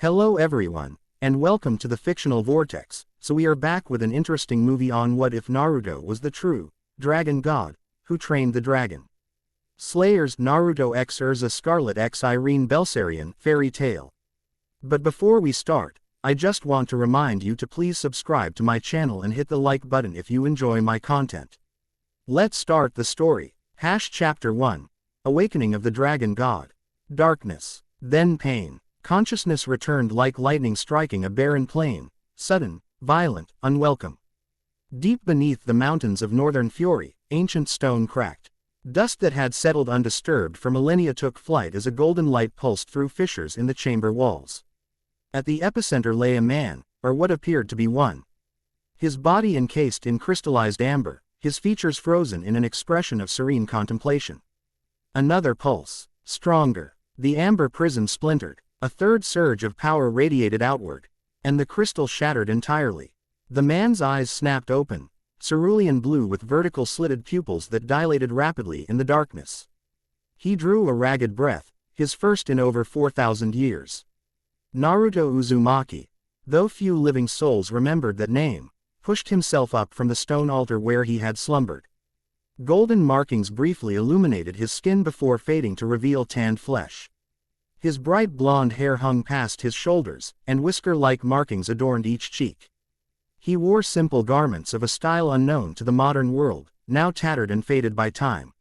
Hello everyone, and welcome to the Fictional Vortex. So we are back with an interesting movie on what if Naruto was the true dragon god who trained the dragon. Slayers Naruto x Erza Scarlet x Irene Belserion fairy tale. But before we start, I just want to remind you to please subscribe to my channel and hit the like button if you enjoy my content. Let's start the story. Chapter 1. Awakening of the Dragon God. Darkness. Then pain. Consciousness returned like lightning striking a barren plain, sudden, violent, unwelcome. Deep beneath the mountains of northern fury, ancient stone cracked. Dust that had settled undisturbed for millennia took flight as a golden light pulsed through fissures in the chamber walls. At the epicenter lay a man, or what appeared to be one. His body encased in crystallized amber, his features frozen in an expression of serene contemplation. Another pulse, stronger. The amber prism splintered. A third surge of power radiated outward, and the crystal shattered entirely. The man's eyes snapped open, cerulean blue with vertical slitted pupils that dilated rapidly in the darkness. He drew a ragged breath, his first in over 4,000 years. Naruto Uzumaki, though few living souls remembered that name, pushed himself up from the stone altar where he had slumbered. Golden markings briefly illuminated his skin before fading to reveal tanned flesh. His bright blonde hair hung past his shoulders, and whisker-like markings adorned each cheek. He wore simple garments of a style unknown to the modern world, now tattered and faded by time.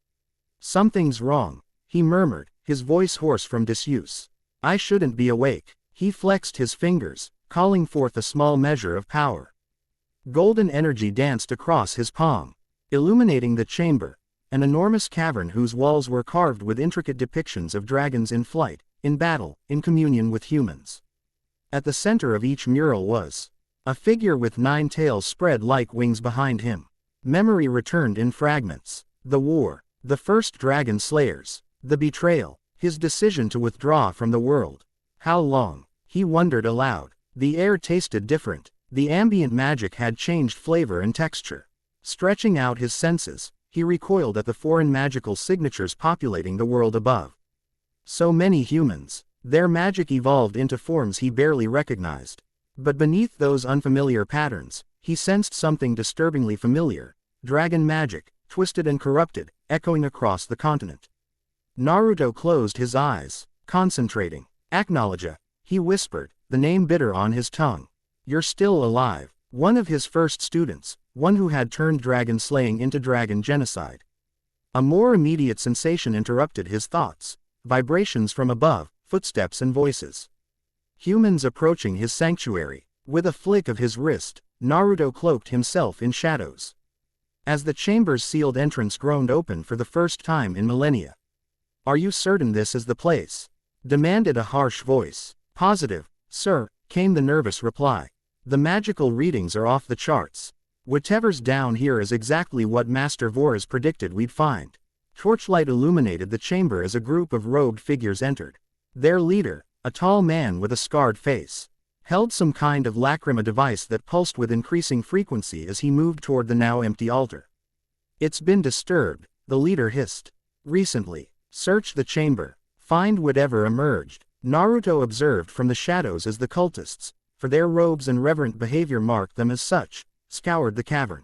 "Something's wrong," he murmured, his voice hoarse from disuse. "I shouldn't be awake." He flexed his fingers, calling forth a small measure of power. Golden energy danced across his palm, illuminating the chamber, an enormous cavern whose walls were carved with intricate depictions of dragons in flight, in battle, in communion with humans. At the center of each mural was a figure with 9 tails spread like wings behind him. Memory returned in fragments. The war, the first dragon slayers, the betrayal, his decision to withdraw from the world. How long? He wondered aloud. The air tasted different. The ambient magic had changed flavor and texture. Stretching out his senses, he recoiled at the foreign magical signatures populating the world above. So many humans. Their magic evolved into forms he barely recognized. But beneath those unfamiliar patterns, he sensed something disturbingly familiar. Dragon magic, twisted and corrupted, echoing across the continent. Naruto closed his eyes, concentrating. "Acknowledge," he whispered, the name bitter on his tongue. "You're still alive." One of his first students, one who had turned dragon slaying into dragon genocide. A more immediate sensation interrupted his thoughts. Vibrations from above, footsteps and voices. Humans approaching his sanctuary. With a flick of his wrist, Naruto cloaked himself in shadows. As the chamber's sealed entrance groaned open for the first time in millennia. "Are you certain this is the place?" demanded a harsh voice. "Positive, sir," came the nervous reply. "The magical readings are off the charts. Whatever's down here is exactly what Master Voras predicted we'd find." Torchlight illuminated the chamber as a group of robed figures entered. Their leader, a tall man with a scarred face, held some kind of lacrima device that pulsed with increasing frequency as he moved toward the now empty altar. "It's been disturbed," the leader hissed. "Recently. Search the chamber. Find whatever emerged." Naruto observed from the shadows as the cultists, for their robes and reverent behavior marked them as such, scoured the cavern.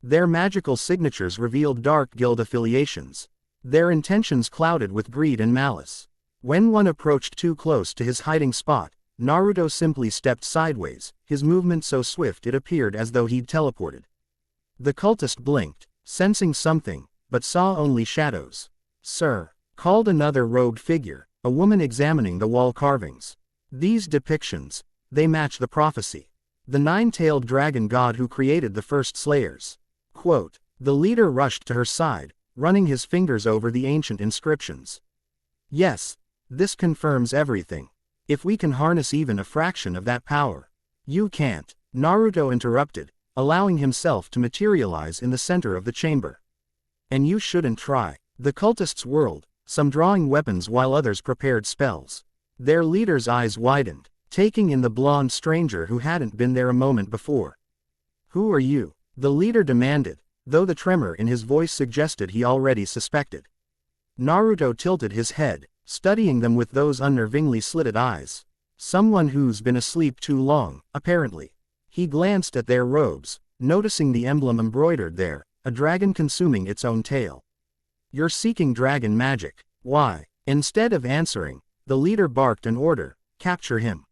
Their magical signatures revealed dark guild affiliations. Their intentions clouded with greed and malice. When one approached too close to his hiding spot, Naruto simply stepped sideways, his movement so swift it appeared as though he'd teleported. The cultist blinked, sensing something, but saw only shadows. "Sir," called another robed figure, a woman examining the wall carvings. "These depictions, they match the prophecy. The 9-tailed dragon god who created the first slayers." Quote. The leader rushed to her side, running his fingers over the ancient inscriptions. "Yes, this confirms everything. If we can harness even a fraction of that power." "You can't," Naruto interrupted, allowing himself to materialize in the center of the chamber. "And you shouldn't try." The cultists whirled, some drawing weapons while others prepared spells. Their leader's eyes widened, taking in the blonde stranger who hadn't been there a moment before. "Who are you?" the leader demanded, though the tremor in his voice suggested he already suspected. Naruto tilted his head, studying them with those unnervingly slitted eyes. Someone who's been asleep too long, apparently. He glanced at their robes, noticing the emblem embroidered there, a dragon consuming its own tail. You're seeking dragon magic. Why? Instead of answering, the leader barked an order, capture him.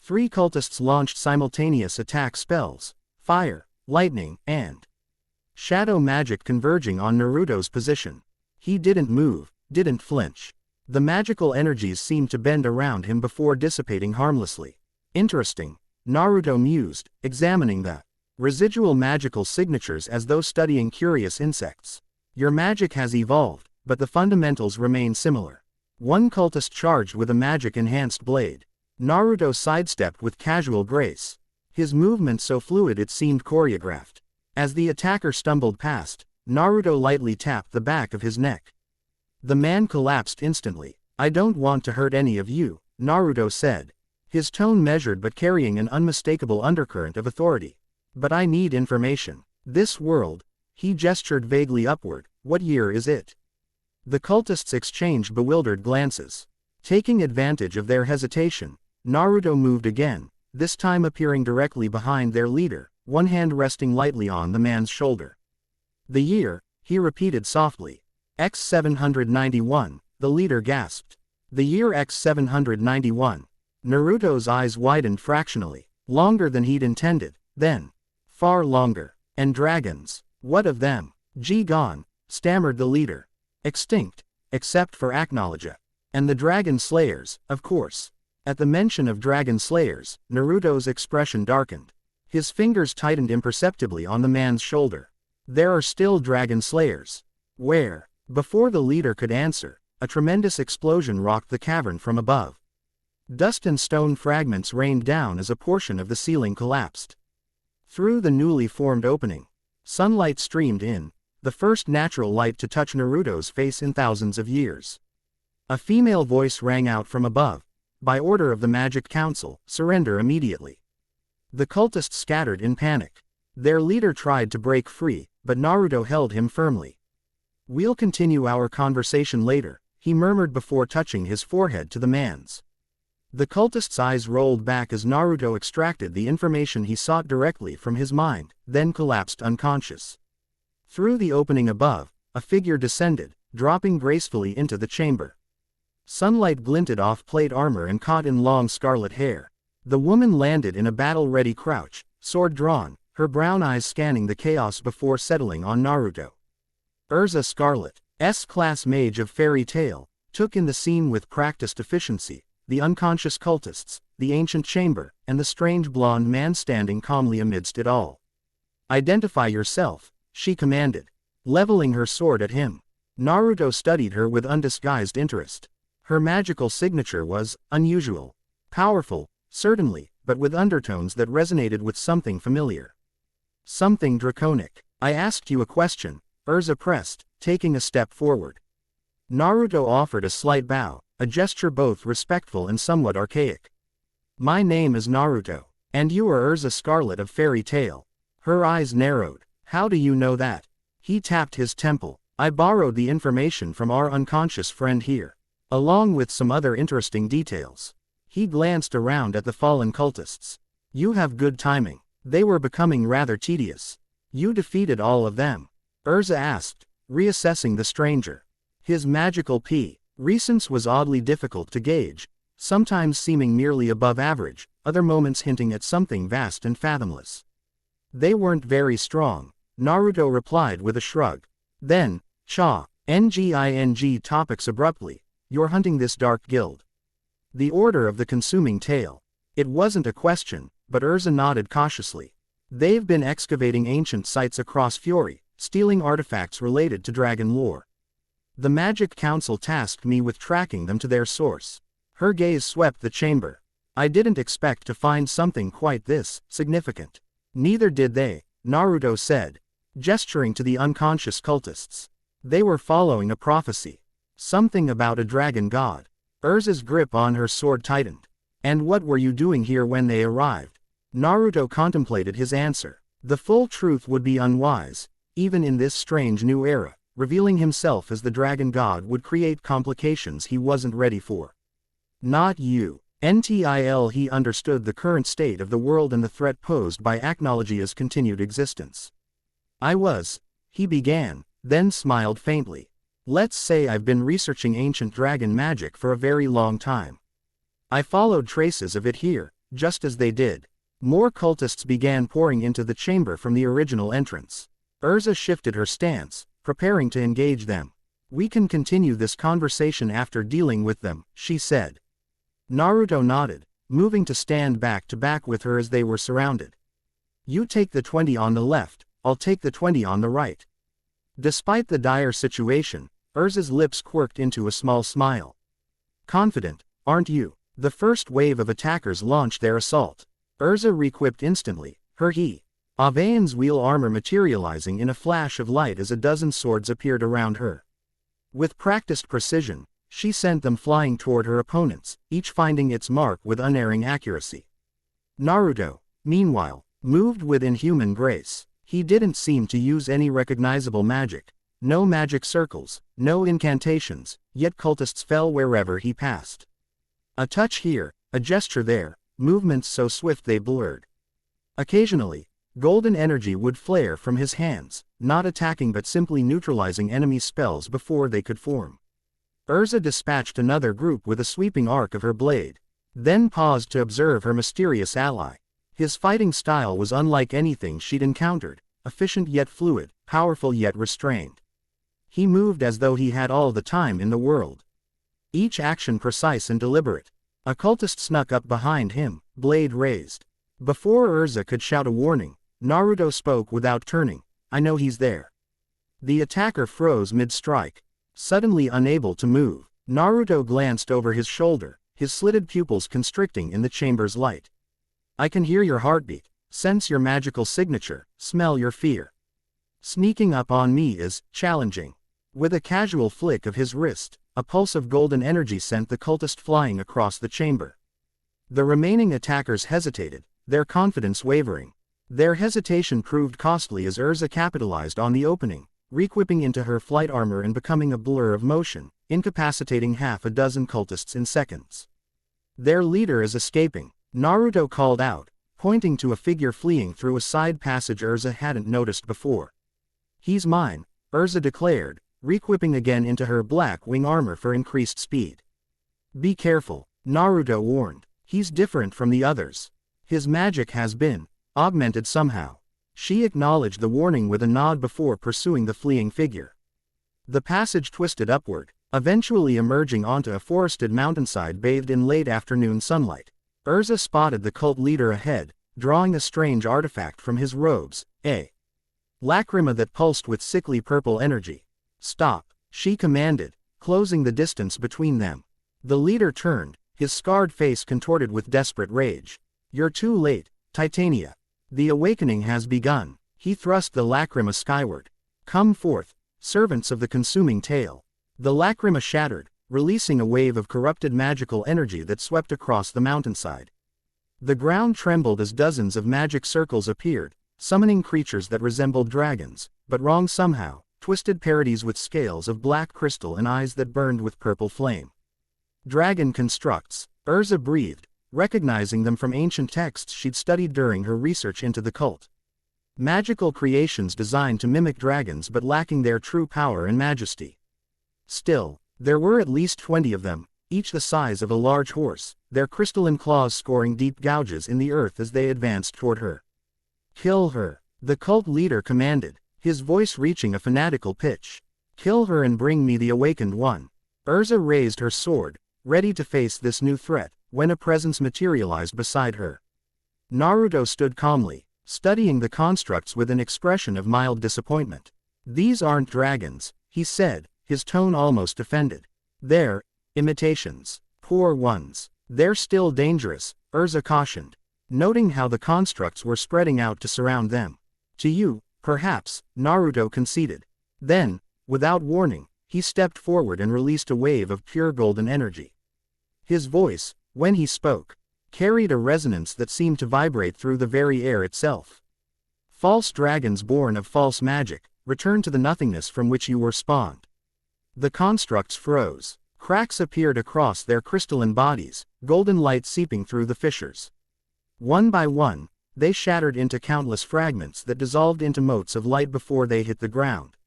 3 cultists launched simultaneous attack spells, fire, lightning, and shadow magic converging on Naruto's position. He didn't move, didn't flinch. The magical energies seemed to bend around him before dissipating harmlessly. Interesting, Naruto mused, examining the residual magical signatures as though studying curious insects. Your magic has evolved, but the fundamentals remain similar. One cultist charged with a magic-enhanced blade. Naruto sidestepped with casual grace. His movement so fluid it seemed choreographed. As the attacker stumbled past, Naruto lightly tapped the back of his neck. The man collapsed instantly. I don't want to hurt any of you, Naruto said. His tone measured but carrying an unmistakable undercurrent of authority. But I need information. This world, he gestured vaguely upward, what year is it? The cultists exchanged bewildered glances. Taking advantage of their hesitation, Naruto moved again, this time appearing directly behind their leader, one hand resting lightly on the man's shoulder. The year, he repeated softly. X791, the leader gasped. The year X791. Naruto's eyes widened fractionally. Longer than he'd intended, then. Far longer. And dragons. What of them? Gone, stammered the leader. Extinct, except for Acknowledge. And the dragon slayers, of course. At the mention of dragon slayers, Naruto's expression darkened. His fingers tightened imperceptibly on the man's shoulder. There are still dragon slayers. Where? Before the leader could answer, a tremendous explosion rocked the cavern from above. Dust and stone fragments rained down as a portion of the ceiling collapsed. Through the newly formed opening, sunlight streamed in, the first natural light to touch Naruto's face in thousands of years. A female voice rang out from above. By order of the Magic Council, surrender immediately. The cultists scattered in panic. Their leader tried to break free, but Naruto held him firmly. We'll continue our conversation later, he murmured before touching his forehead to the man's. The cultist's eyes rolled back as Naruto extracted the information he sought directly from his mind, then collapsed unconscious. Through the opening above, a figure descended, dropping gracefully into the chamber. Sunlight glinted off plate armor and caught in long scarlet hair. The woman landed in a battle-ready crouch, sword drawn, her brown eyes scanning the chaos before settling on Naruto. Erza Scarlet, S-class mage of fairy tale, took in the scene with practiced efficiency, the unconscious cultists, the ancient chamber, and the strange blonde man standing calmly amidst it all. Identify yourself, she commanded, leveling her sword at him. Naruto studied her with undisguised interest. Her magical signature was unusual. Powerful, certainly, but with undertones that resonated with something familiar. Something draconic. I asked you a question, Erza pressed, taking a step forward. Naruto offered a slight bow, a gesture both respectful and somewhat archaic. My name is Naruto, and you are Erza Scarlet of fairy tale. Her eyes narrowed. How do you know that? He tapped his temple. I borrowed the information from our unconscious friend here, along with some other interesting details. He glanced around at the fallen cultists. You have good timing. They were becoming rather tedious. You defeated all of them? Erza asked, reassessing the stranger. His magical presence was oddly difficult to gauge, sometimes seeming merely above average, other moments hinting at something vast and fathomless. They weren't very strong, Naruto replied with a shrug. Then, Nging topics abruptly. You're hunting this dark guild. The Order of the Consuming Tail. It wasn't a question, but Erza nodded cautiously. They've been excavating ancient sites across Fury, stealing artifacts related to dragon lore. The Magic Council tasked me with tracking them to their source. Her gaze swept the chamber. I didn't expect to find something quite this significant. Neither did they, Naruto said, gesturing to the unconscious cultists. They were following a prophecy. Something about a dragon god. Erza's grip on her sword tightened. And what were you doing here when they arrived? Naruto contemplated his answer. The full truth would be unwise, even in this strange new era. Revealing himself as the dragon god would create complications he wasn't ready for. Not you. Until he understood the current state of the world and the threat posed by Acnologia's continued existence. He began, then smiled faintly. Let's say I've been researching ancient dragon magic for a very long time. I followed traces of it here, just as they did. More cultists began pouring into the chamber from the original entrance. Erza shifted her stance, preparing to engage them. We can continue this conversation after dealing with them, she said. Naruto nodded, moving to stand back to back with her as they were surrounded. You take the 20 on the left, I'll take the 20 on the right. Despite the dire situation, Erza's lips quirked into a small smile. Confident, aren't you? The first wave of attackers launched their assault. Erza re-equipped instantly, her Avayan's wheel armor materializing in a flash of light as a dozen swords appeared around her. With practiced precision, she sent them flying toward her opponents, each finding its mark with unerring accuracy. Naruto, meanwhile, moved with inhuman grace. He didn't seem to use any recognizable magic. No magic circles, no incantations, yet cultists fell wherever he passed. A touch here, a gesture there, movements so swift they blurred. Occasionally, golden energy would flare from his hands, not attacking but simply neutralizing enemy spells before they could form. Erza dispatched another group with a sweeping arc of her blade, then paused to observe her mysterious ally. His fighting style was unlike anything she'd encountered, efficient yet fluid, powerful yet restrained. He moved as though he had all the time in the world. Each action precise and deliberate. A cultist snuck up behind him, blade raised. Before Erza could shout a warning, Naruto spoke without turning. I know he's there. The attacker froze mid-strike. Suddenly unable to move, Naruto glanced over his shoulder, his slitted pupils constricting in the chamber's light. I can hear your heartbeat, sense your magical signature, smell your fear. Sneaking up on me is challenging. With a casual flick of his wrist, a pulse of golden energy sent the cultist flying across the chamber. The remaining attackers hesitated, their confidence wavering. Their hesitation proved costly as Erza capitalized on the opening, re-equipping into her flight armor and becoming a blur of motion, incapacitating half a dozen cultists in seconds. Their leader is escaping, Naruto called out, pointing to a figure fleeing through a side passage Erza hadn't noticed before. He's mine, Erza declared, re-equipping again into her black wing armor for increased speed. Be careful, Naruto warned. He's different from the others. His magic has been augmented somehow. She acknowledged the warning with a nod before pursuing the fleeing figure. The passage twisted upward, eventually emerging onto a forested mountainside bathed in late afternoon sunlight. Erza spotted the cult leader ahead, drawing a strange artifact from his robes, a lacrima that pulsed with sickly purple energy. Stop, she commanded, closing the distance between them. The leader turned, his scarred face contorted with desperate rage. You're too late, Titania. The awakening has begun. He thrust the lacrima skyward. Come forth, servants of the consuming tail. The lacrima shattered, releasing a wave of corrupted magical energy that swept across the mountainside. The ground trembled as dozens of magic circles appeared, summoning creatures that resembled dragons, but wrong somehow, twisted parodies with scales of black crystal and eyes that burned with purple flame. Dragon constructs, Erza breathed, recognizing them from ancient texts she'd studied during her research into the cult. Magical creations designed to mimic dragons but lacking their true power and majesty. Still, there were at least 20 of them, each the size of a large horse, their crystalline claws scoring deep gouges in the earth as they advanced toward her. Kill her, the cult leader commanded, his voice reaching a fanatical pitch. Kill her and bring me the awakened one. Erza raised her sword, ready to face this new threat, when a presence materialized beside her. Naruto stood calmly, studying the constructs with an expression of mild disappointment. These aren't dragons, he said, his tone almost offended. They're imitations. Poor ones. They're still dangerous, Erza cautioned, noting how the constructs were spreading out to surround them. To you, perhaps, Naruto conceded. Then, without warning, he stepped forward and released a wave of pure golden energy. His voice, when he spoke, carried a resonance that seemed to vibrate through the very air itself. False dragons born of false magic, return to the nothingness from which you were spawned. The constructs froze, Cracks appeared across their crystalline bodies, golden light seeping through the fissures. One by one, they shattered into countless fragments that dissolved into motes of light before they hit the ground.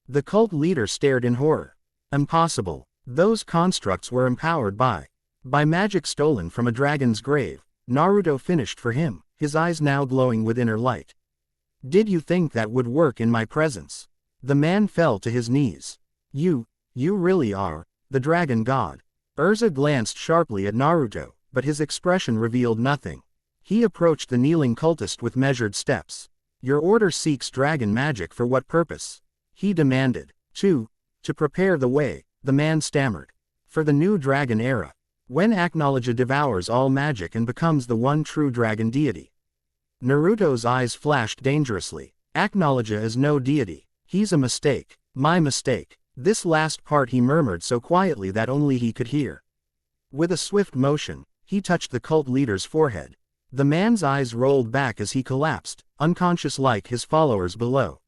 The cult leader stared in horror. Impossible. Those constructs were empowered by magic stolen from a dragon's grave. Naruto finished for him, his eyes now glowing with inner light. Did you think that would work in my presence? The man fell to his knees. You really are the dragon god. Erza glanced sharply at Naruto, but his expression revealed nothing. He approached the kneeling cultist with measured steps. Your order seeks dragon magic for what purpose? He demanded. To prepare the way, the man stammered. For the new dragon era. When Acknowledge devours all magic and becomes the one true dragon deity. Naruto's eyes flashed dangerously. Acknowledge is no deity. He's a mistake. My mistake. This last part he murmured so quietly that only he could hear. With a swift motion, he touched the cult leader's forehead. The man's eyes rolled back as he collapsed, unconscious like his followers below.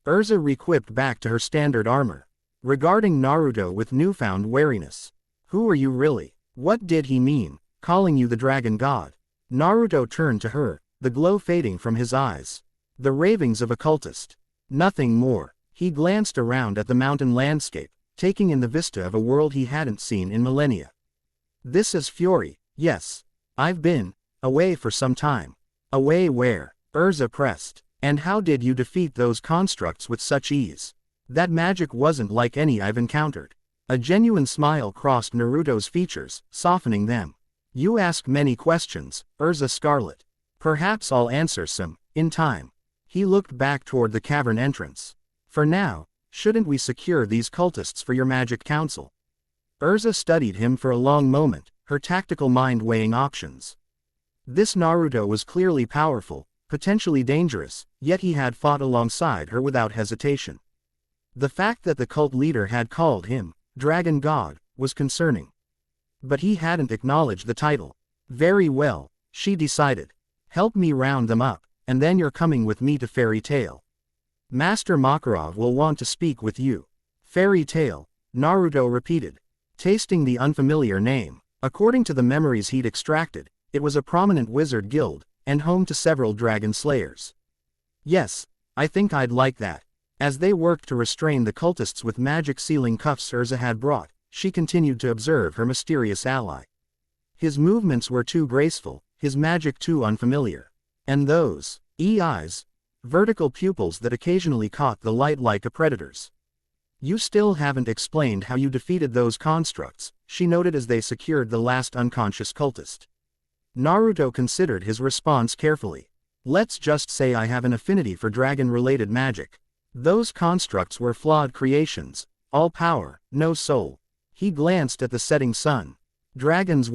Erza re-equipped back to her standard armor, regarding Naruto with newfound wariness. Who are you really? What did he mean, calling you the dragon god? Naruto turned to her, the glow fading from his eyes. The ravings of a cultist. Nothing more. He glanced around at the mountain landscape, taking in the vista of a world he hadn't seen in millennia. This is fury, yes. I've been away for some time. Away where? Erza pressed. And how did you defeat those constructs with such ease? That magic wasn't like any I've encountered. A genuine smile crossed Naruto's features, softening them. You ask many questions, Erza Scarlet. Perhaps I'll answer some, in time. He looked back toward the cavern entrance. For now, shouldn't we secure these cultists for your magic council? Erza studied him for a long moment, her tactical mind weighing options. This Naruto was clearly powerful, potentially dangerous, yet he had fought alongside her without hesitation. The fact that the cult leader had called him Dragon God was concerning. But he hadn't acknowledged the title. Very well, she decided. Help me round them up, and then you're coming with me to Fairy Tail. Master Makarov will want to speak with you. Fairy Tail, Naruto repeated, tasting the unfamiliar name. According to the memories he'd extracted, it was a prominent wizard guild, and home to several dragon slayers. Yes, I think I'd like that. As they worked to restrain the cultists with magic sealing cuffs Erza had brought, she continued to observe her mysterious ally. His movements were too graceful, his magic too unfamiliar. And those eyes, vertical pupils that occasionally caught the light like a predator's. You still haven't explained how you defeated those constructs, she noted as they secured the last unconscious cultist. Naruto considered his response carefully. Let's just say I have an affinity for dragon-related magic. Those constructs were flawed creations, all power, no soul. He glanced at the setting sun. Dragons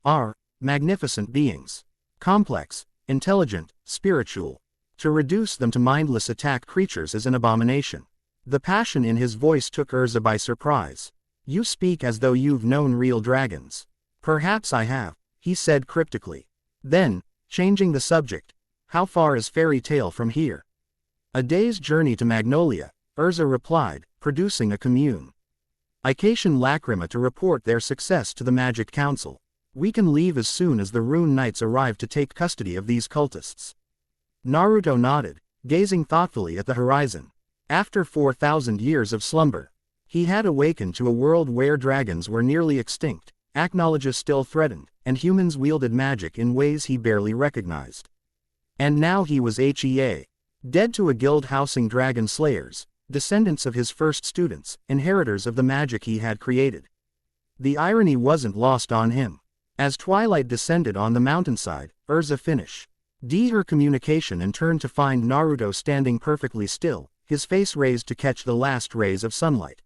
are magnificent beings. Complex, intelligent, spiritual. To reduce them to mindless attack creatures is an abomination. The passion in his voice took Erza by surprise. You speak as though you've known real dragons. Perhaps I have, he said cryptically. Then, changing the subject, how far is Fairy Tail from here? A day's journey to Magnolia, Erza replied, producing a commune. Ication Lacrima to report their success to the Magic Council. We can leave as soon as the Rune Knights arrive to take custody of these cultists. Naruto nodded, gazing thoughtfully at the horizon. After 4,000 years of slumber, he had awakened to a world where dragons were nearly extinct, Acknowledge still threatened, and humans wielded magic in ways he barely recognized. And now he was dead to a guild housing dragon slayers, descendants of his first students, inheritors of the magic he had created. The irony wasn't lost on him. As twilight descended on the mountainside, Erza finished her communication and turned to find Naruto standing perfectly still, his face raised to catch the last rays of sunlight.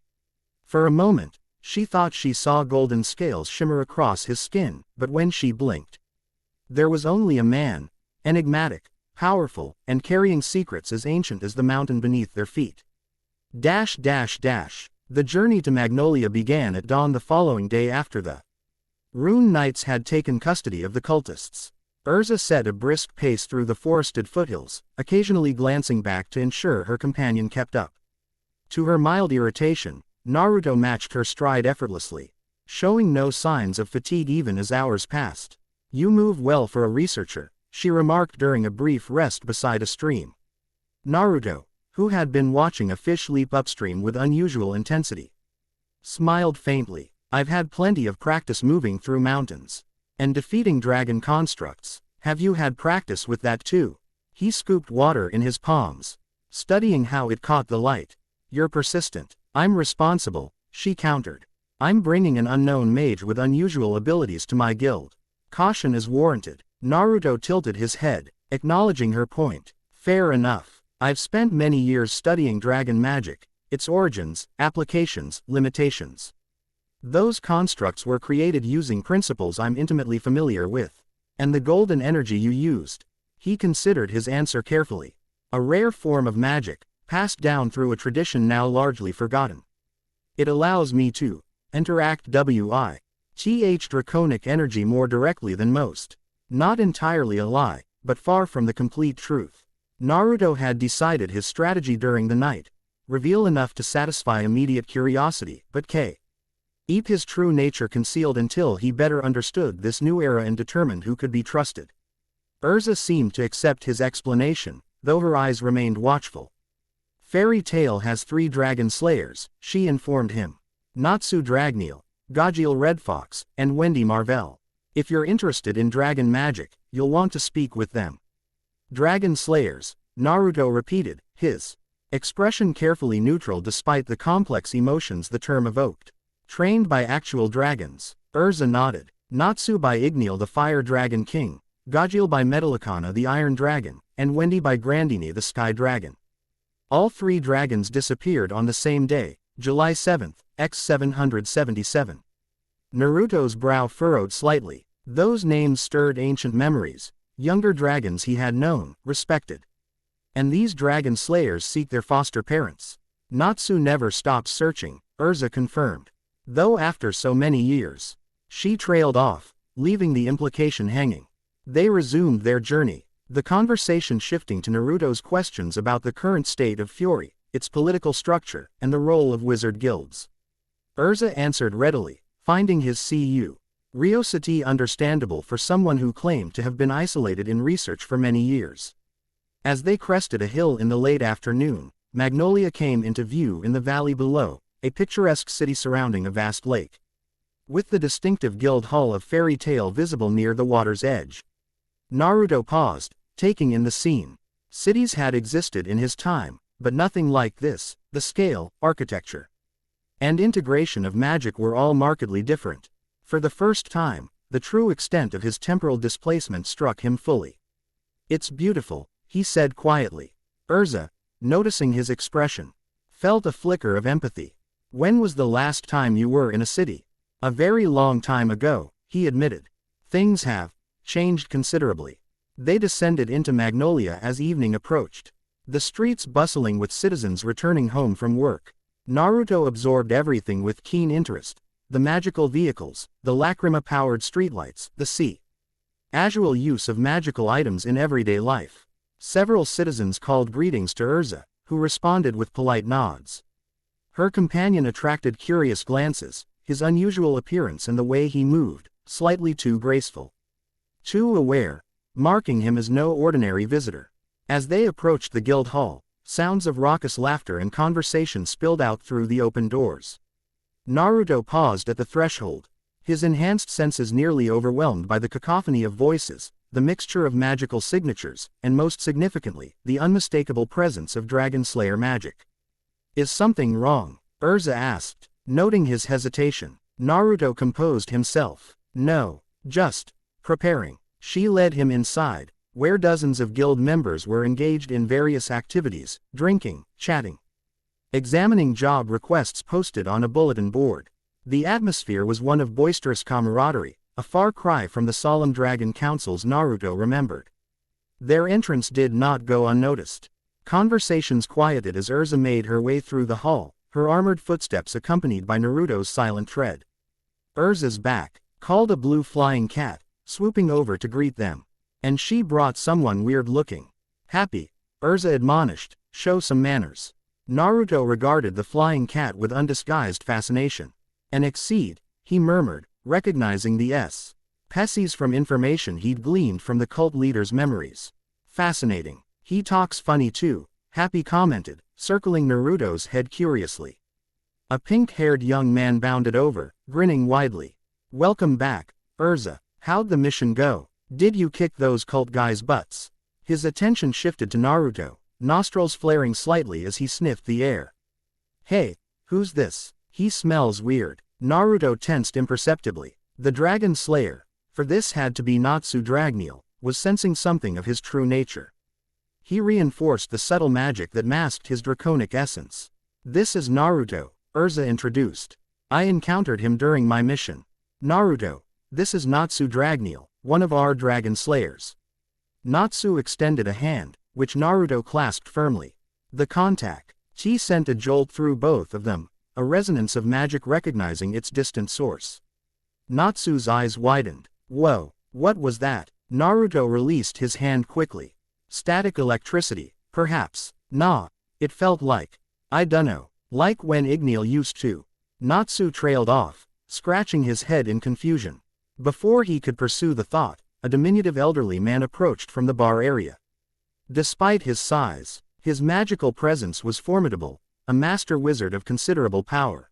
For a moment, she thought she saw golden scales shimmer across his skin, but when she blinked, there was only a man, enigmatic, powerful, and carrying secrets as ancient as the mountain beneath their feet. The journey to Magnolia began at dawn the following day after the Rune Knights had taken custody of the cultists. Erza set a brisk pace through the forested foothills, occasionally glancing back to ensure her companion kept up. To her mild irritation, Naruto matched her stride effortlessly. showing no signs of fatigue even as hours passed. "You move well for a researcher," she remarked during a brief rest beside a stream. Naruto, who had been watching a fish leap upstream with unusual intensity, smiled faintly. "I've had plenty of practice moving through mountains and defeating dragon constructs. Have you had practice with that too?" He scooped water in his palms, studying how it caught the light. "You're persistent." "I'm responsible," she countered. "I'm bringing an unknown mage with unusual abilities to my guild. Caution is warranted." Naruto tilted his head, acknowledging her point. "Fair enough. I've spent many years studying dragon magic, its origins, applications, limitations. Those constructs were created using principles I'm intimately familiar with. And the golden energy you used." He considered his answer carefully. "A rare form of magic, passed down through a tradition now largely forgotten. It allows me to interact with draconic energy more directly than most." Not entirely a lie, but far from the complete truth. Naruto had decided his strategy during the night. Reveal enough to satisfy immediate curiosity, but keep his true nature concealed until he better understood this new era and determined who could be trusted. Erza seemed to accept his explanation, though her eyes remained watchful. "Fairy Tail has 3 dragon slayers," she informed him. "Natsu Dragneel, Gajeel Red Fox, and Wendy Marvell. If you're interested in dragon magic, you'll want to speak with them." "Dragon slayers," Naruto repeated, his expression carefully neutral despite the complex emotions the term evoked. "Trained by actual dragons." Erza nodded. "Natsu by Igneel the Fire Dragon King, Gajeel by Metallicana the Iron Dragon, and Wendy by Grandine the Sky Dragon. All 3 dragons disappeared on the same day, July 7, x 777. Naruto's brow furrowed slightly. Those names stirred ancient memories, younger dragons he had known, respected. And these dragon slayers seek their foster parents. Natsu never stopped searching, Erza confirmed. Though after so many years, she trailed off, leaving the implication hanging. They resumed their journey, the conversation shifting to Naruto's questions about the current state of Fury, its political structure, and the role of wizard guilds. Erza answered readily, finding his curiosity understandable for someone who claimed to have been isolated in research for many years. As they crested a hill in the late afternoon, Magnolia came into view in the valley below, a picturesque city surrounding a vast lake, with the distinctive guild hall of Fairy Tail visible near the water's edge. Naruto paused, taking in the scene. Cities had existed in his time, but nothing like this. The scale, architecture, and integration of magic were all markedly different. For the first time, the true extent of his temporal displacement struck him fully. "It's beautiful," he said quietly. Erza, noticing his expression, felt a flicker of empathy. "When was the last time you were in a city?" "A very long time ago," he admitted. "Things have changed considerably." They descended into Magnolia as evening approached, the streets bustling with citizens returning home from work. Naruto absorbed everything with keen interest. The magical vehicles, the lacrima-powered streetlights, the casual use of magical items in everyday life. Several citizens called greetings to Erza, who responded with polite nods. Her companion attracted curious glances, his unusual appearance and the way he moved, slightly too graceful, too aware, marking him as no ordinary visitor. As they approached the guild hall, sounds of raucous laughter and conversation spilled out through the open doors. Naruto paused at the threshold, his enhanced senses nearly overwhelmed by the cacophony of voices, the mixture of magical signatures, and most significantly, the unmistakable presence of Dragon Slayer magic. "Is something wrong?" Erza asked, noting his hesitation. Naruto composed himself. "No, just preparing." She led him inside, where dozens of guild members were engaged in various activities, drinking, chatting, examining job requests posted on a bulletin board. The atmosphere was one of boisterous camaraderie, a far cry from the solemn dragon councils Naruto remembered. Their entrance did not go unnoticed. Conversations quieted as Erza made her way through the hall, her armored footsteps accompanied by Naruto's silent tread. "Erza's back," called a blue flying cat, swooping over to greet them. "And she brought someone weird looking." "Happy," Erza admonished, "show some manners." Naruto regarded the flying cat with undisguised fascination. "An exceed," he murmured, recognizing the species from information he'd gleaned from the cult leader's memories. Fascinating. He talks funny too, Happy commented, circling Naruto's head curiously. A pink-haired young man bounded over, grinning widely. Welcome back, Erza. How'd the mission go? Did you kick those cult guys' butts? His attention shifted to Naruto, nostrils flaring slightly as he sniffed the air. Hey, who's this? He smells weird. Naruto tensed imperceptibly. The Dragon Slayer, for this had to be Natsu Dragneel, was sensing something of his true nature. He reinforced the subtle magic that masked his draconic essence. This is Naruto, Erza introduced. I encountered him during my mission. Naruto, this is Natsu Dragneel, one of our Dragon Slayers. Natsu extended a hand, which Naruto clasped firmly. The contact. Chi sent a jolt through both of them, a resonance of magic recognizing its distant source. Natsu's eyes widened. Whoa, what was that? Naruto released his hand quickly. Static electricity, perhaps. Nah, it felt like. I dunno, like when Igneel used to. Natsu trailed off, scratching his head in confusion. Before he could pursue the thought, a diminutive elderly man approached from the bar area. Despite his size, his magical presence was formidable, a master wizard of considerable power.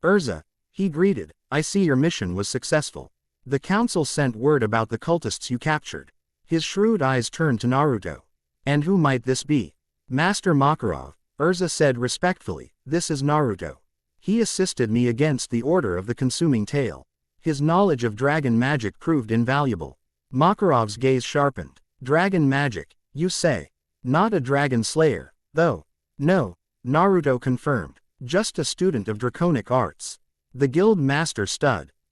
Erza, he greeted, I see your mission was successful. The council sent word about the cultists you captured. His shrewd eyes turned to Naruto. And who might this be? Master Makarov, Erza said respectfully, this is Naruto. He assisted me against the Order of the Consuming Tail. His knowledge of dragon magic proved invaluable. Makarov's gaze sharpened. Dragon magic, you say? Not a dragon slayer, though. No, Naruto confirmed. Just a student of draconic arts. The guild master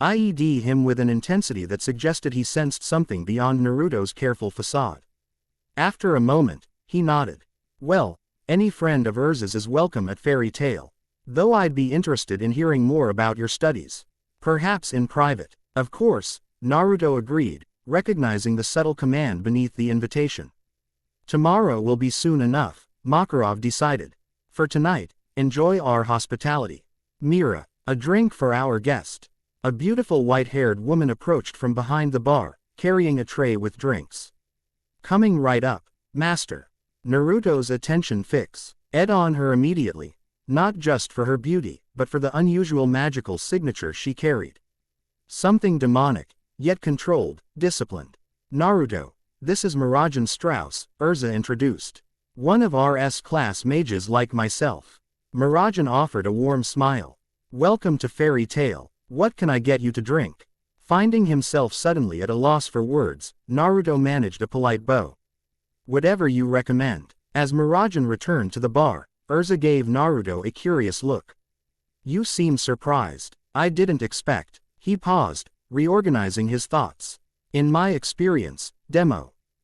eyed him with an intensity that suggested he sensed something beyond Naruto's careful facade. After a moment, he nodded. Well, any friend of Erza's is welcome at Fairy Tail. Though I'd be interested in hearing more about your studies. Perhaps in private. Of course, Naruto agreed, recognizing the subtle command beneath the invitation. Tomorrow will be soon enough, Makarov decided. For tonight, enjoy our hospitality. Mira, a drink for our guest. A beautiful white-haired woman approached from behind the bar, carrying a tray with drinks. Coming right up, master. Naruto's attention fixed on her immediately, not just for her beauty, but for the unusual magical signature she carried. Something demonic, yet controlled, disciplined. Naruto, this is Mirajan Strauss, Erza introduced. One of our S-class mages like myself. Mirajan offered a warm smile. Welcome to Fairy Tail. What can I get you to drink? Finding himself suddenly at a loss for words, Naruto managed a polite bow. Whatever you recommend. As Mirajan returned to the bar, Erza gave Naruto a curious look. You seem surprised. I didn't expect. He paused, reorganizing his thoughts. In my experience,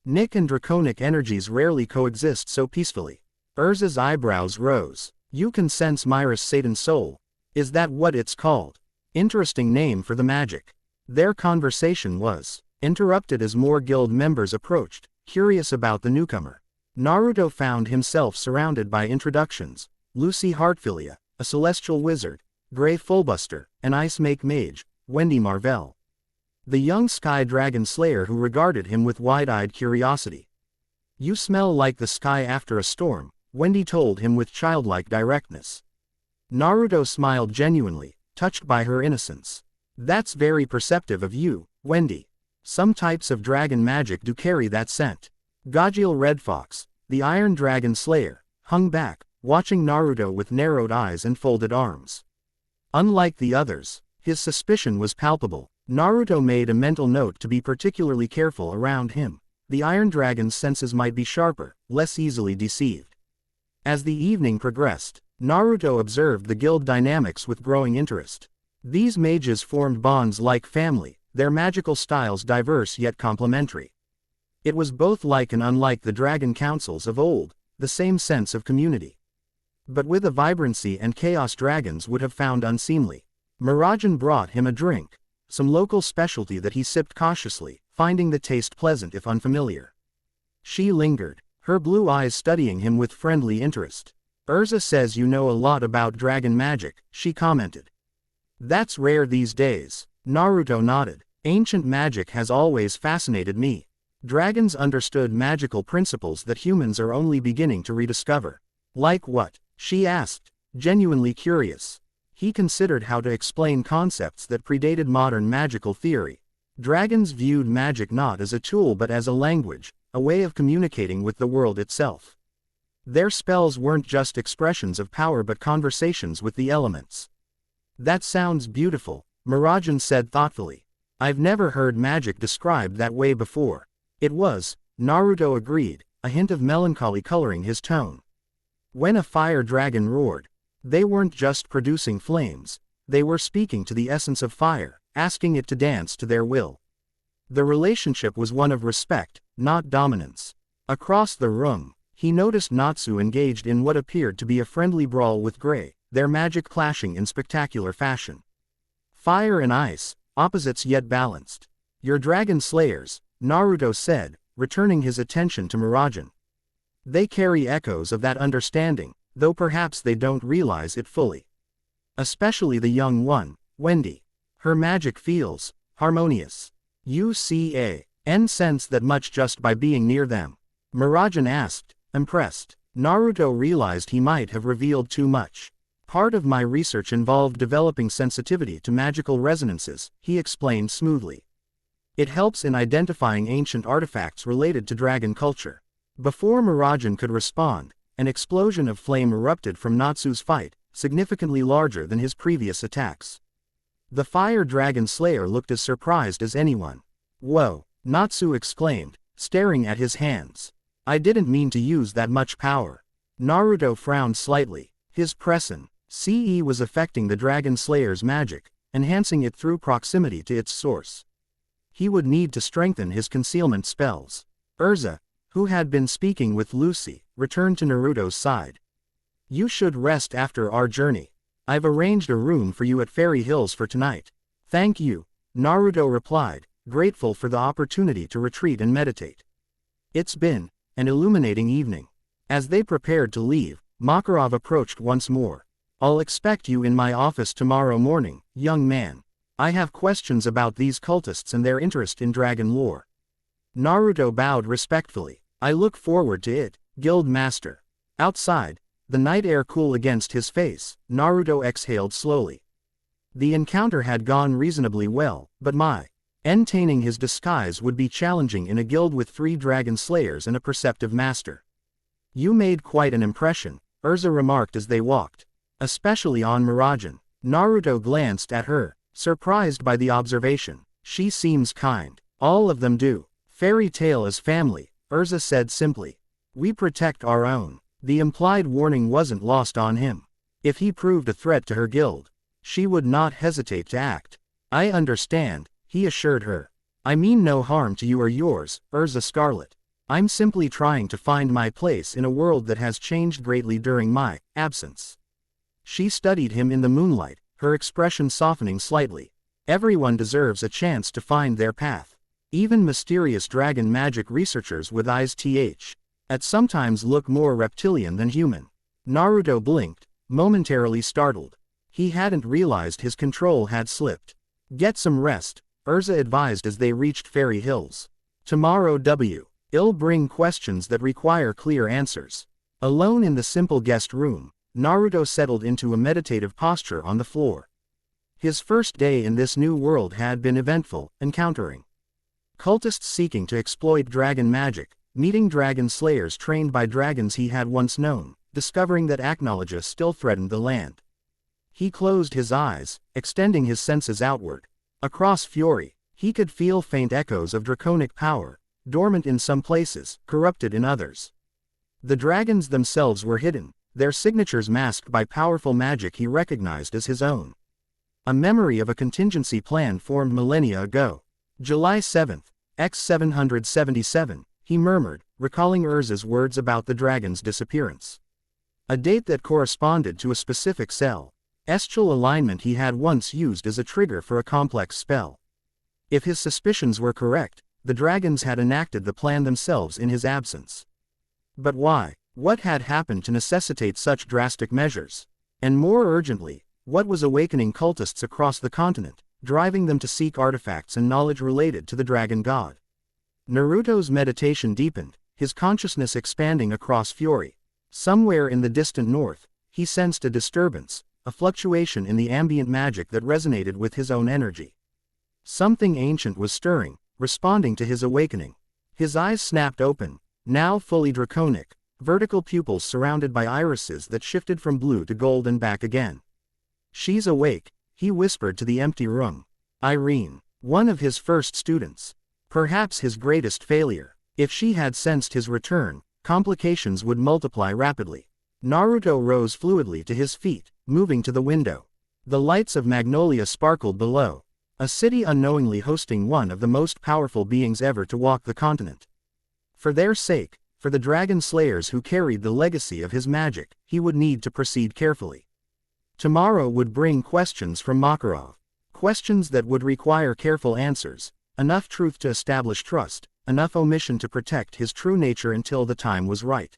Nick and draconic energies rarely coexist so peacefully. Erza's eyebrows rose. You can sense Myra's Satan soul. Is that what it's called? Interesting name for the magic. Their conversation was interrupted as more guild members approached, curious about the newcomer. Naruto found himself surrounded by introductions. Lucy Heartfilia, a celestial wizard. Grey Fullbuster, an ice mage, Wendy Marvell. The young sky dragon slayer who regarded him with wide-eyed curiosity. You smell like the sky after a storm, Wendy told him with childlike directness. Naruto smiled genuinely, touched by her innocence. That's very perceptive of you, Wendy. Some types of dragon magic do carry that scent. Gajiel Red Fox, the Iron Dragon Slayer, hung back, watching Naruto with narrowed eyes and folded arms. Unlike the others, his suspicion was palpable. Naruto made a mental note to be particularly careful around him. The Iron Dragon's senses might be sharper, less easily deceived. As the evening progressed, Naruto observed the guild dynamics with growing interest. These mages formed bonds like family, their magical styles diverse yet complementary. It was both like and unlike the dragon councils of old, the same sense of community. But with a vibrancy and chaos dragons would have found unseemly. Mirajan brought him a drink, some local specialty that he sipped cautiously, finding the taste pleasant if unfamiliar. She lingered, her blue eyes studying him with friendly interest. Erza says you know a lot about dragon magic, she commented. That's rare these days. Naruto nodded. Ancient magic has always fascinated me. Dragons understood magical principles that humans are only beginning to rediscover. Like what? She asked, genuinely curious. He considered how to explain concepts that predated modern magical theory. Dragons viewed magic not as a tool but as a language, a way of communicating with the world itself. Their spells weren't just expressions of power but conversations with the elements. That sounds beautiful, Murajan said thoughtfully. I've never heard magic described that way before. It was, Naruto agreed, a hint of melancholy coloring his tone. When a fire dragon roared, they weren't just producing flames, they were speaking to the essence of fire, asking it to dance to their will. The relationship was one of respect, not dominance. Across the room, he noticed Natsu engaged in what appeared to be a friendly brawl with Gray, their magic clashing in spectacular fashion. Fire and ice, opposites yet balanced. Your dragon slayers, Naruto said, returning his attention to Murajan. They carry echoes of that understanding, though perhaps they don't realize it fully. Especially the young one, Wendy. Her magic feels harmonious. You sense that much just by being near them? Murajan asked, impressed. Naruto realized he might have revealed too much. Part of my research involved developing sensitivity to magical resonances, he explained smoothly. It helps in identifying ancient artifacts related to dragon culture. Before Murajan could respond, an explosion of flame erupted from Natsu's fight, significantly larger than his previous attacks. The fire dragon slayer looked as surprised as anyone. Whoa, Natsu exclaimed, staring at his hands. I didn't mean to use that much power. Naruto frowned slightly. His presence was affecting the dragon slayer's magic, enhancing it through proximity to its source. He would need to strengthen his concealment spells. Erza, who had been speaking with Lucy, returned to Naruto's side. You should rest after our journey. I've arranged a room for you at Fairy Hills for tonight. Thank you, Naruto replied, grateful for the opportunity to retreat and meditate. It's been an illuminating evening. As they prepared to leave, Makarov approached once more. I'll expect you in my office tomorrow morning, young man. I have questions about these cultists and their interest in dragon lore. Naruto bowed respectfully. I look forward to it, Guild Master. Outside, the night air cool against his face, Naruto exhaled slowly. The encounter had gone reasonably well, but maintaining his disguise would be challenging in a guild with 3 dragon slayers and a perceptive master. You made quite an impression, Erza remarked as they walked. Especially on Murajan. Naruto glanced at her, surprised by the observation. She seems kind. All of them do. Fairy tale is family, Erza said simply. We protect our own. The implied warning wasn't lost on him. If he proved a threat to her guild, she would not hesitate to act. I understand, he assured her. I mean no harm to you or yours, Erza Scarlet. I'm simply trying to find my place in a world that has changed greatly during my absence. She studied him in the moonlight, her expression softening slightly. Everyone deserves a chance to find their path. Even mysterious dragon magic researchers with eyes at sometimes look more reptilian than human. Naruto blinked, momentarily startled. He hadn't realized his control had slipped. Get some rest, Erza advised as they reached Fairy Hills. Tomorrow I'll bring questions that require clear answers. Alone in the simple guest room, Naruto settled into a meditative posture on the floor. His first day in this new world had been eventful, encountering cultists seeking to exploit dragon magic, meeting dragon slayers trained by dragons he had once known, discovering that Aknologia still threatened the land. He closed his eyes, extending his senses outward. Across Fury, he could feel faint echoes of draconic power, dormant in some places, corrupted in others. The dragons themselves were hidden, their signatures masked by powerful magic he recognized as his own. A memory of a contingency plan formed millennia ago. July 7th, X777, he murmured, recalling Erza's words about the dragon's disappearance. A date that corresponded to a specific celestial alignment he had once used as a trigger for a complex spell. If his suspicions were correct, the dragons had enacted the plan themselves in his absence. But why? What had happened to necessitate such drastic measures? And more urgently, What was awakening cultists across the continent, driving them to seek artifacts and knowledge related to the dragon god? Naruto's meditation deepened, his consciousness expanding across Fury. Somewhere in the distant north, he sensed a disturbance, a fluctuation in the ambient magic that resonated with his own energy. Something ancient was stirring, responding to his awakening. His eyes snapped open, now fully draconic, vertical pupils surrounded by irises that shifted from blue to gold and back again. "She's awake," he whispered to the empty room. Irene, one of his first students. Perhaps his greatest failure. If she had sensed his return, complications would multiply rapidly. Naruto rose fluidly to his feet, moving to the window. The lights of Magnolia sparkled below. A city unknowingly hosting one of the most powerful beings ever to walk the continent. For their sake, for the dragon slayers who carried the legacy of his magic, he would need to proceed carefully. Tomorrow would bring questions from Makarov. Questions that would require careful answers, enough truth to establish trust, enough omission to protect his true nature until the time was right.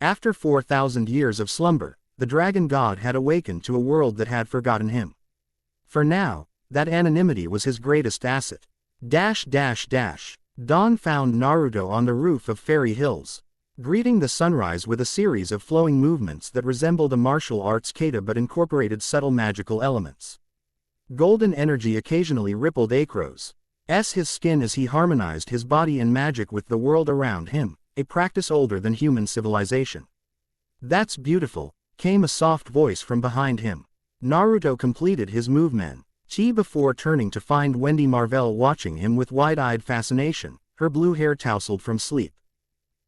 After 4,000 years of slumber, the dragon god had awakened to a world that had forgotten him. For now, that anonymity was his greatest asset. Dawn found Naruto on the roof of Fairy Hills, greeting the sunrise with a series of flowing movements that resembled a martial arts kata but incorporated subtle magical elements. Golden energy occasionally rippled Acro's his skin as he harmonized his body and magic with the world around him, a practice older than human civilization. "That's beautiful," came a soft voice from behind him. Naruto completed his movement before turning to find Wendy Marvell watching him with wide-eyed fascination, her blue hair tousled from sleep.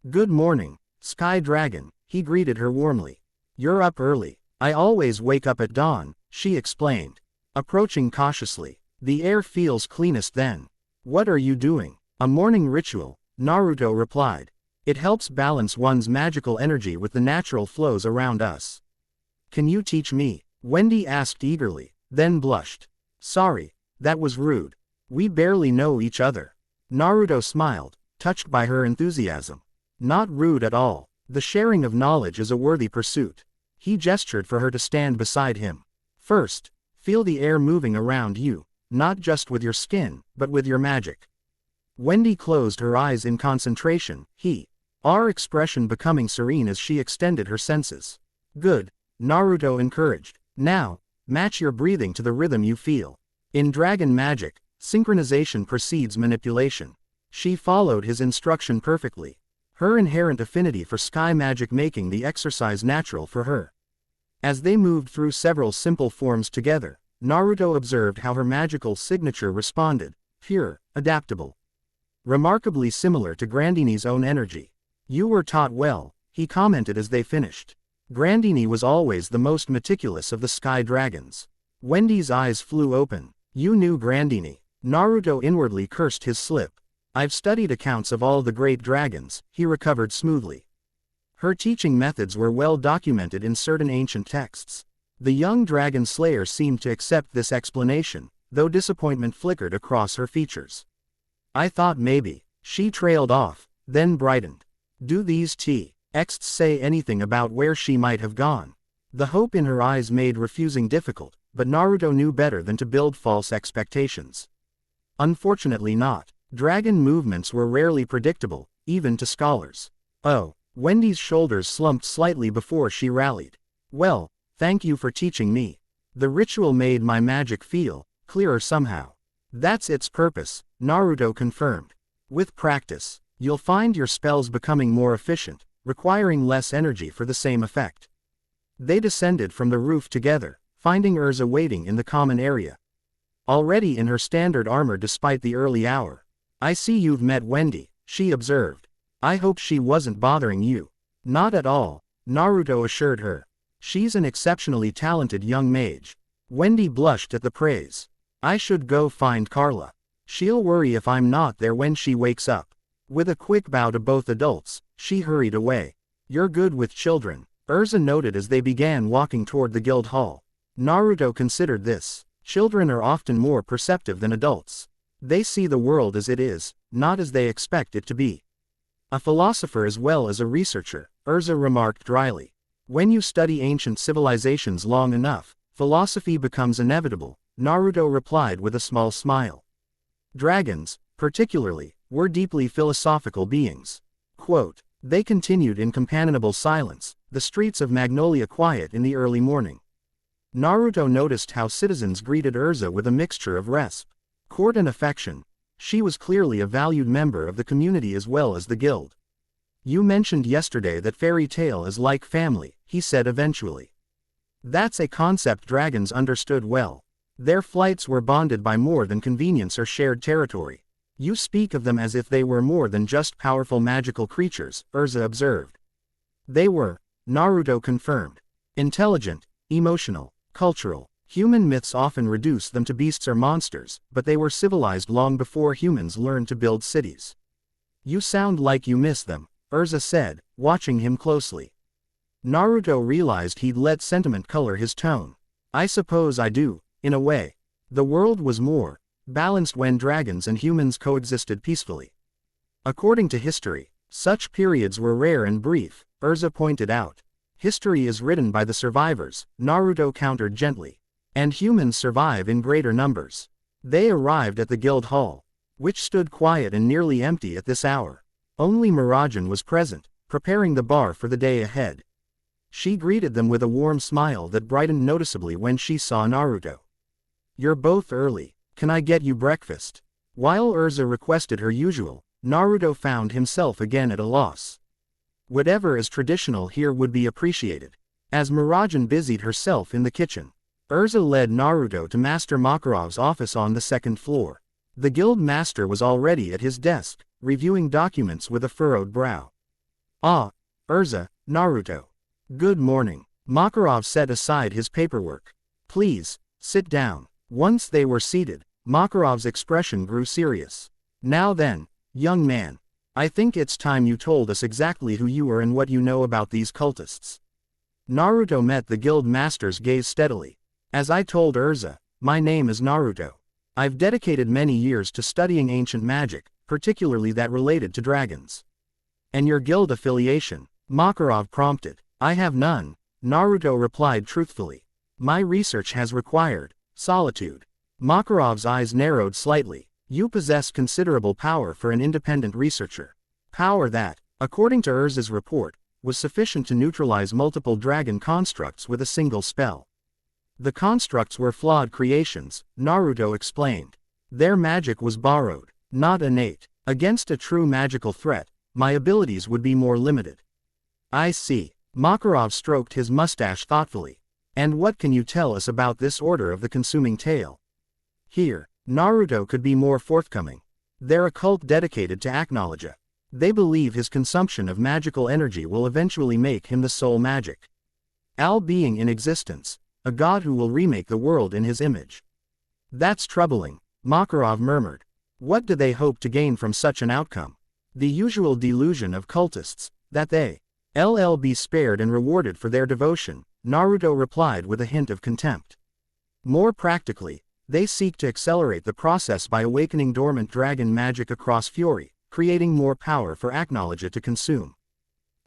"Good morning, Sky Dragon," he greeted her warmly. "You're up early." "I always wake up at dawn," she explained. Approaching cautiously. "The air feels cleanest then." "What are you doing?" "A morning ritual," Naruto replied. "It helps balance one's magical energy with the natural flows around us." "Can you teach me?" Wendy asked eagerly, then blushed. "Sorry, that was rude. We barely know each other." Naruto smiled, touched by her enthusiasm. "Not rude at all. The sharing of knowledge is a worthy pursuit." He gestured for her to stand beside him. "First, feel the air moving around you, not just with your skin, but with your magic." Wendy closed her eyes in concentration, her expression becoming serene as she extended her senses. "Good," Naruto encouraged. "Now, match your breathing to the rhythm you feel." In dragon magic, synchronization precedes manipulation. She followed his instruction perfectly, her inherent affinity for sky magic making the exercise natural for her. As they moved through several simple forms together, Naruto observed how her magical signature responded, pure, adaptable. Remarkably similar to Grandini's own energy. "You were taught well," he commented as they finished. Grandini was always the most meticulous of the sky dragons. Wendy's eyes flew open. "You knew Grandini." Naruto inwardly cursed his slip. "I've studied accounts of all the great dragons," he recovered smoothly. Her teaching methods were well documented in certain ancient texts. The young dragon slayer seemed to accept this explanation, though disappointment flickered across her features. "I thought maybe," she trailed off, then brightened. "Do these texts say anything about where she might have gone?" The hope in her eyes made refusing difficult, but Naruto knew better than to build false expectations. "Unfortunately not. Dragon movements were rarely predictable, even to scholars." "Oh." Wendy's shoulders slumped slightly before she rallied. "Well, thank you for teaching me. The ritual made my magic feel clearer somehow." "That's its purpose," Naruto confirmed. "With practice, you'll find your spells becoming more efficient, requiring less energy for the same effect." They descended from the roof together, finding Erza waiting in the common area. Already in her standard armor despite the early hour. "I see you've met Wendy," she observed. "I hope she wasn't bothering you." "Not at all," Naruto assured her. "She's an exceptionally talented young mage." Wendy blushed at the praise. "I should go find Carla. She'll worry if I'm not there when she wakes up." With a quick bow to both adults, she hurried away. "You're good with children," Erza noted as they began walking toward the guild hall. Naruto considered this. Children are often more perceptive than adults. They see the world as it is, not as they expect it to be. "A philosopher as well as a researcher," Erza remarked dryly. "When you study ancient civilizations long enough, Philosophy becomes inevitable, Naruto replied with a small smile. Dragons, particularly, were deeply philosophical beings. Quote, they continued in companionable silence, the streets of Magnolia quiet in the early morning. Naruto noticed how citizens greeted Erza with a mixture of respect, court and affection. She was clearly a valued member of the community as well as the guild. You mentioned yesterday that fairy tale is like family, he said eventually. That's a concept dragons understood well. Their flights were bonded by more than convenience or shared territory. You speak of them as if they were more than just powerful magical creatures, Erza observed. They were, Naruto confirmed. Intelligent, emotional, cultural. Human myths often reduce them to beasts or monsters, but they were civilized long before humans learned to build cities. You sound like you miss them, Erza said, watching him closely. Naruto realized he'd let sentiment color his tone. I suppose I do, in a way. The world was more balanced when dragons and humans coexisted peacefully. According to history, such periods were rare and brief, Erza pointed out. History is written by the survivors, Naruto countered gently. And humans survive in greater numbers. They arrived at the guild hall, which stood quiet and nearly empty at this hour. Only Miragen was present, preparing the bar for the day ahead. She greeted them with a warm smile that brightened noticeably when she saw Naruto. You're both early. Can I get you breakfast? While Erza requested her usual, Naruto found himself again at a loss. Whatever is traditional here would be appreciated. As Miragen busied herself in the kitchen, Erza led Naruto to Master Makarov's office on the second floor. The guild master was already at his desk, reviewing documents with a furrowed brow. Ah, Erza, Naruto. Good morning. Makarov set aside his paperwork. Please, sit down. Once they were seated, Makarov's expression grew serious. Now then, young man. I think it's time you told us exactly who you are and what you know about these cultists. Naruto met the guild master's gaze steadily. As I told Erza, my name is Naruto. I've dedicated many years to studying ancient magic, particularly that related to dragons. And your guild affiliation? Makarov prompted. I have none, Naruto replied truthfully. My research has required solitude. Makarov's eyes narrowed slightly. You possess considerable power for an independent researcher. Power that, according to Erza's report, was sufficient to neutralize multiple dragon constructs with a single spell. The constructs were flawed creations, Naruto explained. Their magic was borrowed, not innate. Against a true magical threat, my abilities would be more limited. I see. Makarov stroked his mustache thoughtfully. And what can you tell us about this order of the consuming tail? Here, Naruto could be more forthcoming. They're a cult dedicated to Aknologia. They believe his consumption of magical energy will eventually make him the sole magic. Al being in existence, a god who will remake the world in his image. That's troubling, Makarov murmured. What do they hope to gain from such an outcome? The usual delusion of cultists, that they'll be spared and rewarded for their devotion, Naruto replied with a hint of contempt. More practically, they seek to accelerate the process by awakening dormant dragon magic across Fury, creating more power for Aknologia to consume.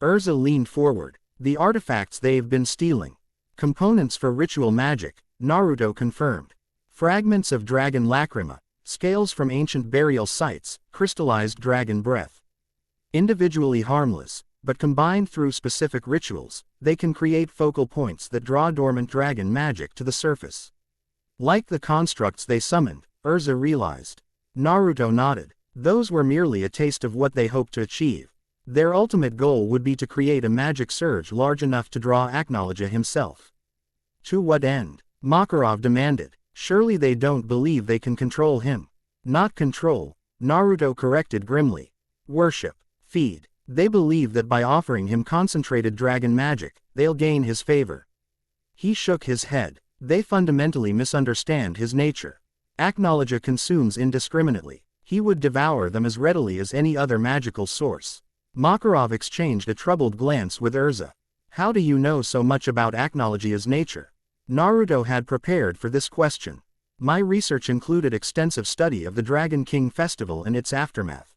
Erza leaned forward. The artifacts they've been stealing. Components for ritual magic, Naruto confirmed. Fragments of dragon lacrima, scales from ancient burial sites, crystallized dragon breath. Individually harmless, but combined through specific rituals, they can create focal points that draw dormant dragon magic to the surface. Like the constructs they summoned, Erza realized. Naruto nodded. Those were merely a taste of what they hoped to achieve. Their ultimate goal would be to create a magic surge large enough to draw Aknologia himself. To what end? Makarov demanded. Surely they don't believe they can control him. Not control, Naruto corrected grimly. Worship. Feed. They believe that by offering him concentrated dragon magic, they'll gain his favor. He shook his head. They fundamentally misunderstand his nature. Aknologia consumes indiscriminately. He would devour them as readily as any other magical source. Makarov exchanged a troubled glance with Erza. How do you know so much about Aknologia's nature? Naruto had prepared for this question. My research included extensive study of the Dragon King festival and its aftermath.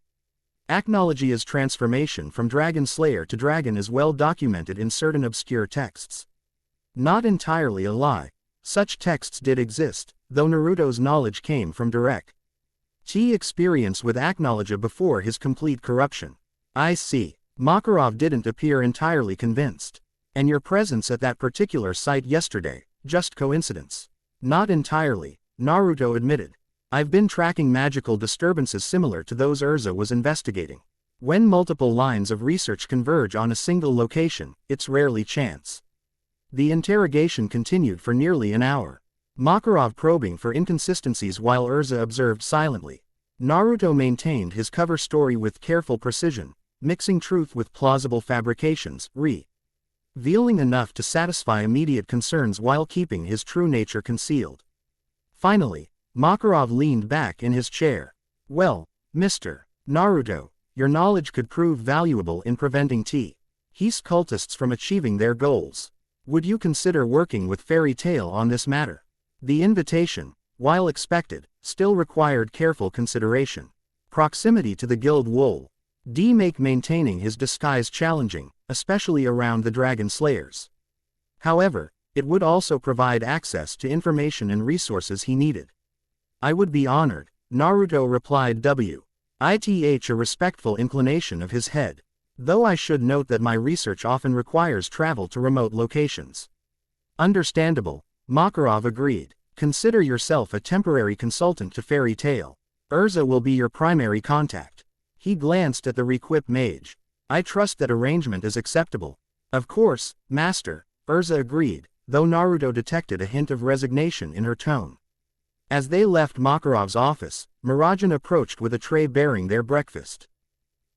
Aknologia's transformation from dragon slayer to dragon is well documented in certain obscure texts. Not entirely a lie, Such texts did exist, though Naruto's knowledge came from direct experience with acknowledge before his complete corruption. I see. Makarov didn't appear entirely convinced. And your presence at that particular site yesterday, just coincidence? Not entirely, Naruto admitted. I've been tracking magical disturbances similar to those Erza was investigating. When multiple lines of research converge on a single location, it's rarely chance. The interrogation continued for nearly an hour. Makarov probing for inconsistencies while Erza observed silently. Naruto maintained his cover story with careful precision, mixing truth with plausible fabrications, revealing enough to satisfy immediate concerns while keeping his true nature concealed. Finally, Makarov leaned back in his chair. Well, Mr. Naruto, your knowledge could prove valuable in preventing T's cultists from achieving their goals. Would you consider working with Fairy Tail on this matter? The invitation, while expected, still required careful consideration. Proximity to the guild would make maintaining his disguise challenging, especially around the dragon slayers. However, it would also provide access to information and resources he needed. I would be honored, Naruto replied with a respectful inclination of his head. Though I should note that my research often requires travel to remote locations. Understandable, Makarov agreed. Consider yourself a temporary consultant to Fairy Tail. Erza will be your primary contact. He glanced at the re-equipped mage. I trust that arrangement is acceptable. Of course, Master, Erza agreed, though Naruto detected a hint of resignation in her tone. As they left Makarov's office, Murajan approached with a tray bearing their breakfast.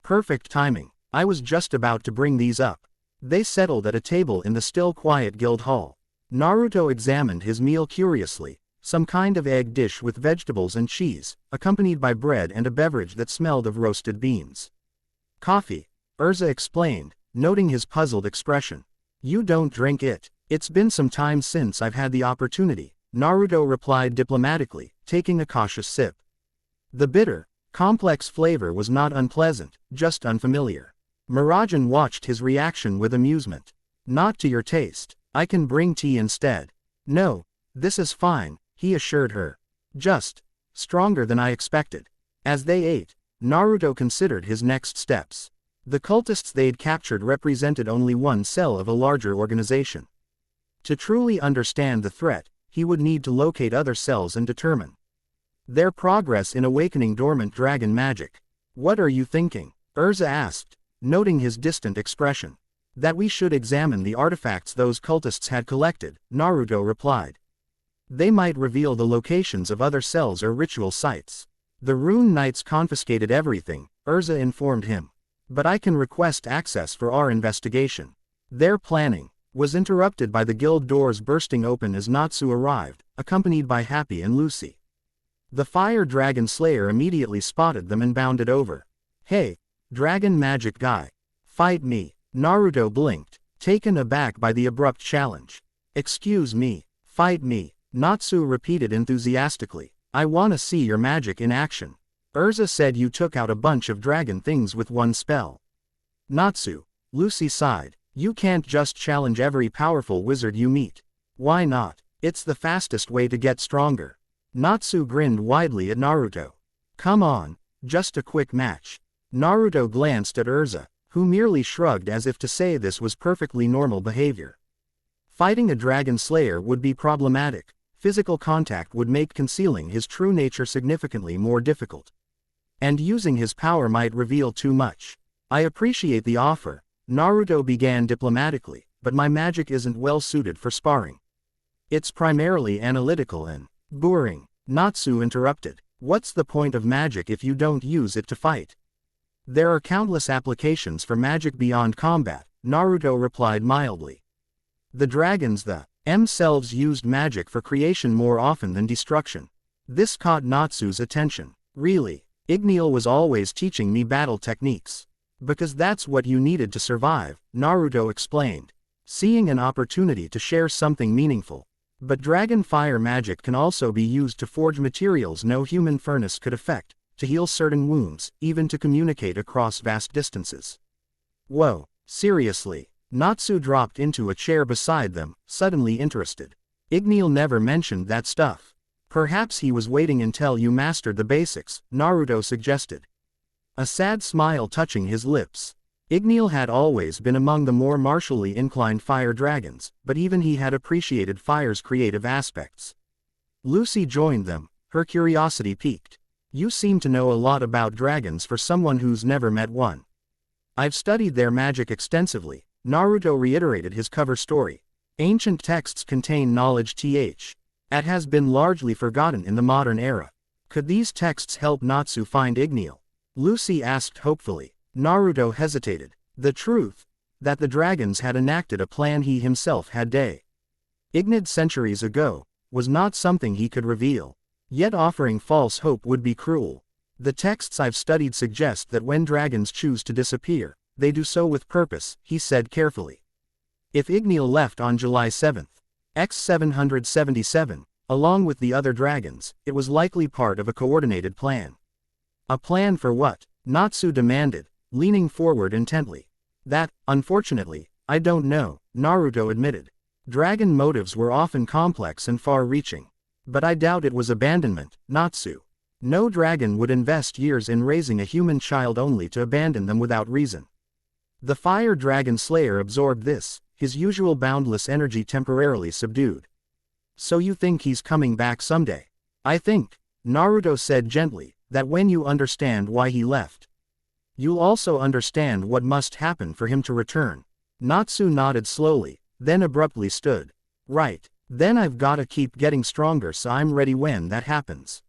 Perfect timing. I was just about to bring these up. They settled at a table in the still quiet guild hall. Naruto examined his meal curiously, some kind of egg dish with vegetables and cheese, accompanied by bread and a beverage that smelled of roasted beans. Coffee, Erza explained, noting his puzzled expression. You don't drink it. It's been some time since I've had the opportunity, Naruto replied diplomatically, taking a cautious sip. The bitter, complex flavor was not unpleasant, just unfamiliar. Murajan watched his reaction with amusement. Not to your taste. I can bring tea instead. No, this is fine, he assured her. Just stronger than I expected. As they ate, Naruto considered his next steps. The cultists they'd captured represented only one cell of a larger organization. To truly understand the threat, he would need to locate other cells and determine their progress in awakening dormant dragon magic. What are you thinking? Erza asked, noting his distant expression. That we should examine the artifacts those cultists had collected, Naruto replied. They might reveal the locations of other cells or ritual sites. The Rune Knights confiscated everything, Erza informed him. But I can request access for our investigation. Their planning was interrupted by the guild doors bursting open as Natsu arrived, accompanied by Happy and Lucy. The Fire Dragon Slayer immediately spotted them and bounded over. Hey, dragon magic guy. Fight me. Naruto blinked, taken aback by the abrupt challenge. Excuse me, fight me, Natsu repeated enthusiastically. I wanna see your magic in action. Erza said you took out a bunch of dragon things with one spell. Natsu, Lucy sighed, you can't just challenge every powerful wizard you meet. Why not? It's the fastest way to get stronger. Natsu grinned widely at Naruto. Come on, just a quick match. Naruto glanced at Erza, who merely shrugged as if to say this was perfectly normal behavior. Fighting a dragon slayer would be problematic. Physical contact would make concealing his true nature significantly more difficult. And using his power might reveal too much. I appreciate the offer, Naruto began diplomatically, but my magic isn't well suited for sparring. It's primarily analytical and boring, Natsu interrupted. What's the point of magic if you don't use it to fight? There are countless applications for magic beyond combat, Naruto replied mildly. The dragons themselves used magic for creation more often than destruction. This caught Natsu's attention. Really, Igneal was always teaching me battle techniques. Because that's what you needed to survive, Naruto explained, seeing an opportunity to share something meaningful. But dragon fire magic can also be used to forge materials no human furnace could affect, to heal certain wounds, even to communicate across vast distances. Whoa, seriously? Natsu dropped into a chair beside them, suddenly interested. Igneel never mentioned that stuff. Perhaps he was waiting until you mastered the basics, Naruto suggested. A sad smile touching his lips. Igneel had always been among the more martially inclined fire dragons, but even he had appreciated fire's creative aspects. Lucy joined them, her curiosity piqued. You seem to know a lot about dragons for someone who's never met one. I've studied their magic extensively, Naruto reiterated his cover story. Ancient texts contain knowledge that has been largely forgotten in the modern era. Could these texts help Natsu find Igneel? Lucy asked hopefully. Naruto hesitated. The truth, that the dragons had enacted a plan he himself had ignited centuries ago, was not something he could reveal. Yet offering false hope would be cruel. The texts I've studied suggest that when dragons choose to disappear, they do so with purpose, he said carefully. If Igneel left on July 7th, X777, along with the other dragons, it was likely part of a coordinated plan. A plan for what? Natsu demanded, leaning forward intently. That, unfortunately, I don't know, Naruto admitted. Dragon motives were often complex and far-reaching. But I doubt it was abandonment, Natsu. No dragon would invest years in raising a human child only to abandon them without reason. The fire dragon slayer absorbed this, his usual boundless energy temporarily subdued. So you think he's coming back someday? I think, Naruto said gently, that when you understand why he left, you'll also understand what must happen for him to return. Natsu nodded slowly, then abruptly stood. Right, then I've gotta keep getting stronger so I'm ready when that happens.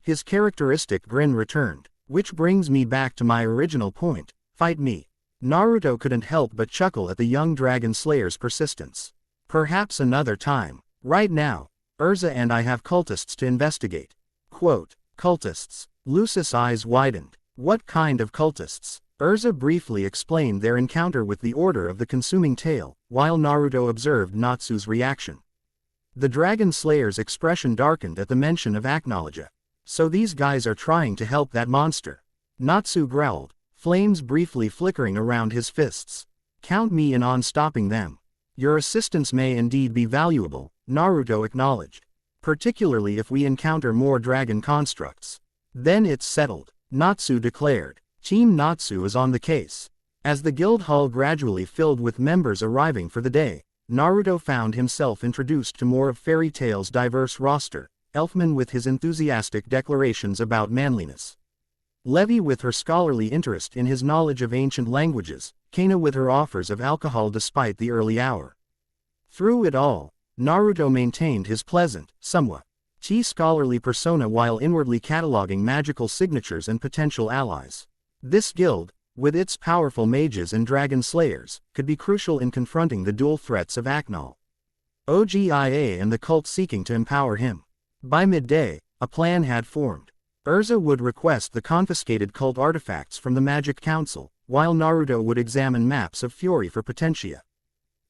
His characteristic grin returned. Which brings me back to my original point, fight me. Naruto couldn't help but chuckle at the young dragon slayer's persistence. Perhaps another time. Right now, Erza and I have cultists to investigate. Quote, cultists. Lucy's eyes widened. What kind of cultists? Erza briefly explained their encounter with the Order of the Consuming Tail, while Naruto observed Natsu's reaction. The dragon slayer's expression darkened at the mention of Aknologia. So these guys are trying to help that monster. Natsu growled, flames briefly flickering around his fists. Count me in on stopping them. Your assistance may indeed be valuable, Naruto acknowledged. Particularly if we encounter more dragon constructs. Then it's settled, Natsu declared. Team Natsu is on the case. As the guild hall gradually filled with members arriving for the day, Naruto found himself introduced to more of Fairy Tail's diverse roster, Elfman with his enthusiastic declarations about manliness, Levi with her scholarly interest in his knowledge of ancient languages, Kana with her offers of alcohol despite the early hour. Through it all, Naruto maintained his pleasant, somewhat scholarly persona while inwardly cataloging magical signatures and potential allies. This guild, with its powerful mages and dragon slayers, could be crucial in confronting the dual threats of Aknol, Ogia and the cult seeking to empower him. By midday, a plan had formed. Erza would request the confiscated cult artifacts from the Magic Council, while Naruto would examine maps of Fury for Potentia.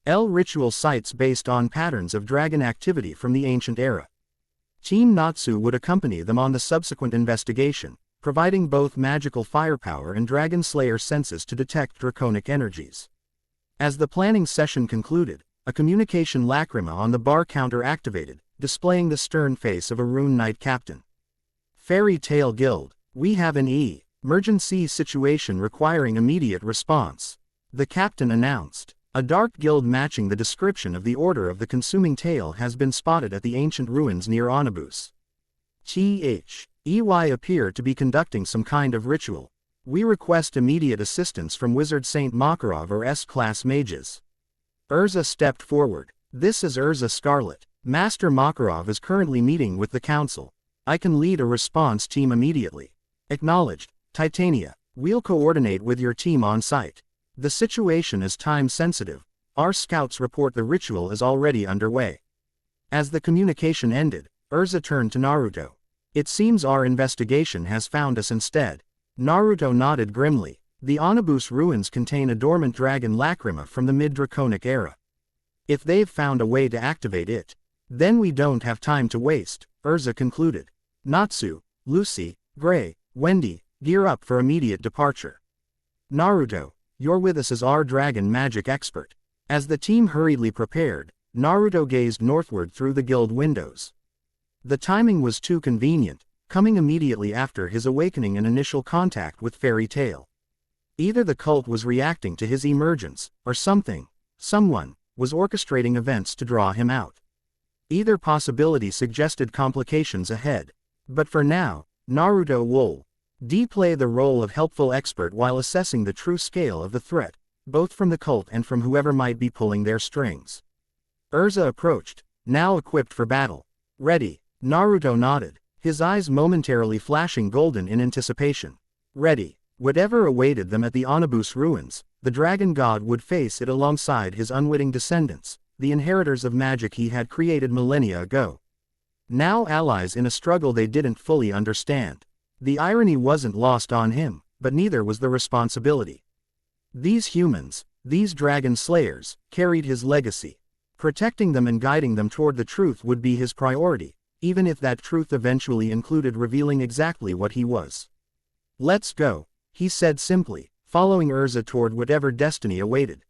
Ritual sites based on patterns of dragon activity from the ancient era. Team Natsu would accompany them on the subsequent investigation, providing both magical firepower and dragon slayer senses to detect draconic energies. As the planning session concluded, a communication lacrima on the bar counter activated, displaying the stern face of a Rune Knight captain. Fairy Tail Guild, we have an emergency situation requiring immediate response. The captain announced. A dark guild matching the description of the Order of the Consuming Tail has been spotted at the ancient ruins near Onibus. EY appear to be conducting some kind of ritual. We request immediate assistance from Wizard Saint Makarov or S-class mages. Erza stepped forward. This is Erza Scarlet. Master Makarov is currently meeting with the council. I can lead a response team immediately. Acknowledged. Titania, we'll coordinate with your team on site. The situation is time-sensitive. Our scouts report the ritual is already underway. As the communication ended, Erza turned to Naruto. It seems our investigation has found us instead. Naruto nodded grimly. The Onibus ruins contain a dormant dragon lacrima from the mid-draconic era. If they've found a way to activate it, then we don't have time to waste, Erza concluded. Natsu, Lucy, Gray, Wendy, gear up for immediate departure. Naruto, you're with us as our dragon magic expert. As the team hurriedly prepared, Naruto gazed northward through the guild windows. The timing was too convenient, coming immediately after his awakening and initial contact with Fairy Tail. Either the cult was reacting to his emergence, or someone, was orchestrating events to draw him out. Either possibility suggested complications ahead. But for now, Naruto would play the role of helpful expert while assessing the true scale of the threat, both from the cult and from whoever might be pulling their strings. Erza approached, now equipped for battle. Ready, Naruto nodded, his eyes momentarily flashing golden in anticipation. Ready, whatever awaited them at the Onabus ruins, the dragon god would face it alongside his unwitting descendants, the inheritors of magic he had created millennia ago. Now allies in a struggle they didn't fully understand. The irony wasn't lost on him, but neither was the responsibility. These humans, these dragon slayers, carried his legacy. Protecting them and guiding them toward the truth would be his priority, even if that truth eventually included revealing exactly what he was. Let's go, he said simply, following Erza toward whatever destiny awaited.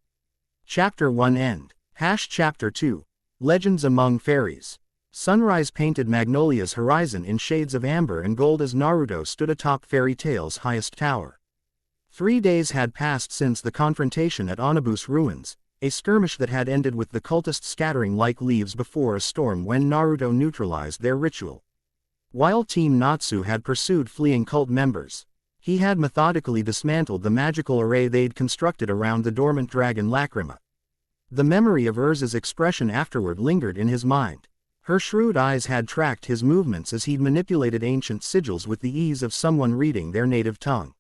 Chapter 1 End. Chapter 2. Legends Among Fairies. Sunrise painted Magnolia's horizon in shades of amber and gold as Naruto stood atop Fairy Tail's highest tower. 3 days had passed since the confrontation at Onabus ruins, a skirmish that had ended with the cultists scattering like leaves before a storm when Naruto neutralized their ritual. While Team Natsu had pursued fleeing cult members, he had methodically dismantled the magical array they'd constructed around the dormant dragon Lacrima. The memory of Erza's expression afterward lingered in his mind. Her shrewd eyes had tracked his movements as he'd manipulated ancient sigils with the ease of someone reading their native tongue.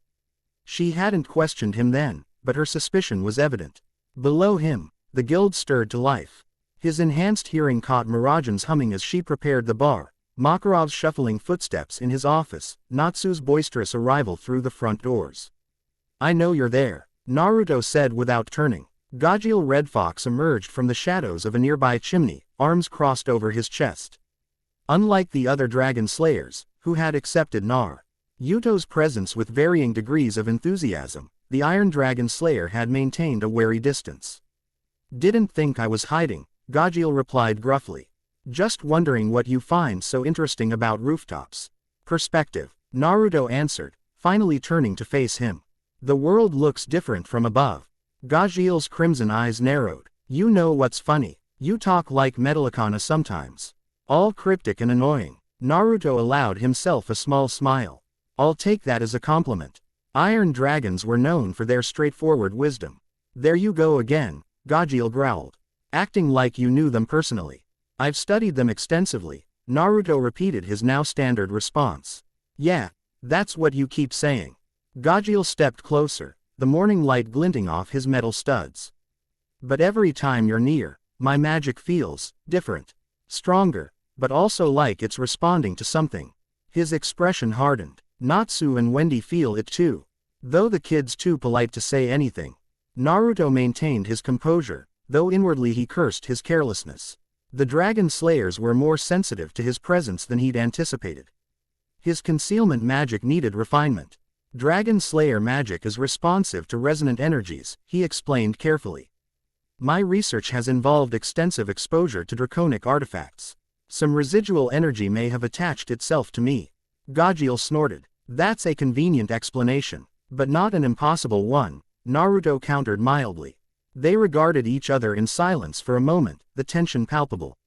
She hadn't questioned him then, but her suspicion was evident. Below him, the guild stirred to life. His enhanced hearing caught Mirajan's humming as she prepared the bar, Makarov's shuffling footsteps in his office, Natsu's boisterous arrival through the front doors. "I know you're there," Naruto said without turning. Gajiel Red Fox emerged from the shadows of a nearby chimney, arms crossed over his chest. Unlike the other dragon slayers, who had accepted Naruto's presence with varying degrees of enthusiasm, the Iron Dragon Slayer had maintained a wary distance. "Didn't think I was hiding," Gajiel replied gruffly. "Just wondering what you find so interesting about rooftops." "Perspective," Naruto answered, finally turning to face him. "The world looks different from above." Gajiel's crimson eyes narrowed. "You know what's funny? You talk like Metallicana sometimes. All cryptic and annoying." Naruto allowed himself a small smile. "I'll take that as a compliment. Iron dragons were known for their straightforward wisdom." "There you go again," Gajiel growled. "Acting like you knew them personally." "I've studied them extensively," Naruto repeated his now standard response. "Yeah, that's what you keep saying." Gajiel stepped closer, the morning light glinting off his metal studs. "But every time you're near, my magic feels different. Stronger, but also like it's responding to something." His expression hardened. "Natsu and Wendy feel it too. Though the kid's too polite to say anything." Naruto maintained his composure, though inwardly he cursed his carelessness. The dragon slayers were more sensitive to his presence than he'd anticipated. His concealment magic needed refinement. "Dragon Slayer magic is responsive to resonant energies," he explained carefully. "My research has involved extensive exposure to draconic artifacts. Some residual energy may have attached itself to me." Gajiel snorted. "That's a convenient explanation, but not an impossible one," Naruto countered mildly. They regarded each other in silence for a moment, the tension palpable.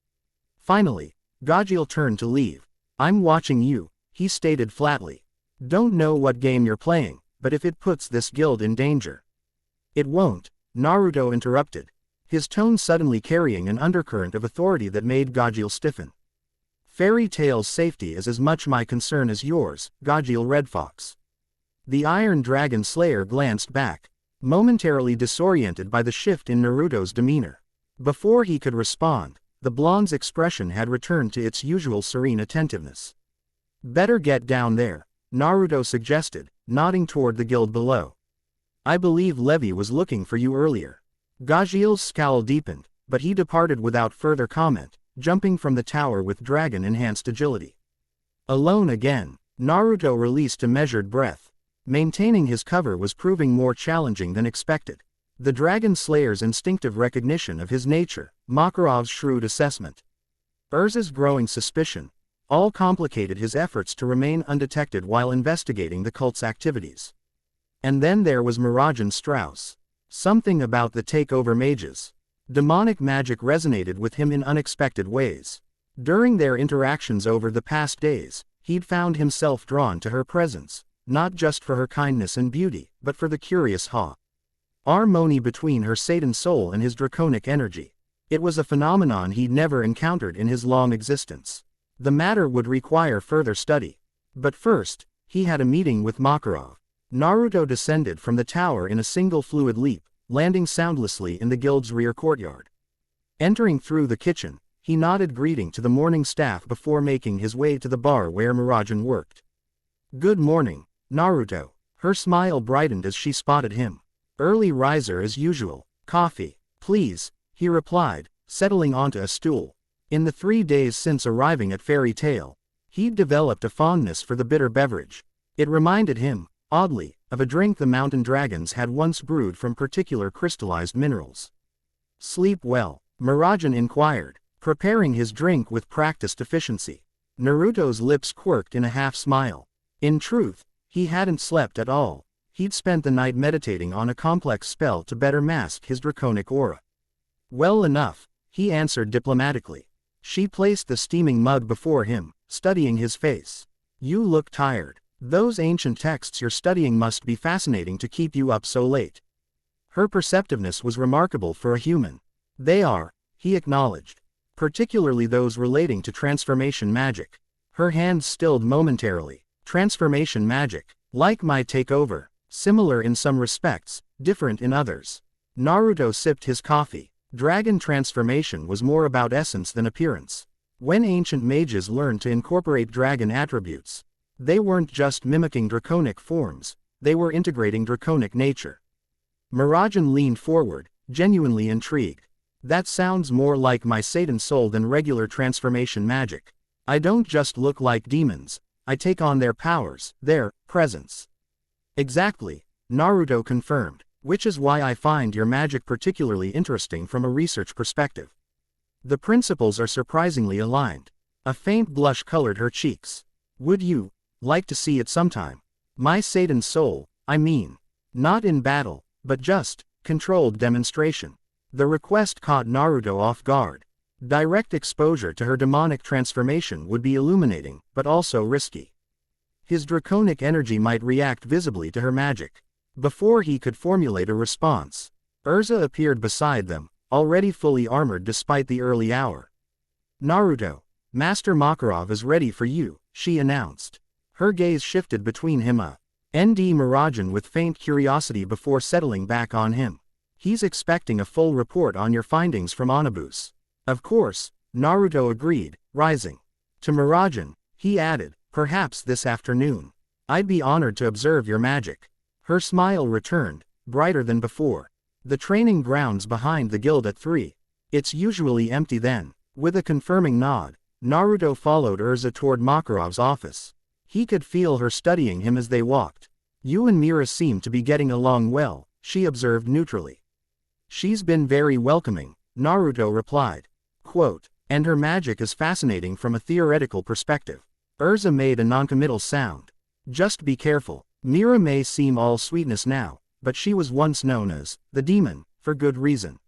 Finally, Gajiel turned to leave. "I'm watching you," he stated flatly. "Don't know what game you're playing, but if it puts this guild in danger." "It won't," Naruto interrupted, his tone suddenly carrying an undercurrent of authority that made Gajiel stiffen. "Fairy Tail's safety is as much my concern as yours, Gajiel Red Fox." The Iron Dragon Slayer glanced back, momentarily disoriented by the shift in Naruto's demeanor. Before he could respond, the blonde's expression had returned to its usual serene attentiveness. "Better get down there," Naruto suggested, nodding toward the guild below. "I believe Levi was looking for you earlier." Gajiel's scowl deepened, but he departed without further comment, jumping from the tower with dragon-enhanced agility. Alone again, Naruto released a measured breath. Maintaining his cover was proving more challenging than expected. The Dragon Slayer's instinctive recognition of his nature, Makarov's shrewd assessment. Erza's growing suspicion, all complicated his efforts to remain undetected while investigating the cult's activities. And then there was Mirajan Strauss. Something about the takeover mages. Demonic magic resonated with him in unexpected ways. During their interactions over the past days, he'd found himself drawn to her presence, not just for her kindness and beauty, but for the curious harmony between her Satan soul and his draconic energy. It was a phenomenon he'd never encountered in his long existence. The matter would require further study. But first, he had a meeting with Makarov. Naruto descended from the tower in a single fluid leap, landing soundlessly in the guild's rear courtyard. Entering through the kitchen, he nodded greeting to the morning staff before making his way to the bar where Mirajan worked. "Good morning, Naruto." Her smile brightened as she spotted him. "Early riser as usual. Coffee, please," he replied, settling onto a stool. In the 3 days since arriving at Fairy Tail, he'd developed a fondness for the bitter beverage. It reminded him, oddly, of a drink the mountain dragons had once brewed from particular crystallized minerals. "Sleep well?" Mirajan inquired, preparing his drink with practiced efficiency. Naruto's lips quirked in a half-smile. In truth, he hadn't slept at all. He'd spent the night meditating on a complex spell to better mask his draconic aura. "Well enough," he answered diplomatically. She placed the steaming mug before him, studying his face. "You look tired. Those ancient texts you're studying must be fascinating to keep you up so late." Her perceptiveness was remarkable for a human. "They are," he acknowledged. "Particularly those relating to transformation magic." Her hands stilled momentarily. "Transformation magic, like my takeover. Similar in some respects, different in others." Naruto sipped his coffee. Dragon transformation was more about essence than appearance. When ancient mages learned to incorporate dragon attributes, they weren't just mimicking draconic forms, they were integrating draconic nature. Mirajan leaned forward, genuinely intrigued. "That sounds more like my Satan soul than regular transformation magic. I don't just look like demons, I take on their powers, their presence." "Exactly," Naruto confirmed, "which is why I find your magic particularly interesting from a research perspective. The principles are surprisingly aligned." A faint blush colored her cheeks. "Would you like to see it sometime? My Satan soul, I mean. Not in battle, but just controlled demonstration." The request caught Naruto off guard. Direct exposure to her demonic transformation would be illuminating, but also risky. His draconic energy might react visibly to her magic. Before he could formulate a response, Erza appeared beside them, already fully armored despite the early hour. "Naruto, Master Makarov is ready for you," she announced. Her gaze shifted between him and Mirajan with faint curiosity before settling back on him. "He's expecting a full report on your findings from Onabus." "Of course," Naruto agreed, rising. To Mirajan, he added, "Perhaps this afternoon. I'd be honored to observe your magic." Her smile returned, brighter than before. "The training grounds behind the guild at 3. It's usually empty then." With a confirming nod, Naruto followed Erza toward Makarov's office. He could feel her studying him as they walked. "You and Mira seem to be getting along well," she observed neutrally. "She's been very welcoming," Naruto replied. Quote, "And her magic is fascinating from a theoretical perspective." Erza made a noncommittal sound. "Just be careful. Mira may seem all sweetness now, but she was once known as the demon, for good reason."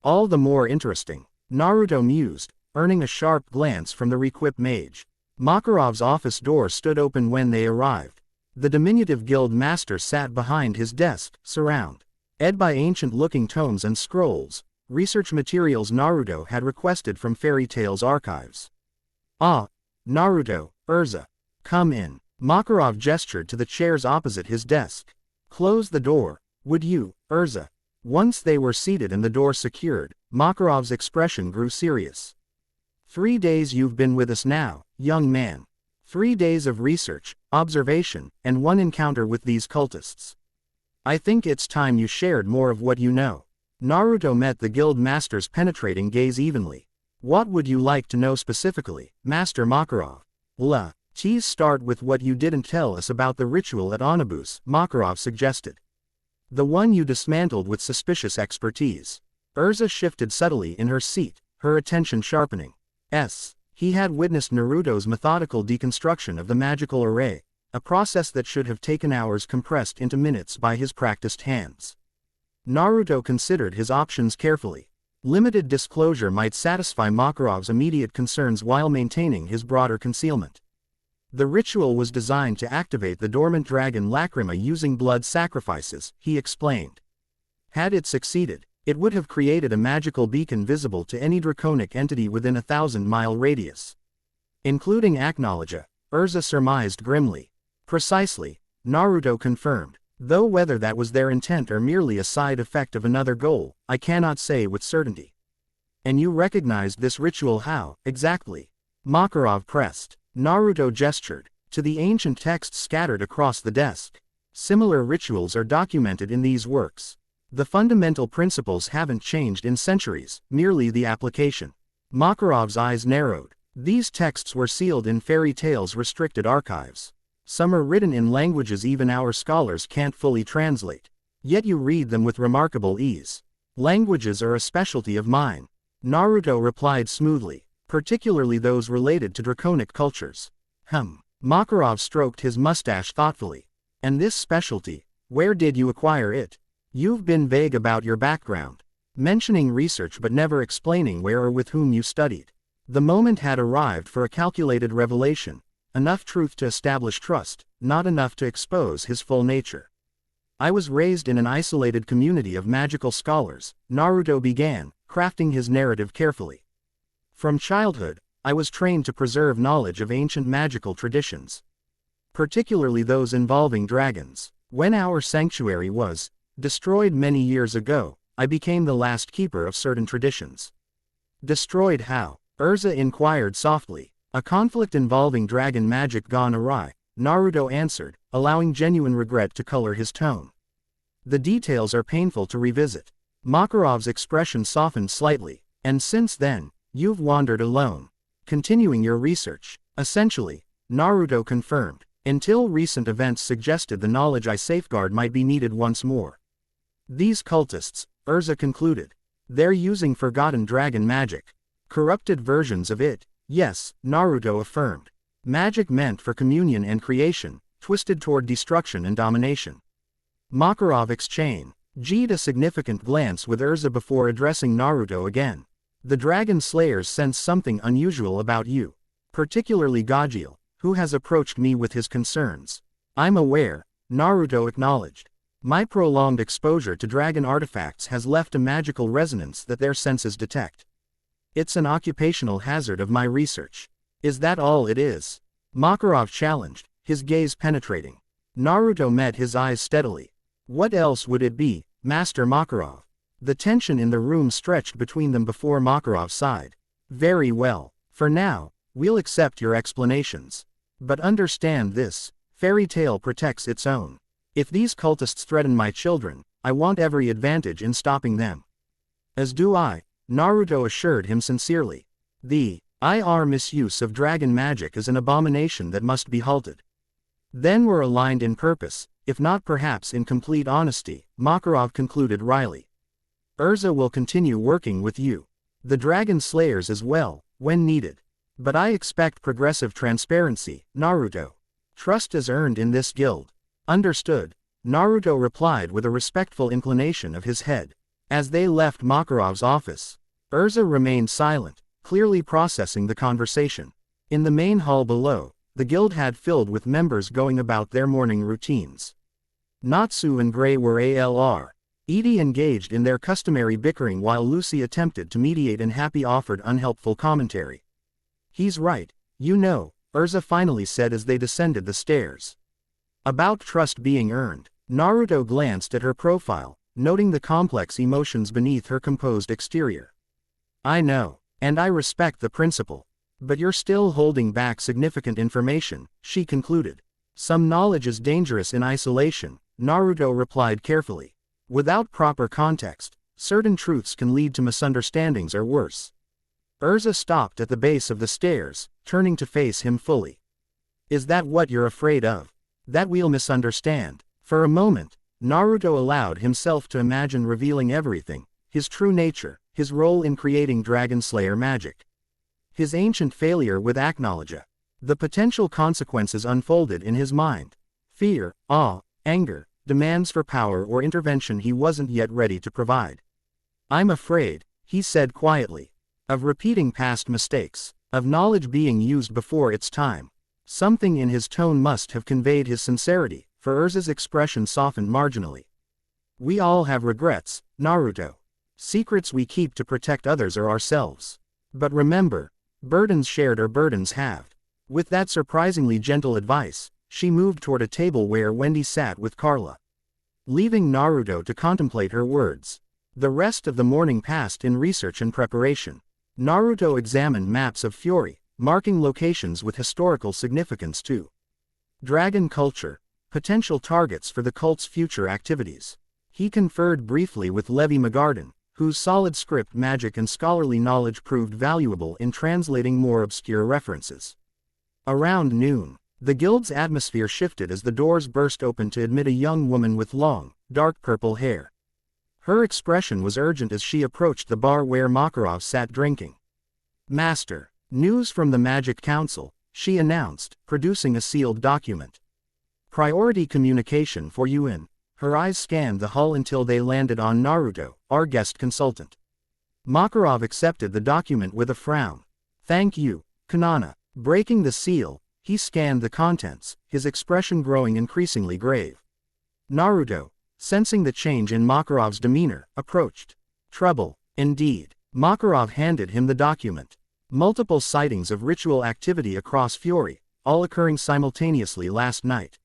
"All the more interesting," Naruto mused, earning a sharp glance from the re-equipped mage. Makarov's office door stood open when they arrived. The diminutive guild master sat behind his desk, surrounded by ancient-looking tomes and scrolls, research materials Naruto had requested from Fairy Tail's archives. "Ah, Naruto, Erza. Come in." Makarov gestured to the chairs opposite his desk. "Close the door, would you, Erza?" Once they were seated and the door secured, Makarov's expression grew serious. 3 days you've been with us now, young man. 3 days of research, observation, and 1 encounter with these cultists. I think it's time you shared more of what you know." Naruto met the guild master's penetrating gaze evenly. "What would you like to know specifically, Master Makarov?" "Let's start with what you didn't tell us about the ritual at Onabus," Makarov suggested. The one you dismantled with suspicious expertise. Erza shifted subtly in her seat, her attention sharpening. He had witnessed Naruto's methodical deconstruction of the magical array, a process that should have taken hours compressed into minutes by his practiced hands. Naruto considered his options carefully. Limited disclosure might satisfy Makarov's immediate concerns while maintaining his broader concealment. The ritual was designed to activate the dormant dragon lacrima using blood sacrifices, he explained. Had it succeeded, it would have created a magical beacon visible to any draconic entity within a 1,000-mile radius. Including Acnologia, Erza surmised grimly. Precisely, Naruto confirmed. Though whether that was their intent or merely a side effect of another goal, I cannot say with certainty. And you recognized this ritual how, exactly? Makarov pressed. Naruto gestured to the ancient texts scattered across the desk. Similar rituals are documented in these works. The fundamental principles haven't changed in centuries, merely the application. Makarov's eyes narrowed. These texts were sealed in fairy tales' restricted archives. Some are written in languages even our scholars can't fully translate. Yet you read them with remarkable ease. Languages are a specialty of mine. Naruto replied smoothly. Particularly those related to draconic cultures. Makarov stroked his mustache thoughtfully. And this specialty, where did you acquire it? You've been vague about your background. Mentioning research but never explaining where or with whom you studied. The moment had arrived for a calculated revelation. Enough truth to establish trust, not enough to expose his full nature. I was raised in an isolated community of magical scholars, Naruto began, crafting his narrative carefully. From childhood, I was trained to preserve knowledge of ancient magical traditions. Particularly those involving dragons. When our sanctuary was destroyed many years ago, I became the last keeper of certain traditions. Destroyed how? Erza inquired softly. A conflict involving dragon magic gone awry, Naruto answered, allowing genuine regret to color his tone. The details are painful to revisit. Makarov's expression softened slightly. And since then, you've wandered alone. Continuing your research. Essentially, Naruto confirmed. Until recent events suggested the knowledge I safeguard might be needed once more. These cultists, Erza concluded. They're using forgotten dragon magic. Corrupted versions of it, yes, Naruto affirmed. Magic meant for communion and twisted toward destruction and domination. Makarov exchanged a significant glance with Erza before addressing Naruto again. The Dragon Slayers sense something unusual about you. Particularly Gajeel, who has approached me with his concerns. I'm aware, Naruto acknowledged. My prolonged exposure to dragon artifacts has left a magical resonance that their senses detect. It's an occupational hazard of my research. Is that all it is? Makarov challenged, his gaze penetrating. Naruto met his eyes steadily. What else would it be, Master Makarov? The tension in the room stretched between them before Makarov sighed. Very well. For now, we'll accept your explanations. But understand this, fairy tale protects its own. If these cultists threaten my children, I want every advantage in stopping them. As do I, Naruto assured him sincerely. The IR misuse of dragon magic is an abomination that must be halted. Then we're aligned in purpose, if not perhaps in complete honesty, Makarov concluded wryly. Erza will continue working with you. The Dragon Slayers as well, when needed. But I expect progressive transparency, Naruto. Trust is earned in this guild. Understood, Naruto replied with a respectful inclination of his head. As they left Makarov's office, Erza remained silent, clearly processing the conversation. In the main hall below, the guild had filled with members going about their morning routines. Natsu and Gray were Edie engaged in their customary bickering while Lucy attempted to mediate and Happy offered unhelpful commentary. He's right, you know, Erza finally said as they descended the stairs. About trust being earned, Naruto glanced at her profile, noting the complex emotions beneath her composed exterior. I know, and I respect the principle. But you're still holding back significant information, she concluded. Some knowledge is dangerous in isolation, Naruto replied carefully. Without proper context, certain truths can lead to misunderstandings or worse. Erza stopped at the base of the stairs, turning to face him fully. Is that what you're afraid of? That we'll misunderstand? For a moment, Naruto allowed himself to imagine revealing everything, his true nature, his role in creating Dragon Slayer magic, his ancient failure with Acknowledge. The potential consequences unfolded in his mind. Fear, awe, anger, demands for power or intervention he wasn't yet ready to provide. I'm afraid, he said quietly, of repeating past mistakes, of knowledge being used before its time. Something in his tone must have conveyed his sincerity, for Erza's expression softened marginally. We all have regrets, Naruto. Secrets we keep to protect others or ourselves. But remember, burdens shared are burdens halved. With that surprisingly gentle advice, she moved toward a table where Wendy sat with Carla, leaving Naruto to contemplate her words. The rest of the morning passed in research and preparation. Naruto examined maps of Fury, marking locations with historical significance too. Dragon culture, potential targets for the cult's future activities. He conferred briefly with Levi Magarden, whose solid script magic and scholarly knowledge proved valuable in translating more obscure references. Around noon, the guild's atmosphere shifted as the doors burst open to admit a young woman with long, dark purple hair. Her expression was urgent as she approached the bar where Makarov sat drinking. Master, news from the Magic Council, she announced, producing a sealed document. Priority communication for Yuin. Her eyes scanned the hull until they landed on Naruto, our guest consultant. Makarov accepted the document with a frown. Thank you, Kanana. Breaking the seal, he scanned the contents, his expression growing increasingly grave. Naruto, sensing the change in Makarov's demeanor, approached. Trouble, indeed. Makarov handed him the document. Multiple sightings of ritual activity across Fury, all occurring simultaneously last night.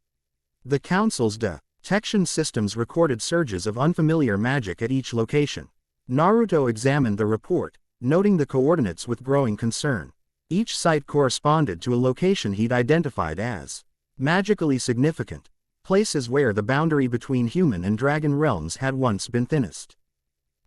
The Council's detection systems recorded surges of unfamiliar magic at each location. Naruto examined the report, noting the coordinates with growing concern. Each site corresponded to a location he'd identified as magically significant, places where the boundary between human and dragon realms had once been thinnest.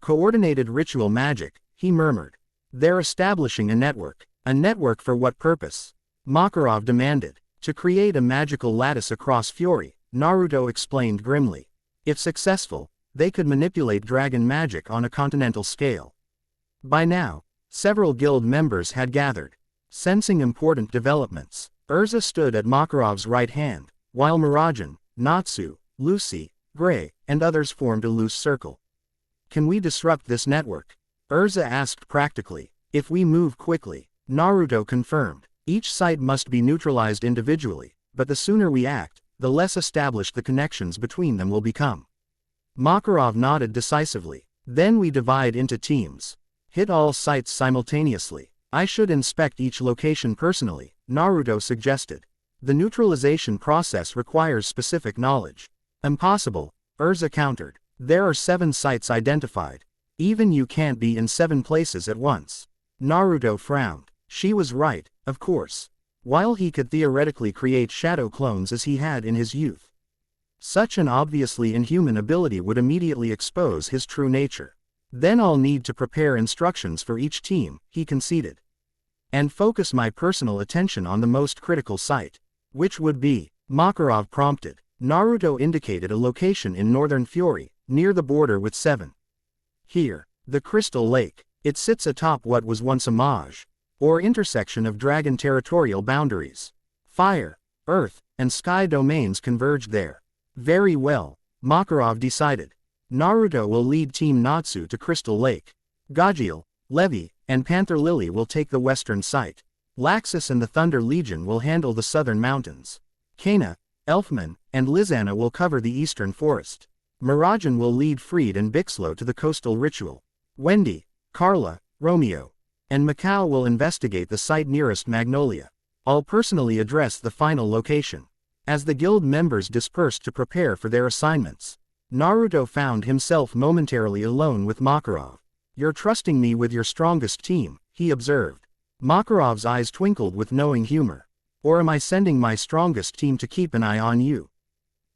Coordinated ritual magic, he murmured. They're establishing a network. A network for what purpose? Makarov demanded. To create a magical lattice across Fury, Naruto explained grimly. If successful, they could manipulate dragon magic on a continental scale. By now, several guild members had gathered. Sensing important developments, Erza stood at Makarov's right hand, while Mirajan, Natsu, Lucy, Gray, and others formed a loose circle. Can we disrupt this network? Erza asked practically. If we move quickly, Naruto confirmed. Each site must be neutralized individually, but the sooner we act, the less established the connections between them will become. Makarov nodded decisively. Then we divide into teams. Hit all sites simultaneously. I should inspect each location personally, Naruto suggested. The neutralization process requires specific knowledge. Impossible, Erza countered. There are 7 sites identified. Even you can't be in 7 places at once. Naruto frowned. She was right, of course. While he could theoretically create shadow clones as he had in his youth, such an obviously inhuman ability would immediately expose his true nature. Then I'll need to prepare instructions for each team, he conceded. And focus my personal attention on the most critical site. Which would be? Makarov prompted. Naruto indicated a location in northern Fury, near the border with 7. Here, the Crystal Lake. It sits atop what was once a Maj, or intersection of dragon territorial boundaries. Fire, earth, and sky domains converged there. Very well, Makarov decided. Naruto will lead Team Natsu to Crystal Lake. Gajiel, Levi, and Panther Lily will take the western site. Laxus and the Thunder Legion will handle the southern mountains. Kana, Elfman, and Lizana will cover the eastern forest. Mirajan will lead Freed and Bixlo to the coastal ritual. Wendy, Carla, Romeo, and Macau will investigate the site nearest Magnolia. I'll personally address the final location. As the guild members dispersed to prepare for their assignments, Naruto found himself momentarily alone with Makarov. You're trusting me with your strongest team, he observed. Makarov's eyes twinkled with knowing humor. Or am I sending my strongest team to keep an eye on you?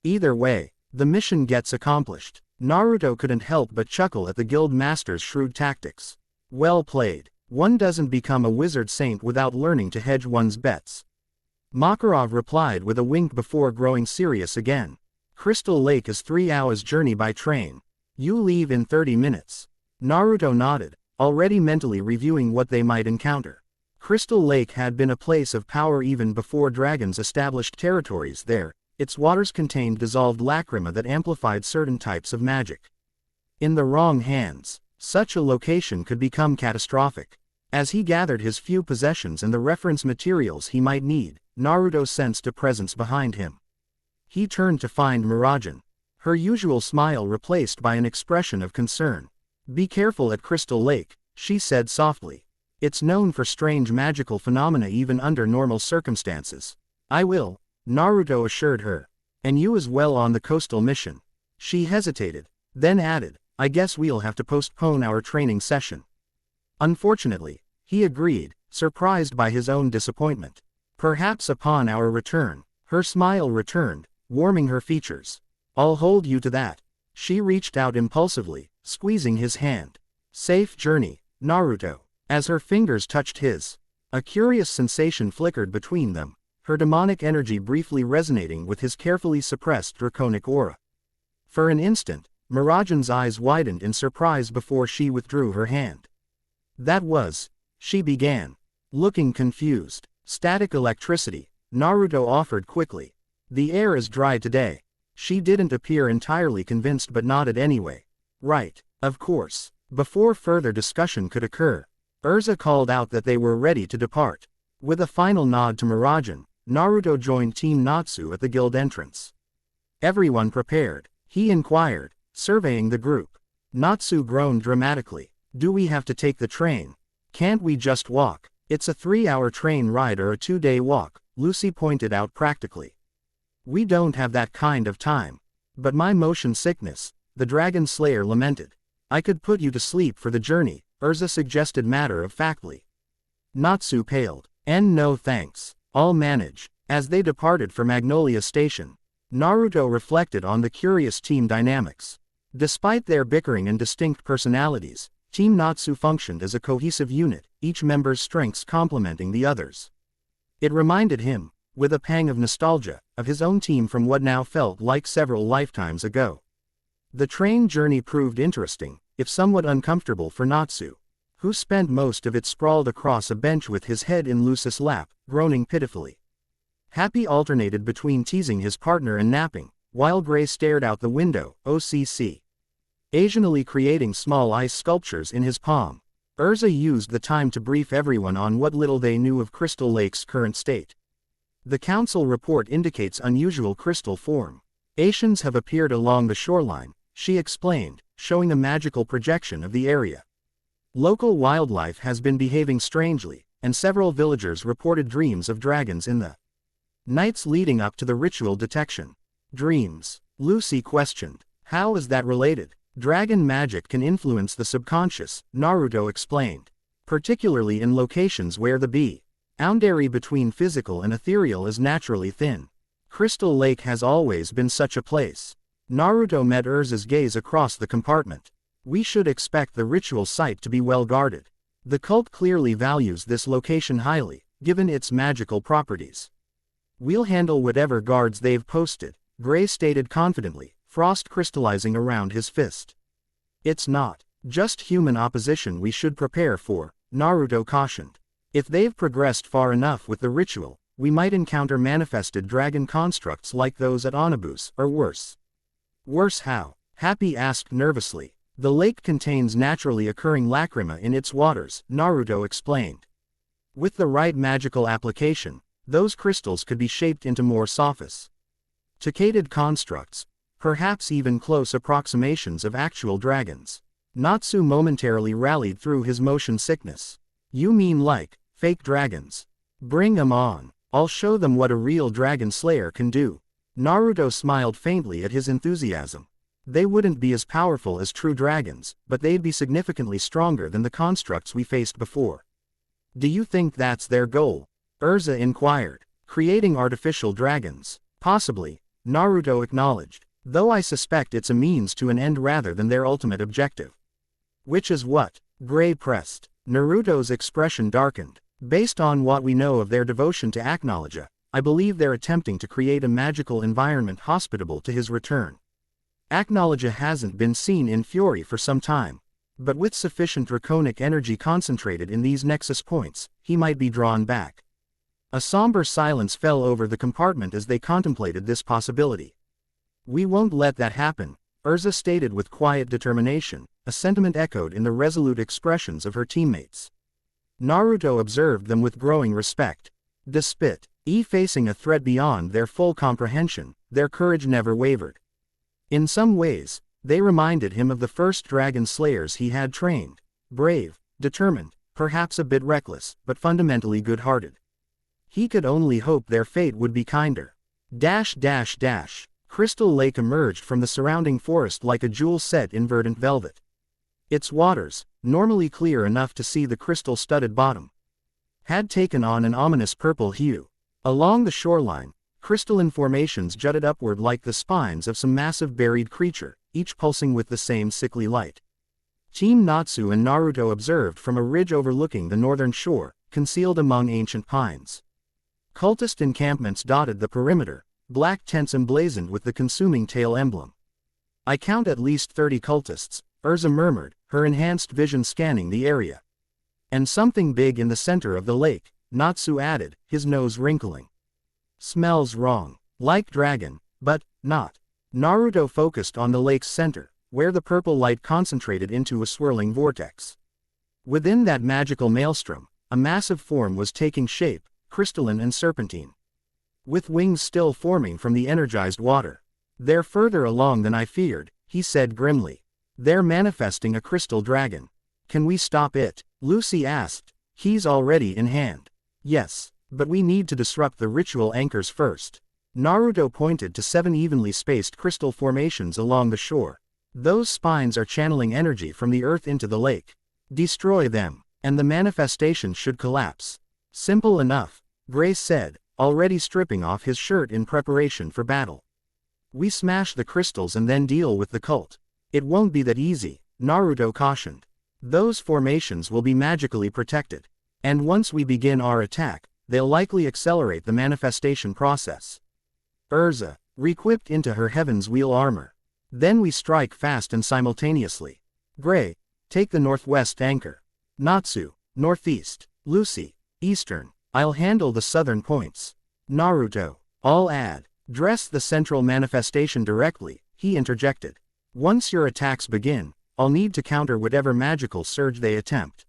Either way, the mission gets accomplished. Naruto couldn't help but chuckle at the guild master's shrewd tactics. Well played. One doesn't become a wizard saint without learning to hedge one's bets. Makarov replied with a wink before growing serious again. Crystal Lake is 3 hours journey by train. You leave in 30 minutes. Naruto nodded, already mentally reviewing what they might encounter. Crystal Lake had been a place of power even before dragons established territories there. Its waters contained dissolved lacrima that amplified certain types of magic. In the wrong hands, such a location could become catastrophic. As he gathered his few possessions and the reference materials he might need, Naruto sensed a presence behind him. He turned to find Miragen. Her usual smile replaced by an expression of concern. "Be careful at Crystal Lake," she said softly. "It's known for strange magical phenomena even under normal circumstances." "I will," Naruto assured her. "And you as well on the coastal mission." She hesitated, then added, "I guess we'll have to postpone our training session." "Unfortunately," he agreed, surprised by his own disappointment. "Perhaps upon our return." Her smile returned, warming her features. "I'll hold you to that." She reached out impulsively, squeezing his hand. "Safe journey, Naruto." As her fingers touched his, a curious sensation flickered between them, her demonic energy briefly resonating with his carefully suppressed draconic aura. For an instant, Miragen's eyes widened in surprise before she withdrew her hand. "That was," she began, looking confused. "Static electricity," Naruto offered quickly. "The air is dry today." She didn't appear entirely convinced but nodded anyway. "Right, of course." Before further discussion could occur, Erza called out that they were ready to depart. With a final nod to Miragen, Naruto joined Team Natsu at the guild entrance. "Everyone prepared?" he inquired, surveying the group. Natsu groaned dramatically. "Do we have to take the train? Can't we just walk?" "It's a 3-hour train ride or a 2-day walk," Lucy pointed out practically. "We don't have that kind of time." "But my motion sickness," the Dragon Slayer lamented. "I could put you to sleep for the journey," Erza suggested matter-of-factly. Natsu paled. "And no thanks. I'll manage." As they departed for Magnolia Station, Naruto reflected on the curious team dynamics. Despite their bickering and distinct personalities, Team Natsu functioned as a cohesive unit, each member's strengths complementing the others. It reminded him, with a pang of nostalgia, of his own team from what now felt like several lifetimes ago. The train journey proved interesting, if somewhat uncomfortable for Natsu, who spent most of it sprawled across a bench with his head in Lucy's lap, groaning pitifully. Happy alternated between teasing his partner and napping, while Gray stared out the window, occasionally creating small ice sculptures in his palm. Erza used the time to brief everyone on what little they knew of Crystal Lake's current state. The council report indicates unusual crystal formations have appeared along the shoreline, she explained, showing a magical projection of the area. Local wildlife has been behaving strangely, and several villagers reported dreams of dragons in the nights leading up to the ritual detection. "Dreams?" Lucy questioned. "How is that related?" "Dragon magic can influence the subconscious," Naruto explained. "Particularly in locations where the boundary between physical and ethereal is naturally thin. Crystal Lake has always been such a place." Naruto met Erza's gaze across the compartment. "We should expect the ritual site to be well guarded. The cult clearly values this location highly, given its magical properties." "We'll handle whatever guards they've posted," Gray stated confidently, frost crystallizing around his fist. "It's not just human opposition we should prepare for," Naruto cautioned. "If they've progressed far enough with the ritual, we might encounter manifested dragon constructs like those at Onabus, or worse." "Worse how?" Happy asked nervously. "The lake contains naturally occurring lacrima in its waters," Naruto explained. "With the right magical application, those crystals could be shaped into more sophisticated constructs, perhaps even close approximations of actual dragons." Natsu momentarily rallied through his motion sickness. "You mean like fake dragons? Bring 'em on. I'll show them what a real dragon slayer can do." Naruto smiled faintly at his enthusiasm. "They wouldn't be as powerful as true dragons, but they'd be significantly stronger than the constructs we faced before." "Do you think that's their goal?" Erza inquired. "Creating artificial dragons?" "Possibly," Naruto acknowledged, "though I suspect it's a means to an end rather than their ultimate objective." "Which is what?" Gray pressed. Naruto's expression darkened. "Based on what we know of their devotion to Acnologia, I believe they're attempting to create a magical environment hospitable to his return. Acknowledge hasn't been seen in Fury for some time, but with sufficient draconic energy concentrated in these nexus points, he might be drawn back. A somber silence fell over the compartment as they contemplated this possibility. We won't let that happen, Erza stated with quiet determination, a sentiment echoed in the resolute expressions of her teammates. Naruto observed them with growing respect. Despite facing a threat beyond their full comprehension, their courage never wavered. In some ways, they reminded him of the first dragon slayers he had trained, brave, determined, perhaps a bit reckless, but fundamentally good-hearted. He could only hope their fate would be kinder. Crystal Lake emerged from the surrounding forest like a jewel set in verdant velvet. Its waters, normally clear enough to see the crystal-studded bottom, had taken on an ominous purple hue. Along the shoreline, crystalline formations jutted upward like the spines of some massive buried creature, each pulsing with the same sickly light. Team Natsu and Naruto observed from a ridge overlooking the northern shore, concealed among ancient pines. Cultist encampments dotted the perimeter, black tents emblazoned with the consuming tail emblem. I count at least 30 cultists, Erza murmured, her enhanced vision scanning the area. And something big in the center of the lake, Natsu added, his nose wrinkling. Smells wrong. Like dragon, but not. Naruto focused on the lake's center, where the purple light concentrated into a swirling vortex. Within that magical maelstrom, a massive form was taking shape, crystalline and serpentine, with wings still forming from the energized water. They're further along than I feared, he said grimly. They're manifesting a crystal dragon. Can we stop it? Lucy asked. He's already in hand. Yes, but we need to disrupt the ritual anchors first. Naruto pointed to 7 evenly spaced crystal formations along the shore. Those spines are channeling energy from the earth into the lake. Destroy them, and the manifestation should collapse. Simple enough, Grace said, already stripping off his shirt in preparation for battle. We smash the crystals and then deal with the cult. It won't be that easy, Naruto cautioned. Those formations will be magically protected. And once we begin our attack, they'll likely accelerate the manifestation process. Erza, re-equipped into her Heaven's Wheel armor. Then we strike fast and simultaneously. Gray, take the northwest anchor. Natsu, northeast. Lucy, eastern. I'll handle the southern points. Naruto, I'll add. Dress the central manifestation directly, he interjected. Once your attacks begin, I'll need to counter whatever magical surge they attempt.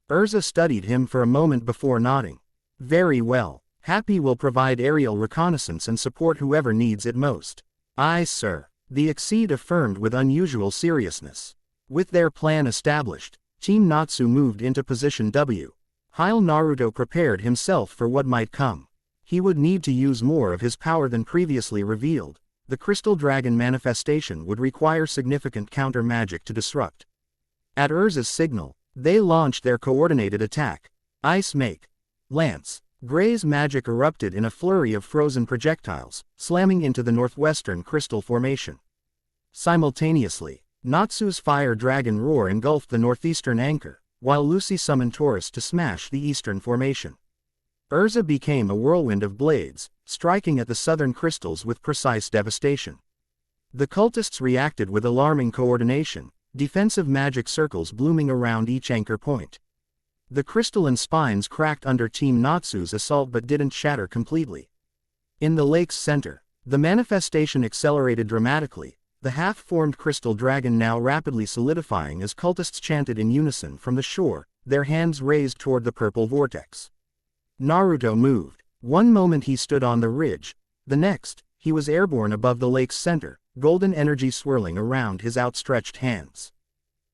Erza studied him for a moment before nodding. Very well. Happy will provide aerial reconnaissance and support whoever needs it most. Aye, sir. The Exceed affirmed with unusual seriousness. With their plan established, Team Natsu moved into position W. While Naruto prepared himself for what might come. He would need to use more of his power than previously revealed. The Crystal Dragon manifestation would require significant counter magic to disrupt. At Erza's signal, they launched their coordinated attack. Ice Make. Lance. Gray's magic erupted in a flurry of frozen projectiles, slamming into the northwestern crystal formation. Simultaneously, Natsu's Fire Dragon roar engulfed the northeastern anchor, while Lucy summoned Taurus to smash the eastern formation. Erza became a whirlwind of blades, striking at the southern crystals with precise devastation. The cultists reacted with alarming coordination, defensive magic circles blooming around each anchor point. The crystalline spines cracked under Team Natsu's assault but didn't shatter completely. In the lake's center, the manifestation accelerated dramatically, the half-formed crystal dragon now rapidly solidifying as cultists chanted in unison from the shore, their hands raised toward the purple vortex. Naruto moved. One moment he stood on the ridge, the next, he was airborne above the lake's center, golden energy swirling around his outstretched hands.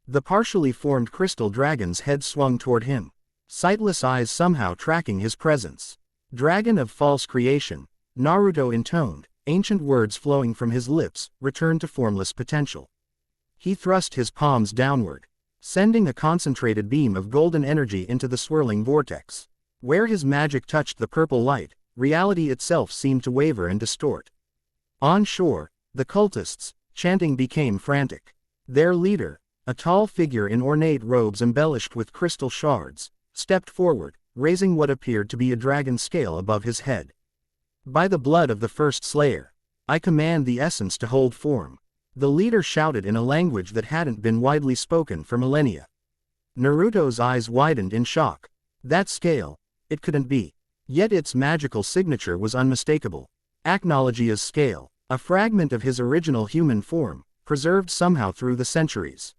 The partially formed crystal dragon's head swung toward him, sightless eyes somehow tracking his presence. Dragon of false creation, Naruto intoned, ancient words flowing from his lips, returned to formless potential. He thrust his palms downward, sending a concentrated beam of golden energy into the swirling vortex. Where his magic touched the purple light, reality itself seemed to waver and distort. On shore, the cultists, chanting, became frantic. Their leader, a tall figure in ornate robes embellished with crystal shards, stepped forward, raising what appeared to be a dragon scale above his head. By the blood of the first Slayer, I command the essence to hold form. The leader shouted in a language that hadn't been widely spoken for millennia. Naruto's eyes widened in shock. That scale, it couldn't be. Yet its magical signature was unmistakable. Acknowledgia's scale, a fragment of his original human form, preserved somehow through the centuries.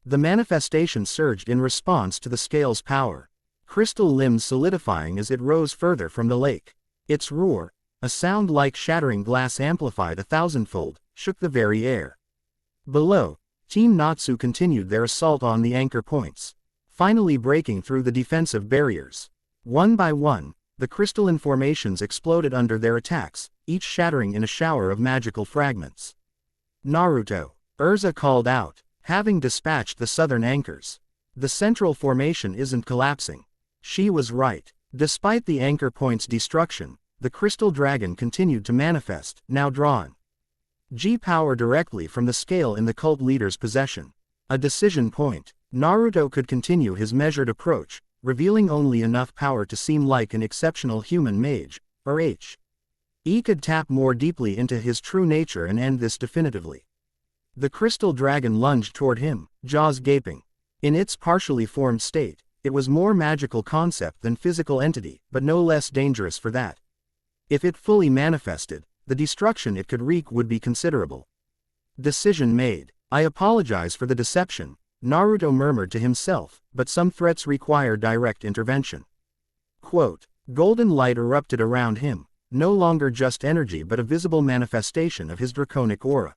The manifestation surged in response to the scale's power, crystal limbs solidifying as it rose further from the lake. Its roar, a sound like shattering glass amplified 1,000-fold, shook the very air. Below, Team Natsu continued their assault on the anchor points, finally breaking through the defensive barriers. One by one, the crystalline formations exploded under their attacks, each shattering in a shower of magical fragments. Naruto, Erza called out, having dispatched the southern anchors. The central formation isn't collapsing. She was right. Despite the anchor point's destruction, the crystal dragon continued to manifest, now drawn G-power directly from the scale in the cult leader's possession. A decision point. Naruto could continue his measured approach, revealing only enough power to seem like an exceptional human mage, or he could tap more deeply into his true nature and end this definitively. The crystal dragon lunged toward him, jaws gaping. In its partially formed state, it was more magical concept than physical entity, but no less dangerous for that. If it fully manifested, the destruction it could wreak would be considerable. Decision made. I apologize for the deception, Naruto murmured to himself, but some threats require direct intervention. Quote, golden light erupted around him, no longer just energy but a visible manifestation of his draconic aura.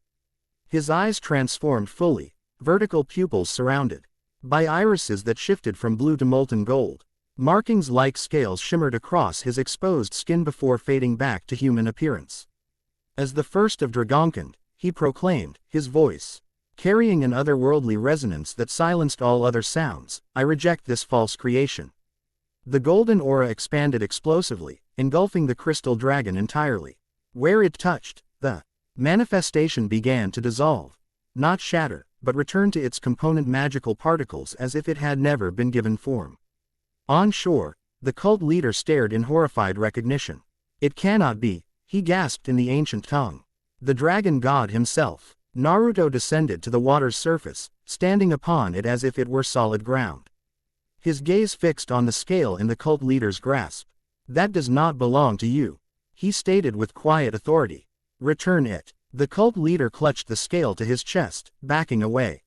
His eyes transformed fully, vertical pupils surrounded by irises that shifted from blue to molten gold. Markings like scales shimmered across his exposed skin before fading back to human appearance. As the first of Dragonkind, he proclaimed, his voice carrying an otherworldly resonance that silenced all other sounds, I reject this false creation. The golden aura expanded explosively, engulfing the crystal dragon entirely. Where it touched, the manifestation began to dissolve, not shatter, but return to its component magical particles as if it had never been given form. On shore, the cult leader stared in horrified recognition. It cannot be, he gasped in the ancient tongue. The dragon god himself. Naruto descended to the water's surface, standing upon it as if it were solid ground. His gaze fixed on the scale in the cult leader's grasp. That does not belong to you, he stated with quiet authority. Return it. The cult leader clutched the scale to his chest, backing away.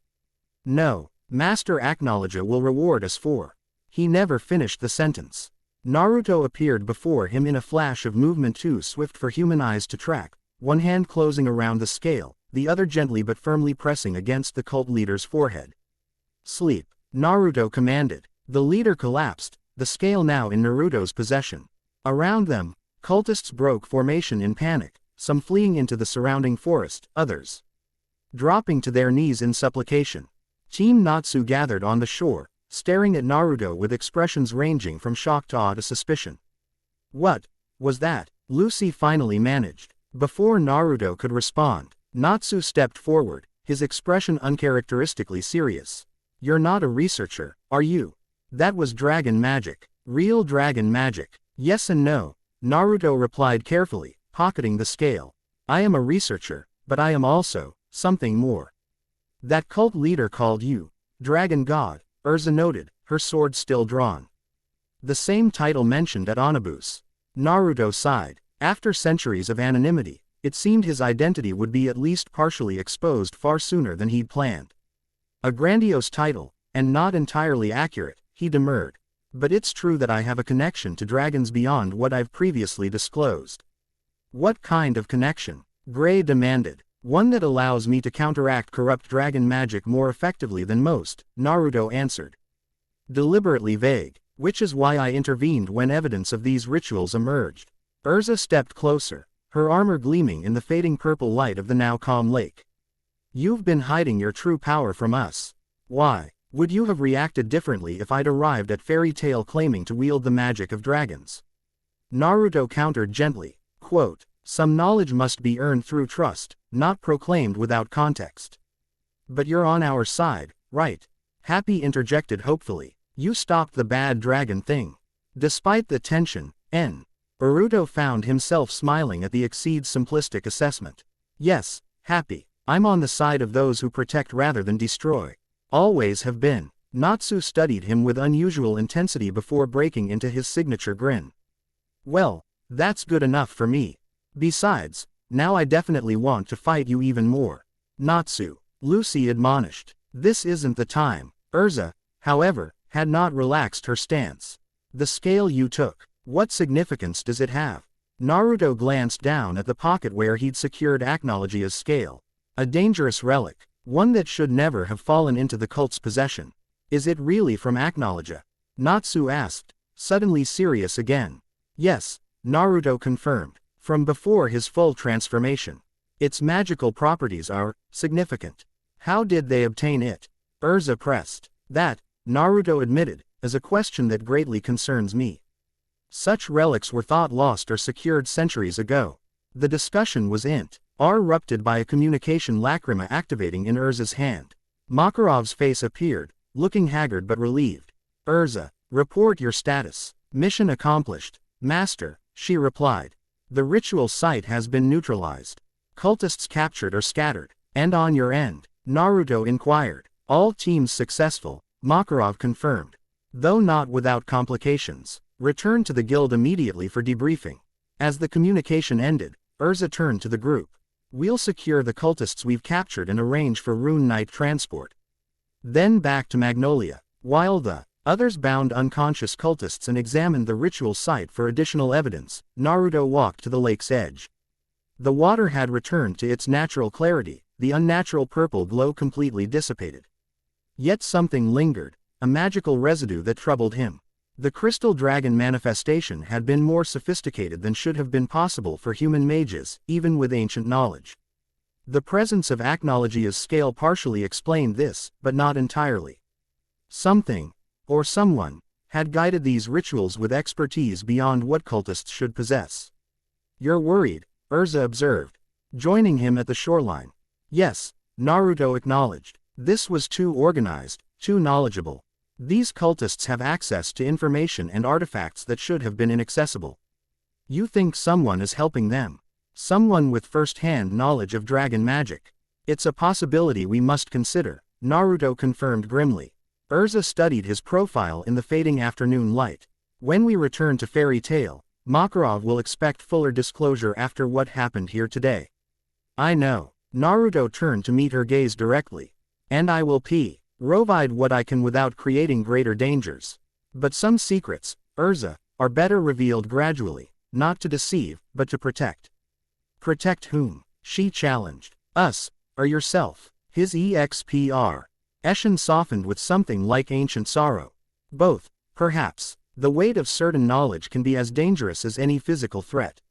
No, Master Acknowledger will reward us for. He never finished the sentence. Naruto appeared before him in a flash of movement too swift for human eyes to track, one hand closing around the scale, the other gently but firmly pressing against the cult leader's forehead. Sleep, Naruto commanded. The leader collapsed, the scale now in Naruto's possession. Around them, cultists broke formation in panic, some fleeing into the surrounding forest, others dropping to their knees in supplication. Team Natsu gathered on the shore, staring at Naruto with expressions ranging from shock to awe to suspicion. What was that? Lucy finally managed. Before Naruto could respond, Natsu stepped forward, his expression uncharacteristically serious. You're not a researcher, are you? That was dragon magic. Real dragon magic. Yes and no, Naruto replied carefully, pocketing the scale. I am a researcher, but I am also something more. That cult leader called you Dragon God, Erza noted, her sword still drawn. The same title mentioned at Onabus. Naruto sighed. After centuries of anonymity, it seemed his identity would be at least partially exposed far sooner than he'd planned. A grandiose title, and not entirely accurate, he demurred. But it's true that I have a connection to dragons beyond what I've previously disclosed. What kind of connection? Gray demanded. One that allows me to counteract corrupt dragon magic more effectively than most, Naruto answered. Deliberately vague, which is why I intervened when evidence of these rituals emerged. Erza stepped closer, her armor gleaming in the fading purple light of the now calm lake. You've been hiding your true power from us. Why would you have reacted differently if I'd arrived at fairy tale claiming to wield the magic of dragons? Naruto countered gently, quote, some knowledge must be earned through trust, not proclaimed without context. But you're on our side, right? Happy interjected hopefully. You stopped the bad dragon thing. Despite the tension, Naruto found himself smiling at the Exceed's simplistic assessment. Yes, happy. I'm on the side of those who protect rather than destroy. Always have been. Natsu studied him with unusual intensity before breaking into his signature grin. Well, that's good enough for me. Besides, now I definitely want to fight you even more. Natsu, Lucy admonished. This isn't the time. Erza, however, had not relaxed her stance. The scale you took, what significance does it have? Naruto glanced down at the pocket where he'd secured Acnologia's scale. A dangerous relic, one that should never have fallen into the cult's possession. Is it really from Acnologia? Natsu asked, suddenly serious again. Yes, Naruto confirmed, from before his full transformation. Its magical properties are significant. How did they obtain it? Erza pressed. That, Naruto admitted, is a question that greatly concerns me. Such relics were thought lost or secured centuries ago. The discussion was erupted by a communication lacrima activating in Erza's hand. Makarov's face appeared, looking haggard but relieved. Erza, report your status. Mission accomplished. Master, she replied. The ritual site has been neutralized. Cultists captured or scattered. And on your end? Naruto inquired. All teams successful, Makarov confirmed. Though not without complications. Return to the guild immediately for debriefing. As the communication ended, Erza turned to the group. We'll secure the cultists we've captured and arrange for Rune Knight transport. Then back to Magnolia, while the others bound unconscious cultists and examined the ritual site for additional evidence. Naruto walked to the lake's edge. The water had returned to its natural clarity, the unnatural purple glow completely dissipated. Yet something lingered, a magical residue that troubled him. The crystal dragon manifestation had been more sophisticated than should have been possible for human mages, even with ancient knowledge. The presence of Acnologia's scale partially explained this, but not entirely. Something, or someone, had guided these rituals with expertise beyond what cultists should possess. You're worried, Erza observed, joining him at the shoreline. Yes, Naruto acknowledged. This was too organized, too knowledgeable. These cultists have access to information and artifacts that should have been inaccessible. You think someone is helping them? Someone with first-hand knowledge of dragon magic. It's a possibility we must consider, Naruto confirmed grimly. Erza studied his profile in the fading afternoon light. When we return to Fairy Tail, Makarov will expect fuller disclosure after what happened here today. I know. Naruto turned to meet her gaze directly. And I will provide what I can without creating greater dangers. But some secrets, Erza, are better revealed gradually, not to deceive, but to protect. Protect whom? She challenged. Us, or yourself. His expr. Eshin softened with something like ancient sorrow. Both, perhaps. The weight of certain knowledge can be as dangerous as any physical threat.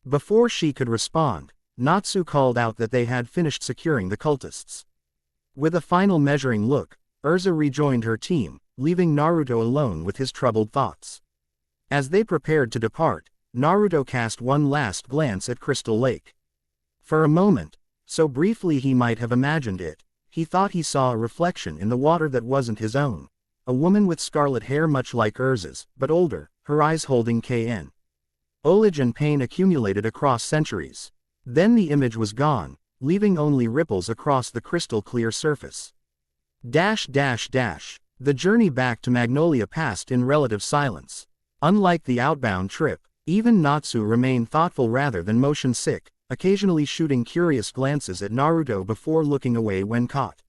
Before she could respond, Natsu called out that they had finished securing the cultists. With a final measuring look, Erza rejoined her team, leaving Naruto alone with his troubled thoughts. As they prepared to depart, Naruto cast one last glance at Crystal Lake. For a moment, so briefly he might have imagined it, he thought he saw a reflection in the water that wasn't his own. A woman with scarlet hair much like Erza's, but older, her eyes holding Kn. Knowledge and pain accumulated across centuries. Then the image was gone, leaving only ripples across the crystal-clear surface. The journey back to Magnolia passed in relative silence. Unlike the outbound trip, even Natsu remained thoughtful rather than motion-sick, occasionally shooting curious glances at Naruto before looking away when caught.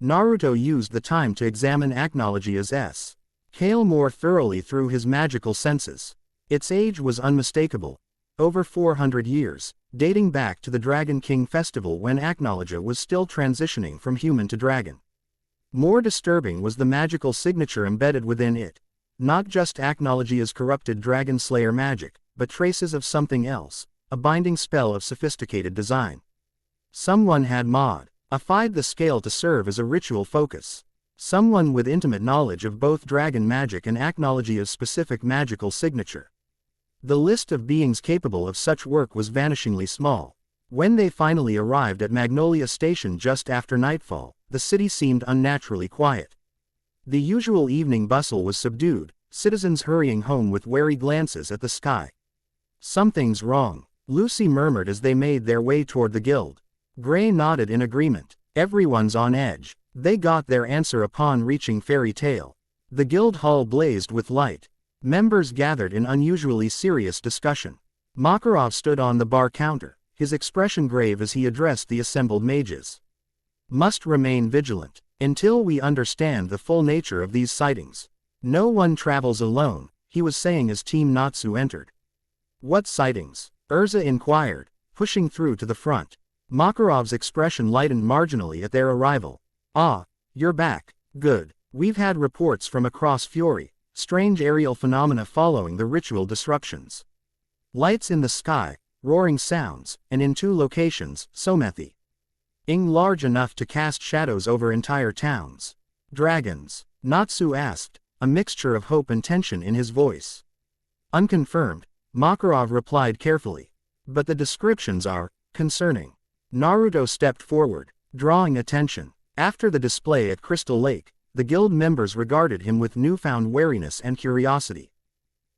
Naruto used the time to examine Acnologia's scale more thoroughly through his magical senses. Its age was unmistakable. Over 400 years, dating back to the Dragon King festival when Acnologia was still transitioning from human to dragon. More disturbing was the magical signature embedded within it. Not just Acnologia's corrupted dragon slayer magic, but traces of something else, a binding spell of sophisticated design. Someone had modified the scale to serve as a ritual focus. Someone with intimate knowledge of both dragon magic and Acnologia's specific magical signature. The list of beings capable of such work was vanishingly small. When they finally arrived at Magnolia Station just after nightfall, the city seemed unnaturally quiet. The usual evening bustle was subdued, citizens hurrying home with wary glances at the sky. Something's wrong, Lucy murmured as they made their way toward the guild. Gray nodded in agreement. Everyone's on edge. They got their answer upon reaching Fairy Tale. The guild hall blazed with light. Members gathered in unusually serious discussion. Makarov stood on the bar counter, his expression grave as he addressed the assembled mages. Must remain vigilant until we understand the full nature of these sightings. No one travels alone, he was saying as Team Natsu entered. What sightings? Erza inquired, pushing through to the front. Makarov's expression lightened marginally at their arrival. Ah, you're back. Good. We've had reports from across Fury, strange aerial phenomena following the ritual disruptions. Lights in the sky, roaring sounds, and in 2 locations, Somethi. Ing large enough to cast shadows over entire towns. Dragons? Natsu asked, a mixture of hope and tension in his voice. Unconfirmed, Makarov replied carefully. But the descriptions are concerning. Naruto stepped forward, drawing attention. After the display at Crystal Lake, the guild members regarded him with newfound wariness and curiosity.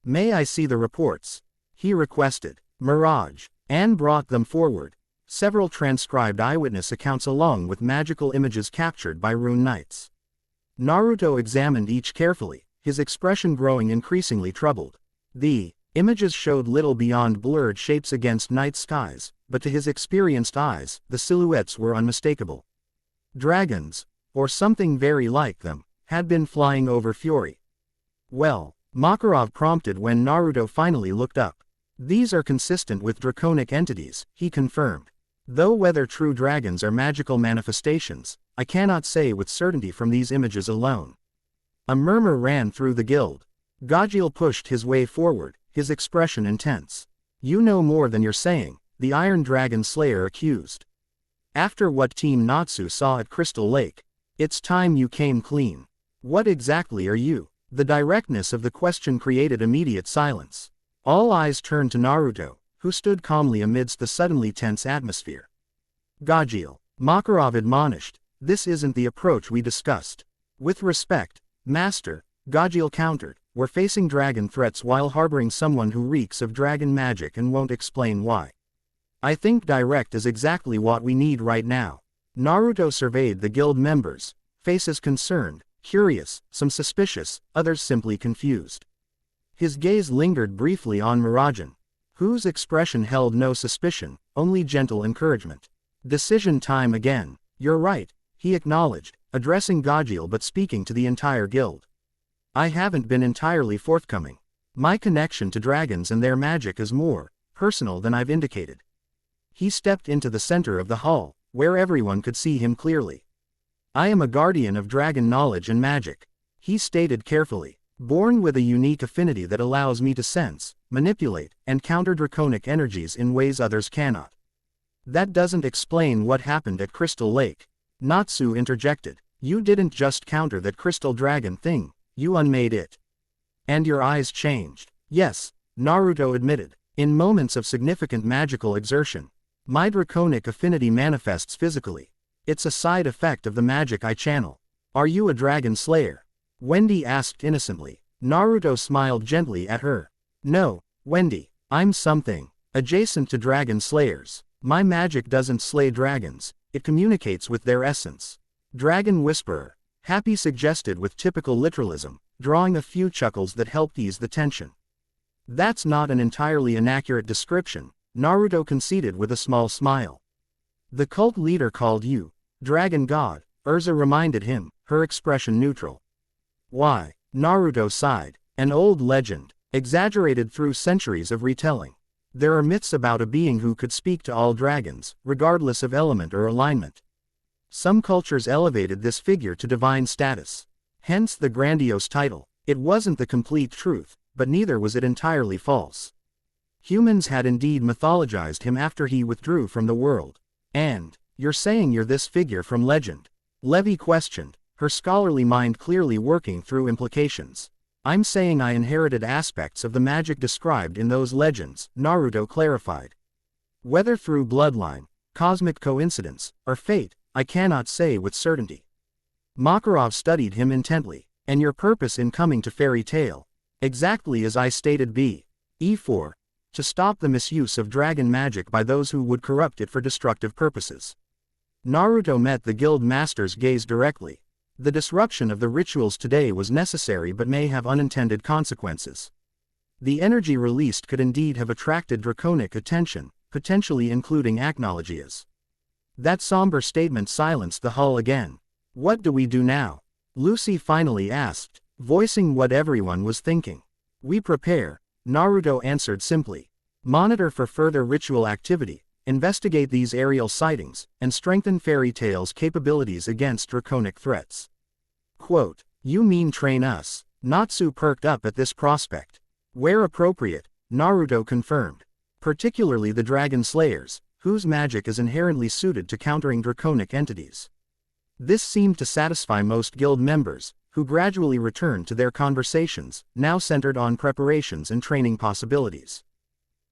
May I see the reports? He requested. Mirage. Anne brought them forward. Several transcribed eyewitness accounts along with magical images captured by rune knights. Naruto examined each carefully, his expression growing increasingly troubled. The images showed little beyond blurred shapes against night skies, but to his experienced eyes, the silhouettes were unmistakable. Dragons, or something very like them, had been flying over Fury. Well, Makarov prompted when Naruto finally looked up. These are consistent with draconic entities, he confirmed. Though whether true dragons are magical manifestations, I cannot say with certainty from these images alone. A murmur ran through the guild. Gajiel pushed his way forward, his expression intense. You know more than you're saying, the Iron Dragon Slayer accused. After what Team Natsu saw at Crystal Lake, it's time you came clean. What exactly are you? The directness of the question created immediate silence. All eyes turned to Naruto, who stood calmly amidst the suddenly tense atmosphere. Gajiel, Makarov admonished, this isn't the approach we discussed. With respect, Master, Gajiel countered, we're facing dragon threats while harboring someone who reeks of dragon magic and won't explain why. I think direct is exactly what we need right now. Naruto surveyed the guild members, faces concerned, curious, some suspicious, others simply confused. His gaze lingered briefly on Miragen, whose expression held no suspicion, only gentle encouragement. Decision time again. You're right, he acknowledged, addressing Gajiel but speaking to the entire guild. I haven't been entirely forthcoming. My connection to dragons and their magic is more personal than I've indicated. He stepped into the center of the hall, where everyone could see him clearly. I am a guardian of dragon knowledge and magic, he stated carefully, born with a unique affinity that allows me to sense, manipulate, and counter draconic energies in ways others cannot. That doesn't explain what happened at Crystal Lake. Natsu interjected. You didn't just counter that crystal dragon thing, you unmade it. And your eyes changed. Yes, Naruto admitted. In moments of significant magical exertion, my draconic affinity manifests physically. It's a side effect of the magic I channel. Are you a dragon slayer? Wendy asked innocently. Naruto smiled gently at her. No, Wendy, I'm something adjacent to dragon slayers. My magic doesn't slay dragons, it communicates with their essence. Dragon Whisperer, Happy suggested with typical literalism, drawing a few chuckles that helped ease the tension. That's not an entirely inaccurate description, Naruto conceded with a small smile. The cult leader called you Dragon God, Erza reminded him, her expression neutral. Why? Naruto sighed. An old legend, exaggerated through centuries of retelling. There are myths about a being who could speak to all dragons, regardless of element or alignment. Some cultures elevated this figure to divine status. Hence the grandiose title. It wasn't the complete truth, but neither was it entirely false. Humans had indeed mythologized him after he withdrew from the world. And, you're saying you're this figure from legend? Levi questioned, her scholarly mind clearly working through implications. I'm saying I inherited aspects of the magic described in those legends, Naruto clarified. Whether through bloodline, cosmic coincidence, or fate, I cannot say with certainty. Makarov studied him intently. And your purpose in coming to Fairy Tale? Exactly as I stated B. E4. to stop the misuse of dragon magic by those who would corrupt it for destructive purposes. Naruto met the guild master's gaze directly. The disruption of the rituals today was necessary but may have unintended consequences. The energy released could indeed have attracted draconic attention, potentially including Acnologia's. That somber statement silenced the hull again. What do we do now? Lucy finally asked, voicing what everyone was thinking. We prepare, Naruto answered simply. Monitor for further ritual activity, investigate these aerial sightings, and strengthen Fairy Tail's capabilities against draconic threats. Quote, you mean train us? Natsu perked up at this prospect. Where appropriate, Naruto confirmed. Particularly the Dragon Slayers, whose magic is inherently suited to countering draconic entities. This seemed to satisfy most guild members, who gradually returned to their conversations, now centered on preparations and training possibilities.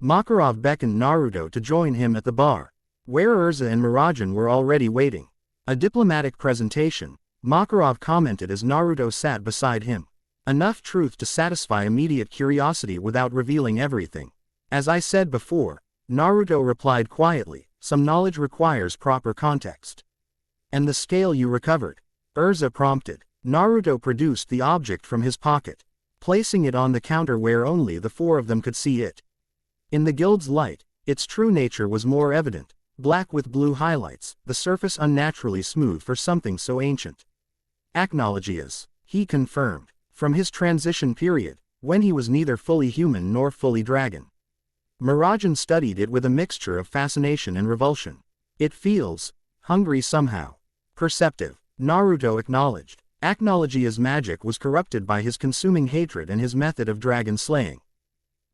Makarov beckoned Naruto to join him at the bar, where Erza and Mirajan were already waiting. A diplomatic presentation, Makarov commented as Naruto sat beside him. Enough truth to satisfy immediate curiosity without revealing everything. As I said before, Naruto replied quietly, some knowledge requires proper context. And the scale you recovered? Erza prompted. Naruto produced the object from his pocket, placing it on the counter where only the four of them could see it. In the guild's light, its true nature was more evident, black with blue highlights, the surface unnaturally smooth for something so ancient. Acnologias, he confirmed, from his transition period, when he was neither fully human nor fully dragon. Mirajan studied it with a mixture of fascination and revulsion. It feels hungry somehow. Perceptive, Naruto acknowledged. Acnologia's magic was corrupted by his consuming hatred and his method of dragon slaying.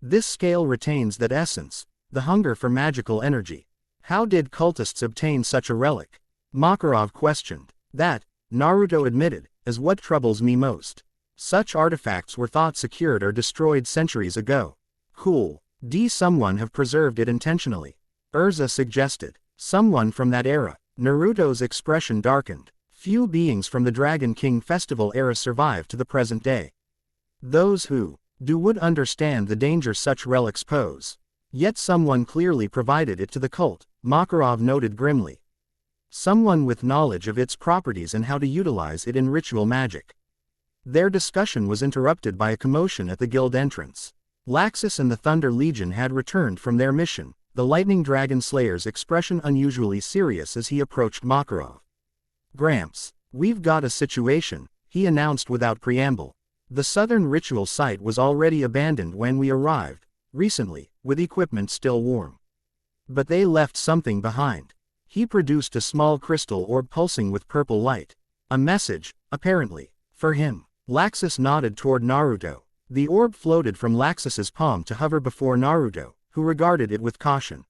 This scale retains that essence, the hunger for magical energy. How did cultists obtain such a relic? Makarov questioned. That, Naruto admitted, is what troubles me most. Such artifacts were thought secured or destroyed centuries ago. Cool. Someone have preserved it intentionally. Erza suggested. Someone from that era. Naruto's expression darkened. Few beings from the Dragon King Festival era survive to the present day. Those who do would understand the danger such relics pose. Yet someone clearly provided it to the cult, Makarov noted grimly. Someone with knowledge of its properties and how to utilize it in ritual magic. Their discussion was interrupted by a commotion at the guild entrance. Laxus and the Thunder Legion had returned from their mission, the Lightning Dragon Slayer's expression unusually serious as he approached Makarov. Gramps, we've got a situation, he announced without preamble. The southern ritual site was already abandoned when we arrived, recently, with equipment still warm. But they left something behind. He produced a small crystal orb pulsing with purple light. A message, apparently, for him. Laxus nodded toward Naruto. The orb floated from Laxus's palm to hover before Naruto, who regarded it with caution.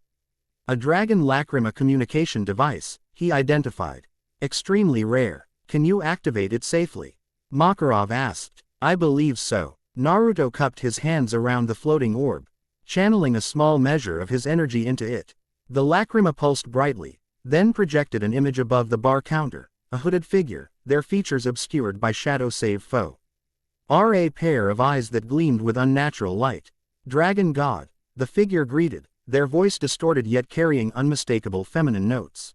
A dragon lacrima communication device, he identified. Extremely rare. Can you activate it safely? Makarov asked. I believe so. Naruto cupped his hands around the floating orb, channeling a small measure of his energy into it. The lacrima pulsed brightly, then projected an image above the bar counter, a hooded figure, their features obscured by shadow save foe. A pair of eyes that gleamed with unnatural light. Dragon God, the figure greeted, their voice distorted yet carrying unmistakable feminine notes.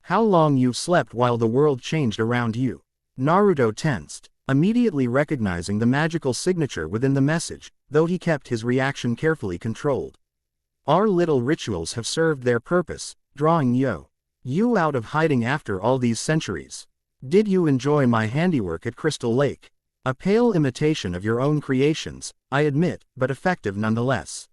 How long you've slept while the world changed around you. Naruto tensed, immediately recognizing the magical signature within the message, though he kept his reaction carefully controlled. Our little rituals have served their purpose, drawing you out of hiding after all these centuries. Did you enjoy my handiwork at Crystal Lake? A pale imitation of your own creations, I admit, but effective nonetheless.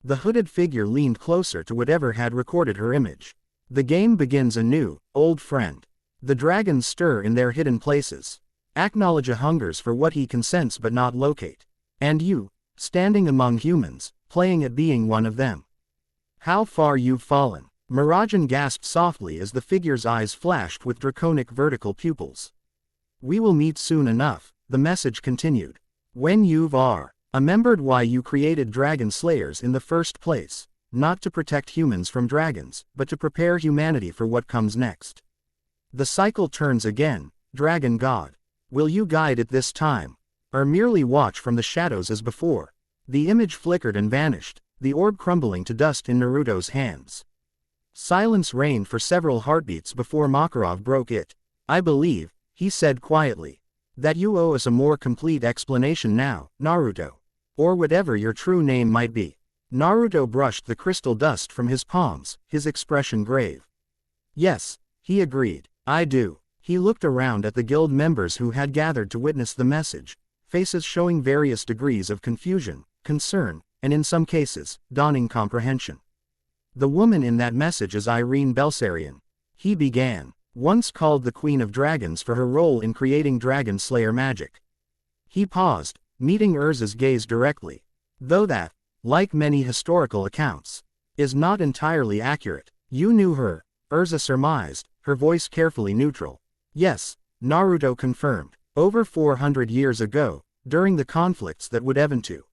The hooded figure leaned closer to whatever had recorded her image. The game begins anew, old friend. The dragons stir in their hidden places. Acnologia hungers for what he can sense but not locate. And you, standing among humans, playing at being one of them. How far you've fallen. Mirajan gasped softly as the figure's eyes flashed with draconic vertical pupils. We will meet soon enough, the message continued. When you've remembered why you created Dragon Slayers in the first place. Not to protect humans from dragons, but to prepare humanity for what comes next. The cycle turns again, Dragon God. Will you guide it this time? Or merely watch from the shadows as before? The image flickered and vanished, the orb crumbling to dust in Naruto's hands. Silence reigned for several heartbeats before Makarov broke it. I believe, he said quietly, that you owe us a more complete explanation now, Naruto. Or whatever your true name might be. Naruto brushed the crystal dust from his palms, his expression grave. Yes, he agreed, I do. He looked around at the guild members who had gathered to witness the message, faces showing various degrees of confusion, concern, and in some cases, dawning comprehension. The woman in that message is Irene Belserion. He began, once called the Queen of Dragons for her role in creating Dragon Slayer magic. He paused, meeting Erza's gaze directly. Though that, like many historical accounts, is not entirely accurate. You knew her, Erza surmised, her voice carefully neutral. Yes, Naruto confirmed. Over 400 years ago, during the conflicts that would eventually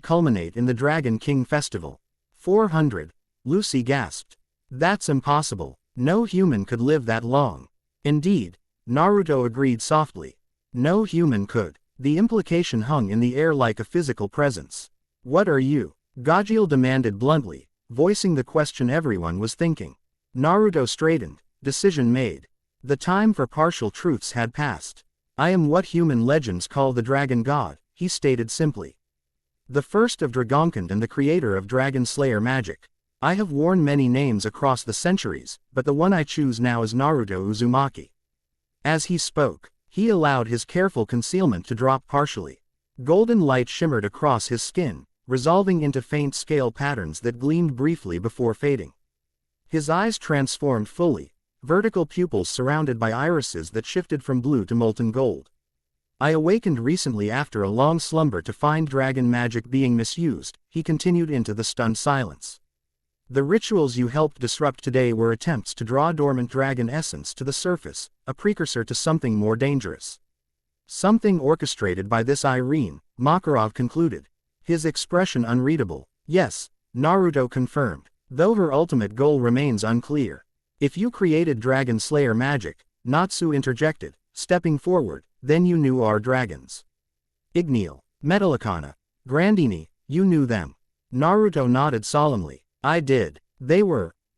culminate in the Dragon King Festival. 400, Lucy gasped. That's impossible. No human could live that long. Indeed, Naruto agreed softly. No human could. The implication hung in the air like a physical presence. What are you? Gajeel demanded bluntly, voicing the question everyone was thinking. Naruto straightened, decision made. The time for partial truths had passed. I am what human legends call the Dragon God, he stated simply. The first of Dragonkind and the creator of Dragon Slayer magic. I have worn many names across the centuries, but the one I choose now is Naruto Uzumaki. As he spoke, he allowed his careful concealment to drop partially. Golden light shimmered across his skin, resolving into faint scale patterns that gleamed briefly before fading. His eyes transformed fully, vertical pupils surrounded by irises that shifted from blue to molten gold. I awakened recently after a long slumber to find dragon magic being misused, he continued into the stunned silence. The rituals you helped disrupt today were attempts to draw dormant dragon essence to the surface, a precursor to something more dangerous. Something orchestrated by this Irene, Makarov concluded. His expression unreadable. Yes, Naruto confirmed, though her ultimate goal remains unclear. If you created Dragon Slayer magic, Natsu interjected, stepping forward, then you knew our dragons. Igneal, Metallicana, Grandini, you knew them. Naruto nodded solemnly. I did. They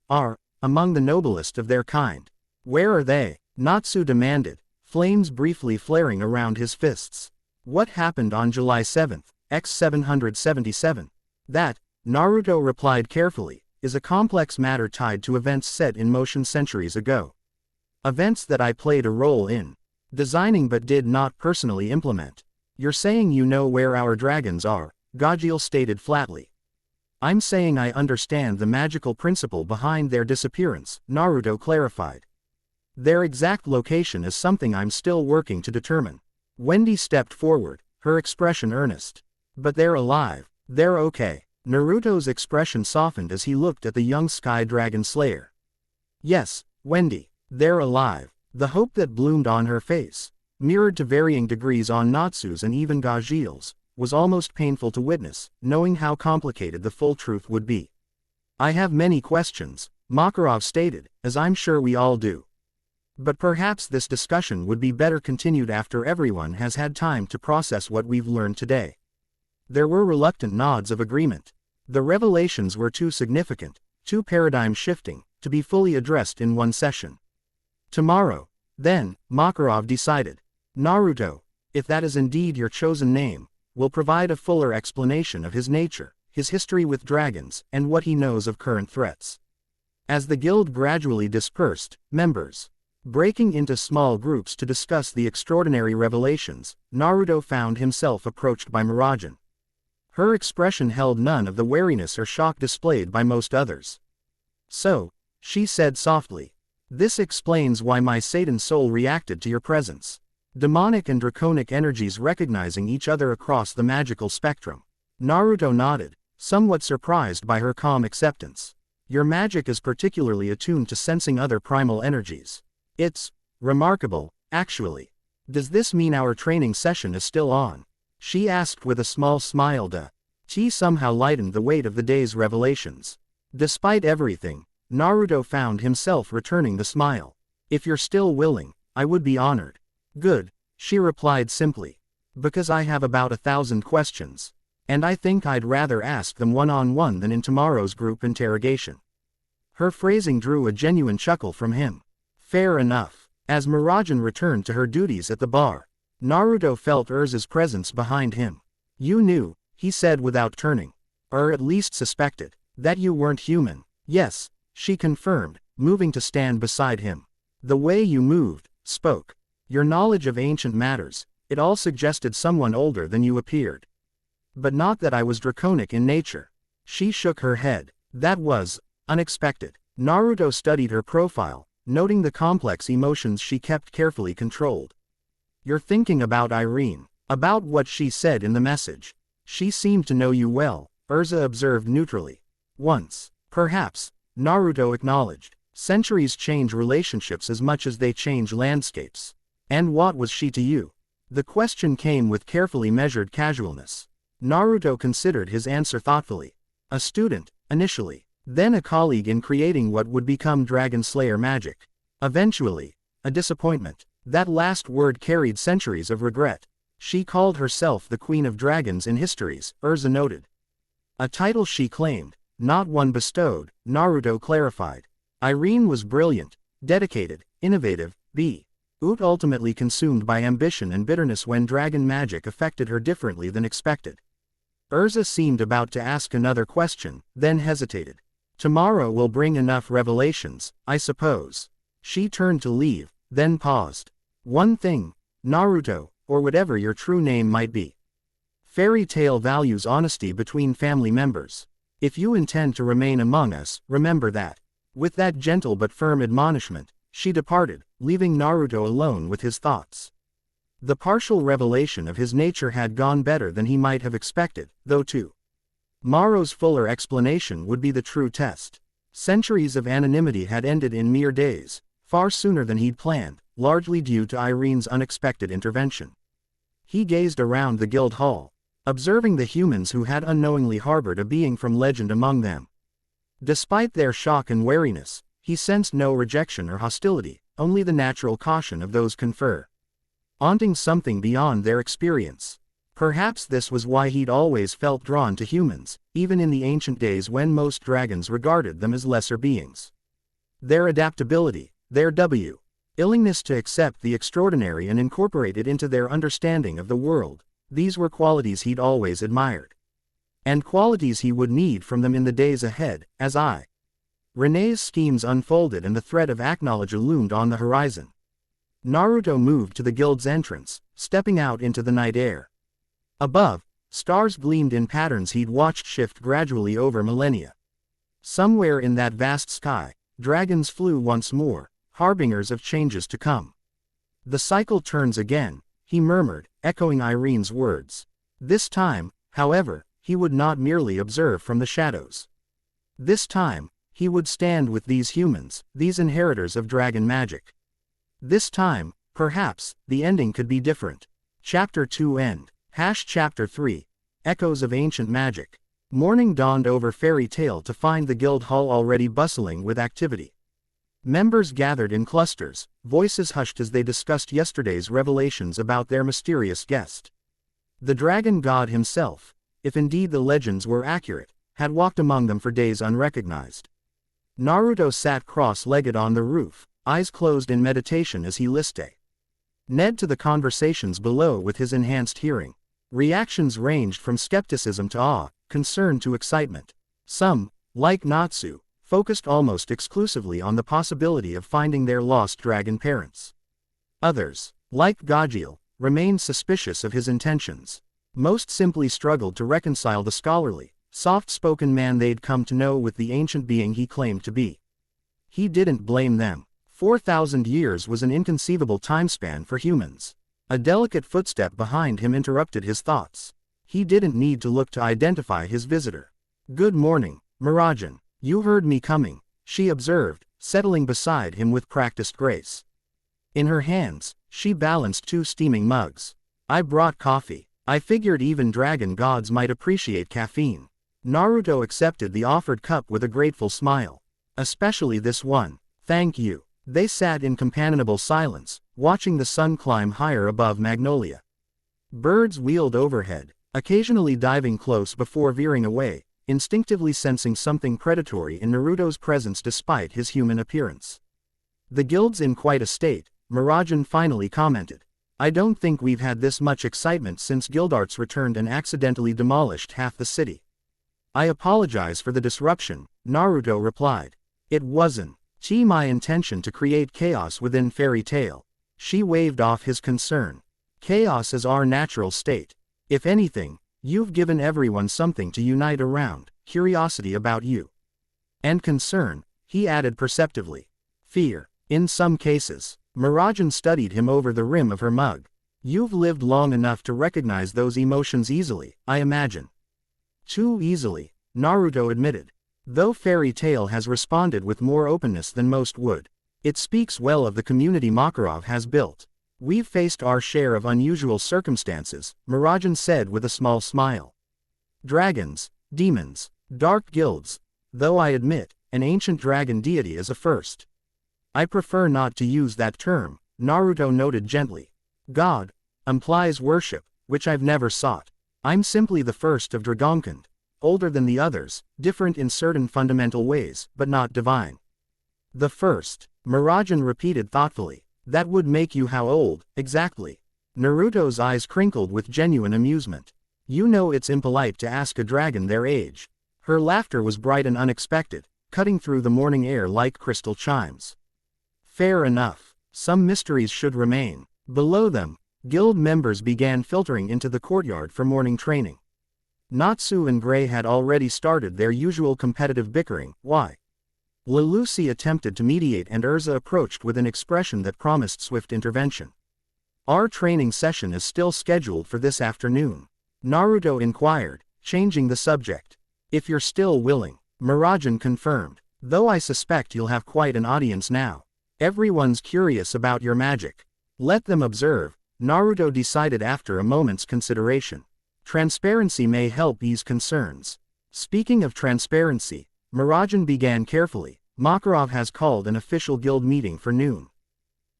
are, among the noblest of their kind. Where are they? Natsu demanded, flames briefly flaring around his fists. What happened on July 7th, X777? That, Naruto replied carefully, is a complex matter tied to events set in motion centuries ago. Events that I played a role in. Designing but did not personally implement. You're saying you know where our dragons are, Gajeel stated flatly. I'm saying I understand the magical principle behind their disappearance, Naruto clarified. Their exact location is something I'm still working to determine. Wendy stepped forward, her expression earnest. But they're alive. They're okay. Naruto's expression softened as he looked at the young Sky Dragon Slayer. Yes, Wendy, they're alive. The hope that bloomed on her face, mirrored to varying degrees on Natsu's and even Gajeel's, was almost painful to witness, knowing how complicated the full truth would be. I have many questions, Makarov stated, as I'm sure we all do. But perhaps this discussion would be better continued after everyone has had time to process what we've learned today. There were reluctant nods of agreement. The revelations were too significant, too paradigm-shifting, to be fully addressed in one session. Tomorrow, then, Makarov decided. Naruto, if that is indeed your chosen name, will provide a fuller explanation of his nature, his history with dragons, and what he knows of current threats. As the guild gradually dispersed, members, breaking into small groups to discuss the extraordinary revelations, Naruto found himself approached by Miragen. Her expression held none of the wariness or shock displayed by most others. So, she said softly, this explains why my Satan soul reacted to your presence. Demonic and draconic energies recognizing each other across the magical spectrum. Naruto nodded, somewhat surprised by her calm acceptance. Your magic is particularly attuned to sensing other primal energies. It's remarkable, actually. Does this mean our training session is still on? She asked with a small smile. She somehow lightened the weight of the day's revelations. Despite everything, Naruto found himself returning the smile. If you're still willing, I would be honored. Good, she replied simply. Because I have about 1,000 questions. And I think I'd rather ask them one-on-one than in tomorrow's group interrogation. Her phrasing drew a genuine chuckle from him. Fair enough. As Mirajan returned to her duties at the bar, Naruto felt Erza's presence behind him. You knew, he said without turning. Or at least suspected, that you weren't human. Yes, she confirmed, moving to stand beside him. The way you moved, spoke. Your knowledge of ancient matters, it all suggested someone older than you appeared. But not that I was draconic in nature. She shook her head. That was unexpected. Naruto studied her profile, noting the complex emotions she kept carefully controlled. You're thinking about Irene, about what she said in the message. She seemed to know you well, Erza observed neutrally. Once, perhaps, Naruto acknowledged. Centuries change relationships as much as they change landscapes. And what was she to you? The question came with carefully measured casualness. Naruto considered his answer thoughtfully. A student, initially, then a colleague in creating what would become Dragon Slayer magic. Eventually, a disappointment. That last word carried centuries of regret. She called herself the Queen of Dragons in histories, Erza noted. A title she claimed, not one bestowed, Naruto clarified. Irene was brilliant, dedicated, innovative, ultimately consumed by ambition and bitterness when dragon magic affected her differently than expected. Erza seemed about to ask another question, then hesitated. Tomorrow will bring enough revelations, I suppose. She turned to leave, then paused. One thing, Naruto, or whatever your true name might be. Fairy tale values honesty between family members. If you intend to remain among us, remember that. With that gentle but firm admonishment, she departed, leaving Naruto alone with his thoughts. The partial revelation of his nature had gone better than he might have expected, though tomorrow's fuller explanation would be the true test. Centuries of anonymity had ended in mere days, far sooner than he'd planned, largely due to Irene's unexpected intervention. He gazed around the guild hall, observing the humans who had unknowingly harbored a being from legend among them. Despite their shock and wariness, he sensed no rejection or hostility, only the natural caution of those confronting something beyond their experience. Perhaps this was why he'd always felt drawn to humans, even in the ancient days when most dragons regarded them as lesser beings. Their adaptability, their willingness to accept the extraordinary and incorporate it into their understanding of the world, these were qualities he'd always admired. And qualities he would need from them in the days ahead, as Irene's schemes unfolded and the threat of acknowledge loomed on the horizon. Naruto moved to the guild's entrance, stepping out into the night air. Above, stars gleamed in patterns he'd watched shift gradually over millennia. Somewhere in that vast sky, dragons flew once more, harbingers of changes to come. The cycle turns again, he murmured, echoing Irene's words. This time, however, he would not merely observe from the shadows. This time, he would stand with these humans, these inheritors of dragon magic. This time, perhaps, the ending could be different. Chapter 2 End. Chapter 3. Echoes of Ancient Magic. Morning dawned over Fairy Tale to find the guild hall already bustling with activity. Members gathered in clusters, voices hushed as they discussed yesterday's revelations about their mysterious guest. The dragon god himself, if indeed the legends were accurate, had walked among them for days unrecognized. Naruto sat cross-legged on the roof, eyes closed in meditation as he listened to the conversations below with his enhanced hearing. Reactions ranged from skepticism to awe, concern to excitement. Some, like Natsu, focused almost exclusively on the possibility of finding their lost dragon parents. Others, like Gajeel, remained suspicious of his intentions. Most simply struggled to reconcile the scholarly, soft-spoken man they'd come to know with the ancient being he claimed to be. He didn't blame them. 4,000 years was an inconceivable timespan for humans. A delicate footstep behind him interrupted his thoughts. He didn't need to look to identify his visitor. "Good morning, Mirajan. You heard me coming," she observed, settling beside him with practiced grace. In her hands, she balanced 2 steaming mugs. "I brought coffee. I figured even dragon gods might appreciate caffeine." Naruto accepted the offered cup with a grateful smile. "Especially this one. Thank you." They sat in companionable silence, watching the sun climb higher above Magnolia. Birds wheeled overhead, occasionally diving close before veering away, instinctively sensing something predatory in Naruto's presence despite his human appearance. "The guild's in quite a state," Miragen finally commented. "I don't think we've had this much excitement since Guildarts returned and accidentally demolished half the city." "I apologize for the disruption," Naruto replied. "It wasn't my intention to create chaos within Fairy Tail." She waved off his concern. "Chaos is our natural state. If anything, you've given everyone something to unite around: curiosity about you. And concern," he added perceptively. "Fear, in some cases." Miragen studied him over the rim of her mug. "You've lived long enough to recognize those emotions easily, I imagine." "Too easily," Naruto admitted. "Though Fairy Tail has responded with more openness than most would. It speaks well of the community Makarov has built." "We've faced our share of unusual circumstances," Miragen said with a small smile. "Dragons, demons, dark guilds. Though I admit, an ancient dragon deity is a first." "I prefer not to use that term," Naruto noted gently. "God implies worship, which I've never sought. I'm simply the first of Dragonkind, older than the others, different in certain fundamental ways, but not divine." "The first," Miragen repeated thoughtfully. "That would make you how old, exactly?" Naruto's eyes crinkled with genuine amusement. "You know it's impolite to ask a dragon their age." Her laughter was bright and unexpected, cutting through the morning air like crystal chimes. "Fair enough. Some mysteries should remain." Below them, guild members began filtering into the courtyard for morning training. Natsu and Gray had already started their usual competitive bickering. "Why?" Lelouci attempted to mediate and Erza approached with an expression that promised swift intervention. "Our training session is still scheduled for this afternoon," Naruto inquired, changing the subject. "If you're still willing," Miragen confirmed. "Though I suspect you'll have quite an audience now. Everyone's curious about your magic." "Let them observe," Naruto decided after a moment's consideration. "Transparency may help ease concerns." "Speaking of transparency," Miragen began carefully, "Makarov has called an official guild meeting for noon.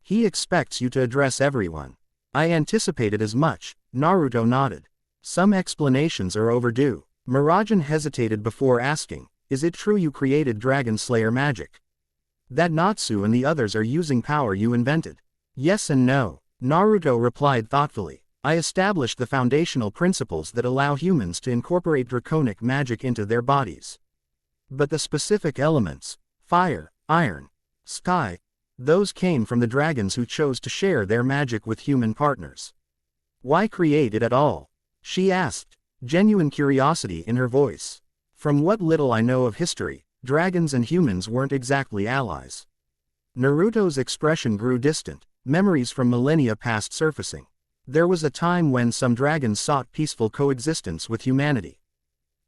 He expects you to address everyone." "I anticipated as much," Naruto nodded. "Some explanations are overdue." Miragen hesitated before asking, "Is it true you created Dragon Slayer magic? That Natsu and the others are using power you invented?" "Yes and no," Naruto replied thoughtfully. "I established the foundational principles that allow humans to incorporate draconic magic into their bodies. But the specific elements, fire, iron, sky, those came from the dragons who chose to share their magic with human partners." "Why create it at all?" she asked, genuine curiosity in her voice. "From what little I know of history, dragons and humans weren't exactly allies." Naruto's expression grew distant, memories from millennia past surfacing. "There was a time when some dragons sought peaceful coexistence with humanity.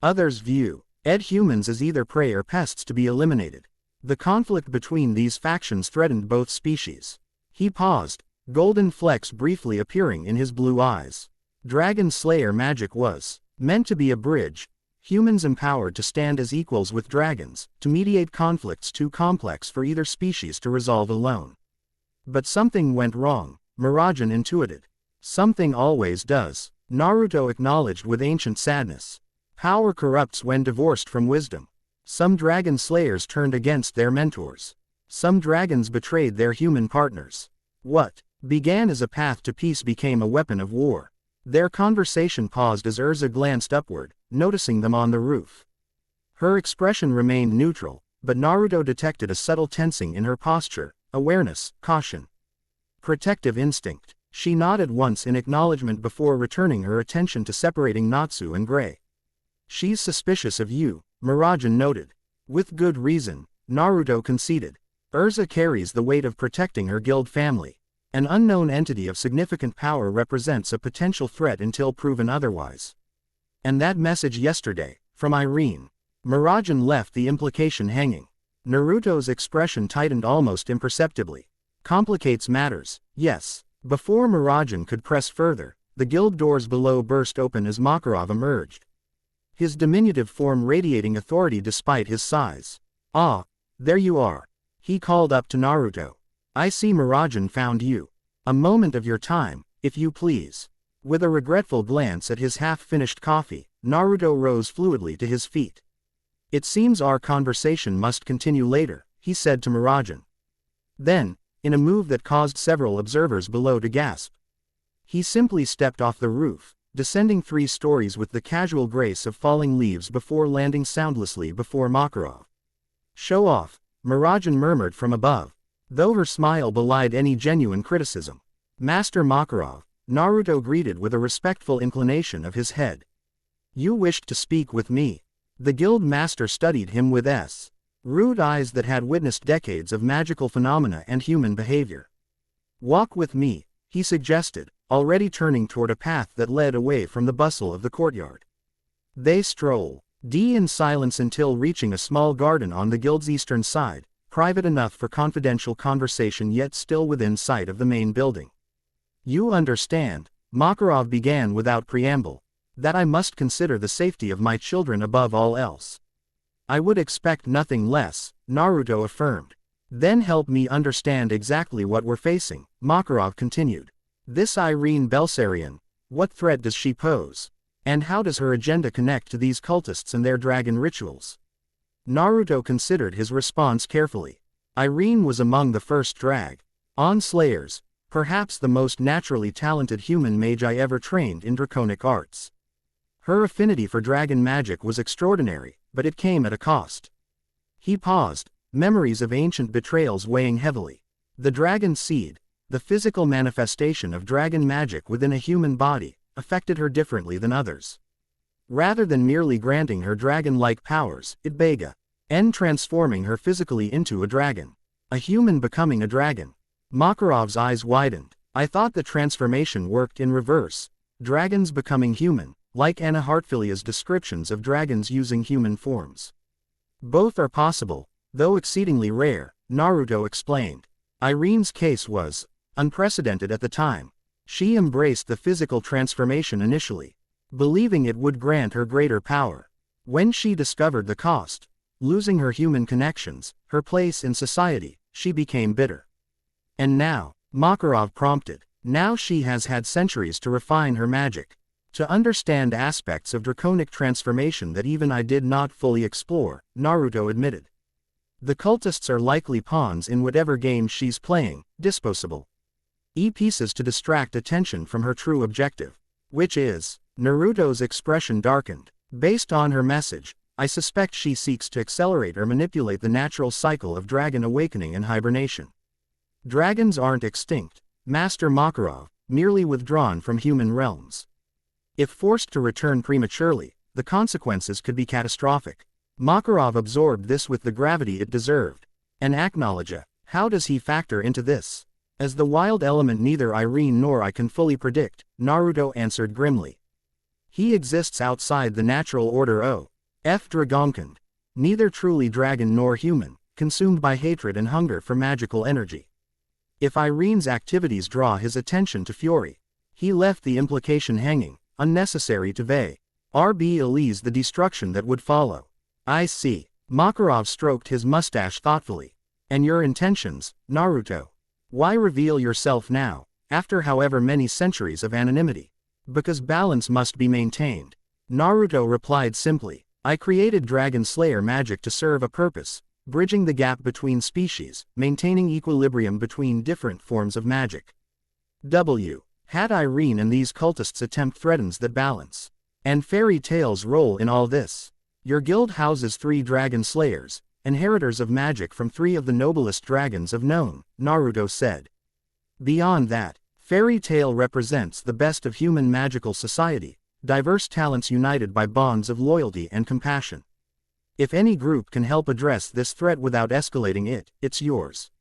Others view humans as either prey or pests to be eliminated. The conflict between these factions threatened both species." He paused, golden flecks briefly appearing in his blue eyes. "Dragon Slayer magic was meant to be a bridge, humans empowered to stand as equals with dragons, to mediate conflicts too complex for either species to resolve alone. But something went wrong," Miragen intuited. "Something always does," Naruto acknowledged with ancient sadness. "Power corrupts when divorced from wisdom. Some dragon slayers turned against their mentors. Some dragons betrayed their human partners. What began as a path to peace became a weapon of war." Their conversation paused as Erza glanced upward, noticing them on the roof. Her expression remained neutral, but Naruto detected a subtle tensing in her posture: awareness, caution, protective instinct. She nodded once in acknowledgement before returning her attention to separating Natsu and Gray. "She's suspicious of you," Miragen noted. "With good reason," Naruto conceded. "Erza carries the weight of protecting her guild family. An unknown entity of significant power represents a potential threat until proven otherwise. And that message yesterday, from Irene." Miragen left the implication hanging. Naruto's expression tightened almost imperceptibly. "Complicates matters, yes." Before Miragen could press further, the guild doors below burst open as Makarov emerged. His diminutive form radiating authority despite his size. "Ah, there you are," he called up to Naruto. "I see Miragen found you. A moment of your time, if you please." With a regretful glance at his half-finished coffee, Naruto rose fluidly to his feet. It seems our conversation must continue later, he said to Miragen. Then, in a move that caused several observers below to gasp, he simply stepped off the roof, descending 3 stories with the casual grace of falling leaves before landing soundlessly before Makarov. Show off, Miragen murmured from above, though her smile belied any genuine criticism. Master Makarov, Naruto greeted with a respectful inclination of his head. You wished to speak with me. The guild master studied him with rude eyes that had witnessed decades of magical phenomena and human behavior. Walk with me, he suggested, already turning toward a path that led away from the bustle of the courtyard. They strolled in silence until reaching a small garden on the guild's eastern side, private enough for confidential conversation yet still within sight of the main building. You understand, Makarov began without preamble, that I must consider the safety of my children above all else. I would expect nothing less, Naruto affirmed. Then help me understand exactly what we're facing, Makarov continued. This Irene Belserion, what threat does she pose? And how does her agenda connect to these cultists and their dragon rituals? Naruto considered his response carefully. Irene was among the first dragon slayers, perhaps the most naturally talented human mage I ever trained in draconic arts. Her affinity for dragon magic was extraordinary, but it came at a cost. He paused, memories of ancient betrayals weighing heavily. The dragon seed, the physical manifestation of dragon magic within a human body, affected her differently than others. Rather than merely granting her dragon-like powers, it began transforming her physically into a dragon. A human becoming a dragon. Makarov's eyes widened. I thought the transformation worked in reverse, dragons becoming human, like Anna Hartfilia's descriptions of dragons using human forms. Both are possible, though exceedingly rare, Naruto explained. Irene's case was unprecedented at the time. She embraced the physical transformation initially, believing it would grant her greater power. When she discovered the cost, losing her human connections, her place in society, she became bitter. And now, Makarov prompted, now she has had centuries to refine her magic, to understand aspects of draconic transformation that even I did not fully explore, Naruto admitted. The cultists are likely pawns in whatever game she's playing, disposable pieces to distract attention from her true objective, which is, Naruto's expression darkened. Based on her message, I suspect she seeks to accelerate or manipulate the natural cycle of dragon awakening and hibernation. Dragons aren't extinct, Master Makarov, merely withdrawn from human realms. If forced to return prematurely, the consequences could be catastrophic. Makarov absorbed this with the gravity it deserved. And acknowledged, how does he factor into this? As the wild element neither Irene nor I can fully predict, Naruto answered grimly. He exists outside the natural order of Dragonkind, neither truly dragon nor human, consumed by hatred and hunger for magical energy. If Irene's activities draw his attention to fury, he left the implication hanging, unnecessary to ease the destruction that would follow. I see. Makarov stroked his mustache thoughtfully. And your intentions, Naruto? Why reveal yourself now, after however many centuries of anonymity? Because balance must be maintained. Naruto replied simply, I created Dragon Slayer magic to serve a purpose, bridging the gap between species, maintaining equilibrium between different forms of magic. Had Irene and these cultists attempt threatens that balance. And fairy tales role in all this. Your guild houses 3 dragon slayers, inheritors of magic from 3 of the noblest dragons of known, Naruto said. Beyond that, fairy tale represents the best of human magical society, diverse talents united by bonds of loyalty and compassion. If any group can help address this threat without escalating it, it's yours.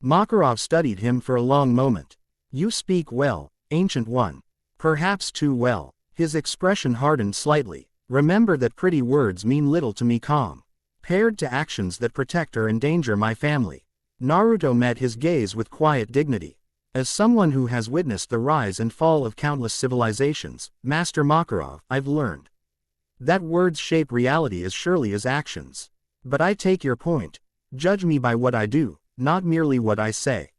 Makarov studied him for a long moment. You speak well, Ancient One. Perhaps too well. His expression hardened slightly. Remember that pretty words mean little to me compared to actions that protect or endanger my family. Naruto met his gaze with quiet dignity. As someone who has witnessed the rise and fall of countless civilizations, Master Makarov, I've learned that words shape reality as surely as actions. But I take your point. Judge me by what I do, not merely what I say.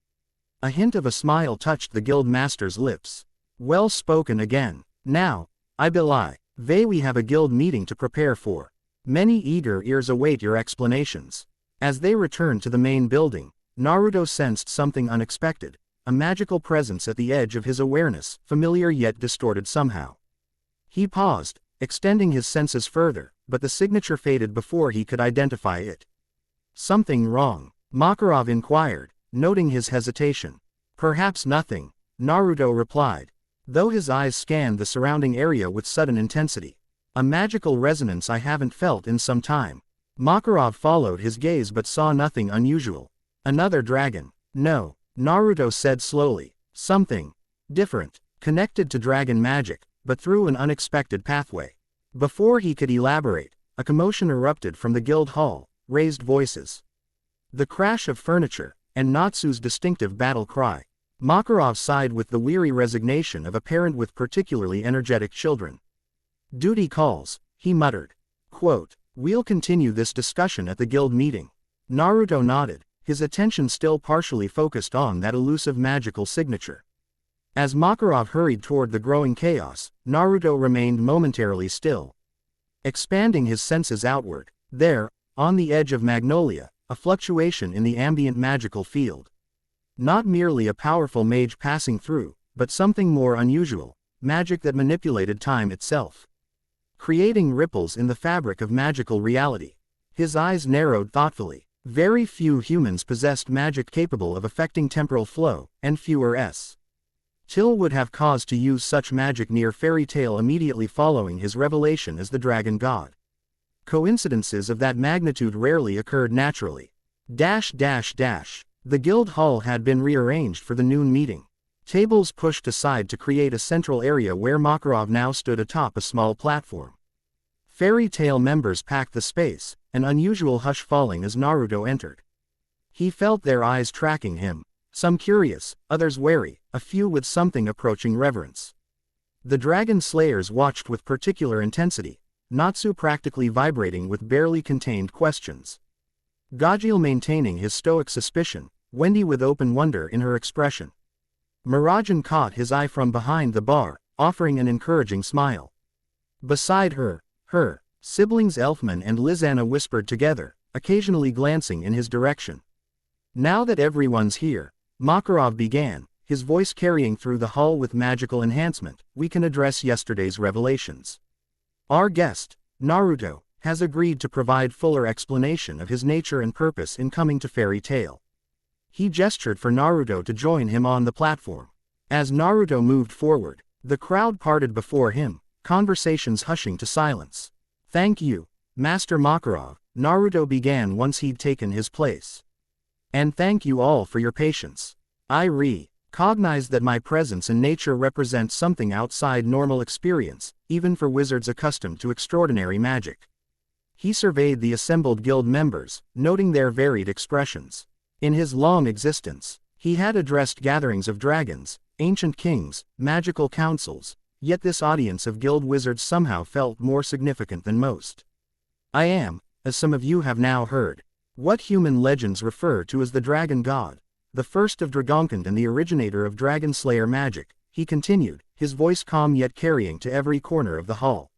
A hint of a smile touched the guild master's lips. Well spoken again. Now, I belie. We have a guild meeting to prepare for. Many eager ears await your explanations. As they returned to the main building, Naruto sensed something unexpected, a magical presence at the edge of his awareness, familiar yet distorted somehow. He paused, extending his senses further, but the signature faded before he could identify it. Something wrong? Makarov inquired, noting his hesitation. Perhaps nothing, Naruto replied, though his eyes scanned the surrounding area with sudden intensity. A magical resonance I haven't felt in some time. Makarov followed his gaze but saw nothing unusual. Another dragon. No, Naruto said slowly. Something different, connected to dragon magic, but through an unexpected pathway. Before he could elaborate, a commotion erupted from the guild hall, raised voices. The crash of furniture, and Natsu's distinctive battle cry. Makarov sighed with the weary resignation of a parent with particularly energetic children. Duty calls, he muttered. Quote, we'll continue this discussion at the guild meeting. Naruto nodded, his attention still partially focused on that elusive magical signature. As Makarov hurried toward the growing chaos, Naruto remained momentarily still. Expanding his senses outward, there, on the edge of Magnolia, a fluctuation in the ambient magical field. Not merely a powerful mage passing through, but something more unusual, magic that manipulated time itself. Creating ripples in the fabric of magical reality. His eyes narrowed thoughtfully. Very few humans possessed magic capable of affecting temporal flow, and fewer Till would have cause to use such magic near Fairy Tail immediately following his revelation as the dragon god. Coincidences of that magnitude rarely occurred naturally. The guild hall had been rearranged for the noon meeting. Tables pushed aside to create a central area where Makarov now stood atop a small platform. Fairy Tail members packed the space, an unusual hush falling as Naruto entered. He felt their eyes tracking him, some curious, others wary, a few with something approaching reverence. The dragon slayers watched with particular intensity, Natsu practically vibrating with barely contained questions. Gajiel maintaining his stoic suspicion, Wendy with open wonder in her expression. Mirajan caught his eye from behind the bar, offering an encouraging smile. Beside her siblings Elfman and Lizanna whispered together, occasionally glancing in his direction. Now that everyone's here, Makarov began, his voice carrying through the hall with magical enhancement, we can address yesterday's revelations. Our guest, Naruto, has agreed to provide fuller explanation of his nature and purpose in coming to Fairy Tail. He gestured for Naruto to join him on the platform. As Naruto moved forward, the crowd parted before him, conversations hushing to silence. Thank you, Master Makarov, Naruto began once he'd taken his place. And thank you all for your patience. I recognize that my presence in nature represents something outside normal experience, even for wizards accustomed to extraordinary magic. He surveyed the assembled guild members, noting their varied expressions. In his long existence, he had addressed gatherings of dragons, ancient kings, magical councils, yet this audience of guild wizards somehow felt more significant than most. I am, as some of you have now heard, what human legends refer to as the dragon god, the first of Dragonkind and the originator of dragon slayer magic, he continued, his voice calm yet carrying to every corner of the hall.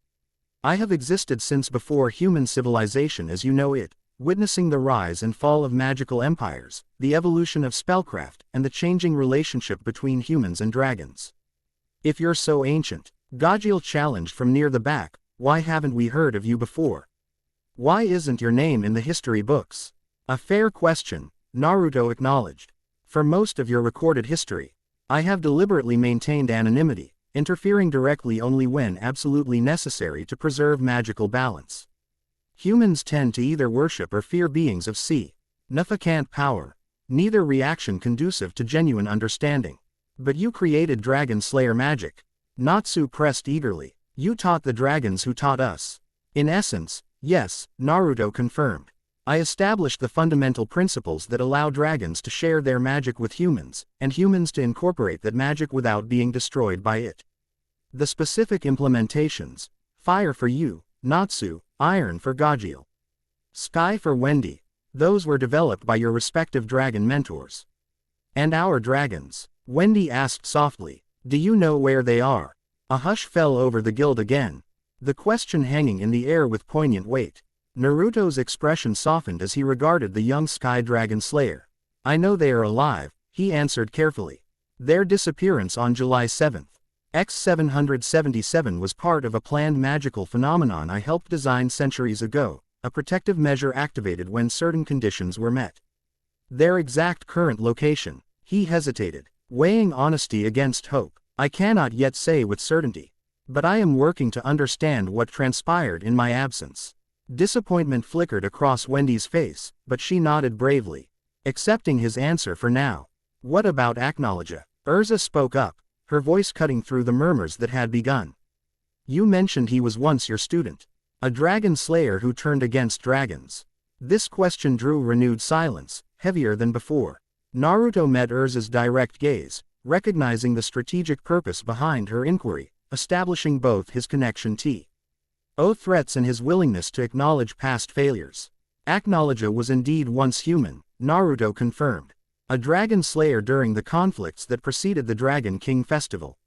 I have existed since before human civilization as you know it, witnessing the rise and fall of magical empires, the evolution of spellcraft, and the changing relationship between humans and dragons. If you're so ancient, Gajiel challenged from near the back, why haven't we heard of you before? Why isn't your name in the history books? A fair question, Naruto acknowledged. For most of your recorded history, I have deliberately maintained anonymity, interfering directly only when absolutely necessary to preserve magical balance. Humans tend to either worship or fear beings of significant power, neither reaction conducive to genuine understanding. But you created dragon slayer magic. Natsu pressed eagerly. You taught the dragons who taught us. In essence, yes, Naruto confirmed. I established the fundamental principles that allow dragons to share their magic with humans, and humans to incorporate that magic without being destroyed by it. The specific implementations: fire for you, Natsu, iron for Gajiel, sky for Wendy, those were developed by your respective dragon mentors. And our dragons? Wendy asked softly. Do you know where they are? A hush fell over the guild again, the question hanging in the air with poignant weight. Naruto's expression softened as he regarded the young Sky Dragon Slayer. I know they are alive, he answered carefully. Their disappearance on July 7th, X777 was part of a planned magical phenomenon I helped design centuries ago, a protective measure activated when certain conditions were met. Their exact current location, he hesitated, weighing honesty against hope. I cannot yet say with certainty. But I am working to understand what transpired in my absence. Disappointment flickered across Wendy's face, but she nodded bravely, accepting his answer for now. What about Acknowledge? Erza spoke up, her voice cutting through the murmurs that had begun. You mentioned he was once your student. A dragon slayer who turned against dragons. This question drew renewed silence, heavier than before. Naruto met Erza's direct gaze, recognizing the strategic purpose behind her inquiry, establishing both his connection to threats and his willingness to acknowledge past failures. Acknowledge was indeed once human, Naruto confirmed. A dragon slayer during the conflicts that preceded the Dragon King Festival.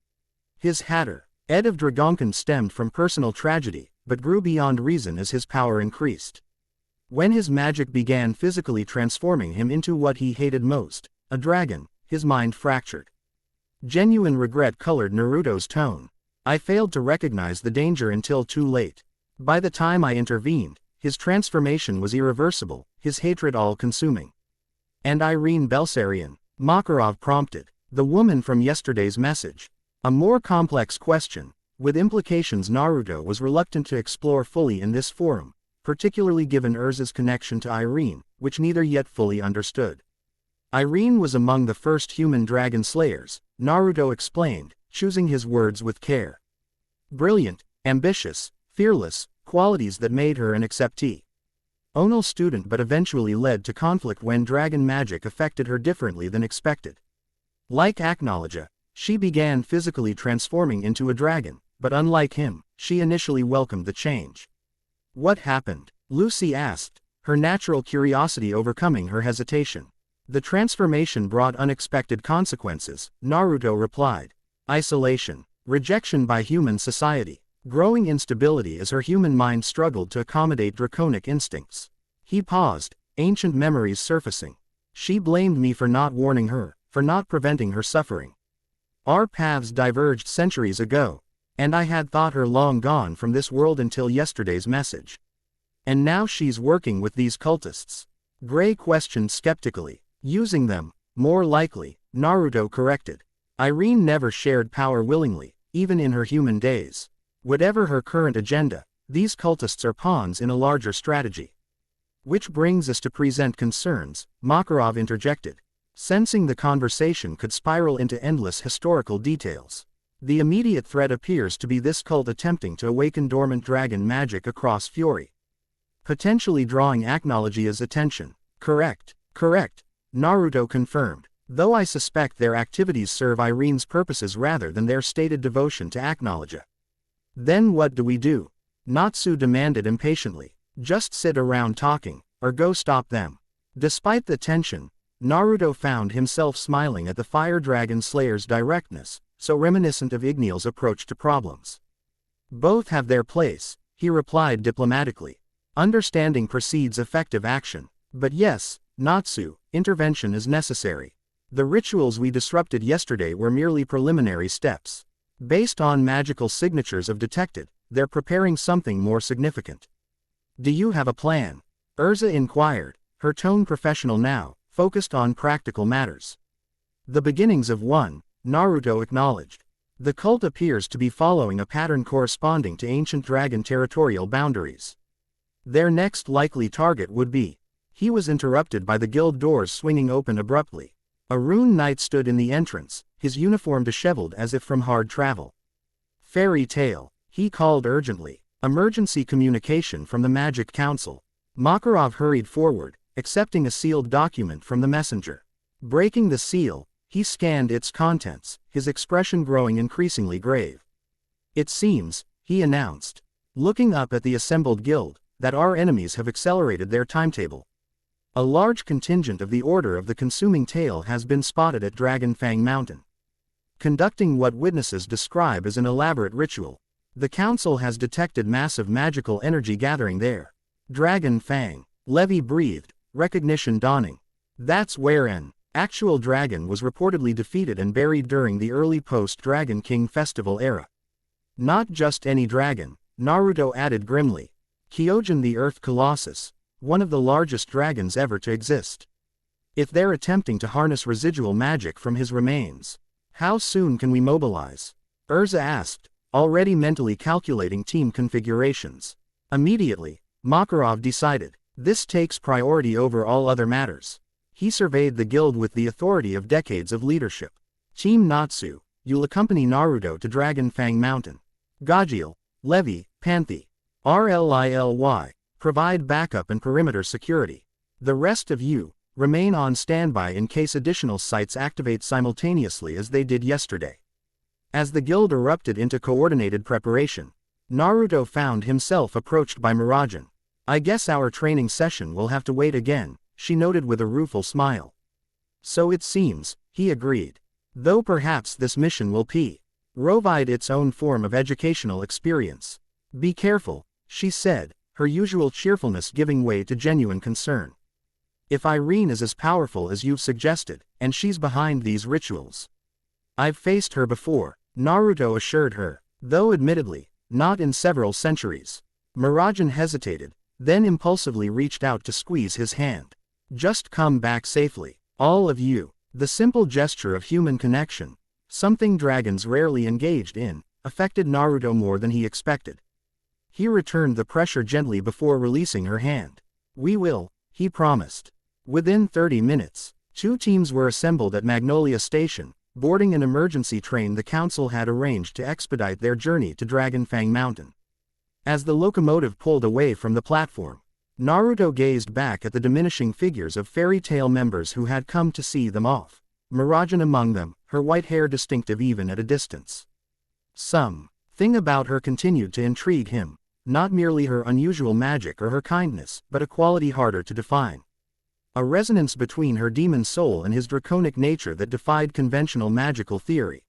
His Hatter, Ed of Dragonkin stemmed from personal tragedy, but grew beyond reason as his power increased. When his magic began physically transforming him into what he hated most, a dragon, his mind fractured. Genuine regret colored Naruto's tone. I failed to recognize the danger until too late. By the time I intervened, his transformation was irreversible, his hatred all-consuming. And Irene Belserion, Makarov prompted, the woman from yesterday's message. A more complex question, with implications Naruto was reluctant to explore fully in this forum, particularly given Erza's connection to Irene, which neither yet fully understood. Irene was among the first human dragon slayers, Naruto explained, choosing his words with care. Brilliant, ambitious, fearless, qualities that made her an acceptee. Onal student but eventually led to conflict when dragon magic affected her differently than expected. Like Acknowledge, she began physically transforming into a dragon, but unlike him, she initially welcomed the change. What happened? Lucy asked, her natural curiosity overcoming her hesitation. The transformation brought unexpected consequences, Naruto replied. Isolation, rejection by human society, growing instability as her human mind struggled to accommodate draconic instincts. He paused, ancient memories surfacing. She blamed me for not warning her, for not preventing her suffering. Our paths diverged centuries ago, and I had thought her long gone from this world until yesterday's message. And now she's working with these cultists. Gray questioned skeptically. Using them, more likely, Naruto corrected. Irene never shared power willingly, even in her human days. Whatever her current agenda, these cultists are pawns in a larger strategy. Which brings us to present concerns, Makarov interjected, sensing the conversation could spiral into endless historical details. The immediate threat appears to be this cult attempting to awaken dormant dragon magic across Fury. Potentially drawing Acknowledge's attention. Correct. Naruto confirmed, though I suspect their activities serve Irene's purposes rather than their stated devotion to Acknowledge. Then what do we do? Natsu demanded impatiently. Just sit around talking, or go stop them. Despite the tension, Naruto found himself smiling at the Fire Dragon Slayer's directness, so reminiscent of Igneal's approach to problems. Both have their place, he replied diplomatically. Understanding precedes effective action. But yes, Natsu, intervention is necessary. The rituals we disrupted yesterday were merely preliminary steps. Based on magical signatures of detected, they're preparing something more significant. Do you have a plan? Erza inquired, her tone professional now, focused on practical matters. The beginnings of one, Naruto acknowledged. The cult appears to be following a pattern corresponding to ancient dragon territorial boundaries. Their next likely target would be. He was interrupted by the guild doors swinging open abruptly. A rune knight stood in the entrance, his uniform disheveled as if from hard travel. Fairy tale, he called urgently. Emergency communication from the Magic Council. Makarov hurried forward, accepting a sealed document from the messenger. Breaking the seal, he scanned its contents, his expression growing increasingly grave. It seems, he announced, looking up at the assembled guild, that our enemies have accelerated their timetable. A large contingent of the Order of the Consuming Tail has been spotted at Dragon Fang Mountain. conducting what witnesses describe as an elaborate ritual. The council has detected massive magical energy gathering there. Dragon Fang. Levi breathed, recognition dawning. That's where an actual dragon was reportedly defeated and buried during the early post-Dragon King festival era. Not just any dragon, Naruto added grimly. Kyojin the Earth Colossus, one of the largest dragons ever to exist. If they're attempting to harness residual magic from his remains, how soon can we mobilize? Erza asked, already mentally calculating team configurations. Immediately, Makarov decided, this takes priority over all other matters. He surveyed the guild with the authority of decades of leadership. Team Natsu, you'll accompany Naruto to Dragon Fang Mountain. Gajil, Levi, Panthy, RLILY, provide backup and perimeter security. The rest of you, remain on standby in case additional sites activate simultaneously as they did yesterday. As the guild erupted into coordinated preparation, Naruto found himself approached by Miragen. I guess our training session will have to wait again, she noted with a rueful smile. So it seems, he agreed. Though perhaps this mission will provide its own form of educational experience. Be careful, she said, her usual cheerfulness giving way to genuine concern. If Irene is as powerful as you've suggested, and she's behind these rituals. I've faced her before, Naruto assured her, though admittedly, not in several centuries. Miragen hesitated, then impulsively reached out to squeeze his hand. Just come back safely, all of you. The simple gesture of human connection, something dragons rarely engaged in, affected Naruto more than he expected. He returned the pressure gently before releasing her hand. We will, he promised. Within 30 minutes, 2 teams were assembled at Magnolia Station, boarding an emergency train the council had arranged to expedite their journey to Dragon Fang Mountain. As the locomotive pulled away from the platform, Naruto gazed back at the diminishing figures of fairy tale members who had come to see them off. Miragen among them, her white hair distinctive even at a distance. Something about her continued to intrigue him, not merely her unusual magic or her kindness, but a quality harder to define. A resonance between her demon soul and his draconic nature that defied conventional magical theory.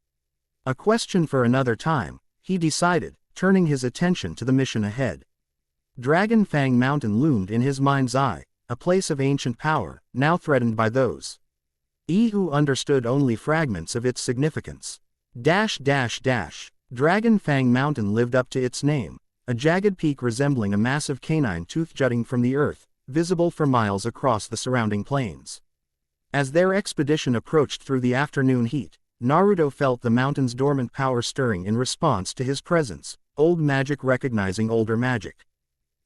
A question for another time, he decided, turning his attention to the mission ahead. Dragon Fang Mountain loomed in his mind's eye, a place of ancient power, now threatened by those who understood only fragments of its significance. Dragon Fang Mountain lived up to its name, a jagged peak resembling a massive canine tooth jutting from the earth, visible for miles across the surrounding plains. As their expedition approached through the afternoon heat, Naruto felt the mountain's dormant power stirring in response to his presence, old magic recognizing older magic.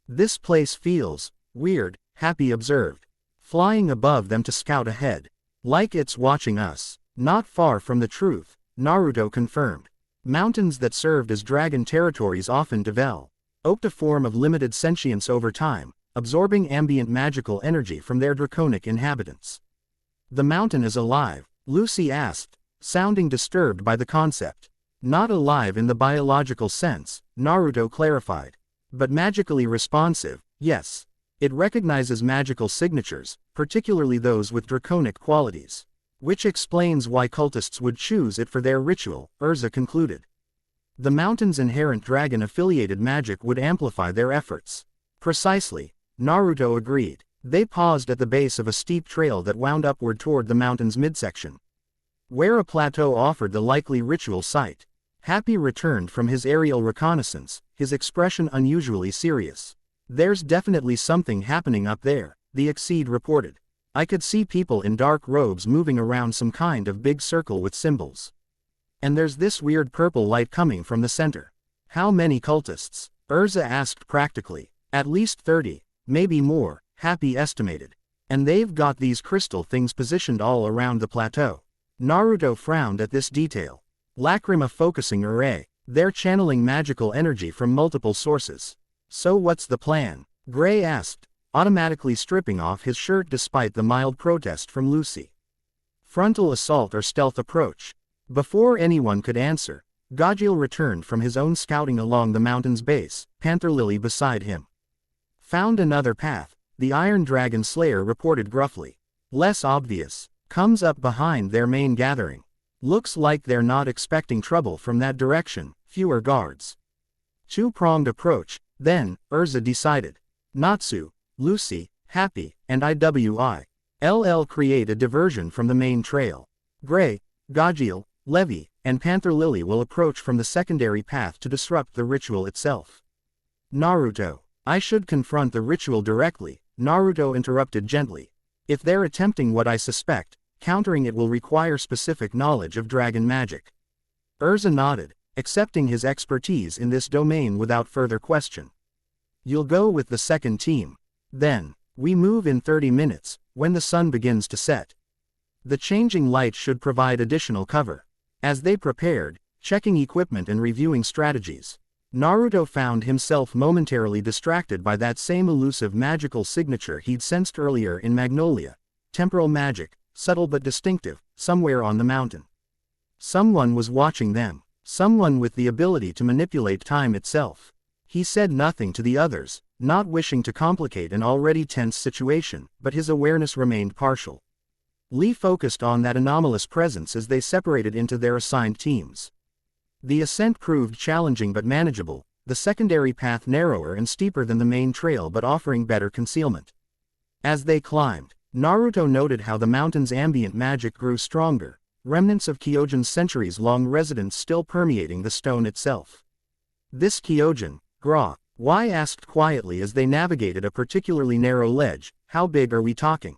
This place feels weird, Happy observed, flying above them to scout ahead. Like it's watching us. Not far from the truth, Naruto confirmed. Mountains that served as dragon territories often developed a form of limited sentience over time, absorbing ambient magical energy from their draconic inhabitants. The mountain is alive, Lucy asked, sounding disturbed by the concept. Not alive in the biological sense, Naruto clarified. But magically responsive, yes. It recognizes magical signatures, particularly those with draconic qualities. Which explains why cultists would choose it for their ritual, Erza concluded. The mountain's inherent dragon-affiliated magic would amplify their efforts. Precisely, Naruto agreed. They paused at the base of a steep trail that wound upward toward the mountain's midsection, where a plateau offered the likely ritual site. Happy returned from his aerial reconnaissance, his expression unusually serious. There's definitely something happening up there, the Exceed reported. I could see people in dark robes moving around some kind of big circle with symbols. And there's this weird purple light coming from the center. How many cultists? Erza asked practically. At least 30, maybe more, Happy estimated. And they've got these crystal things positioned all around the plateau. Naruto frowned at this detail. Lacrima focusing array. They're channeling magical energy from multiple sources. So what's the plan? Gray asked, automatically stripping off his shirt despite the mild protest from Lucy. Frontal assault or stealth approach? Before anyone could answer, Gajil returned from his own scouting along the mountain's base, Panther Lily beside him. Found another path, the Iron Dragon Slayer reported gruffly. Less obvious. Comes up behind their main gathering. Looks like they're not expecting trouble from that direction, fewer guards. Two-pronged approach, then, Erza decided. Natsu, Lucy, Happy, and IWILL create a diversion from the main trail. Gray, Gajiel, Levi, and Panther Lily will approach from the secondary path to disrupt the ritual itself. Naruto. I should confront the ritual directly, Naruto interrupted gently. If they're attempting what I suspect, countering it will require specific knowledge of dragon magic. Erza nodded, accepting his expertise in this domain without further question. You'll go with the second team. Then, we move in 30 minutes, when the sun begins to set. The changing light should provide additional cover. As they prepared, checking equipment and reviewing strategies, Naruto found himself momentarily distracted by that same elusive magical signature he'd sensed earlier in Magnolia. Temporal magic, subtle but distinctive, somewhere on the mountain. Someone was watching them, someone with the ability to manipulate time itself. He said nothing to the others, not wishing to complicate an already tense situation, but his awareness remained partial. Lee focused on that anomalous presence as they separated into their assigned teams. The ascent proved challenging but manageable, the secondary path narrower and steeper than the main trail but offering better concealment. As they climbed, Naruto noted how the mountain's ambient magic grew stronger, remnants of Kyojin's centuries-long residence still permeating the stone itself. This Kyojin, Gra, Y asked quietly as they navigated a particularly narrow ledge, how big are we talking?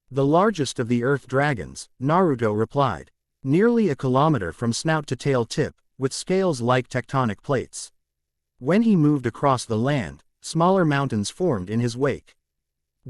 The largest of the earth dragons, Naruto replied. Nearly a kilometer from snout to tail tip, with scales like tectonic plates. When he moved across the land, smaller mountains formed in his wake.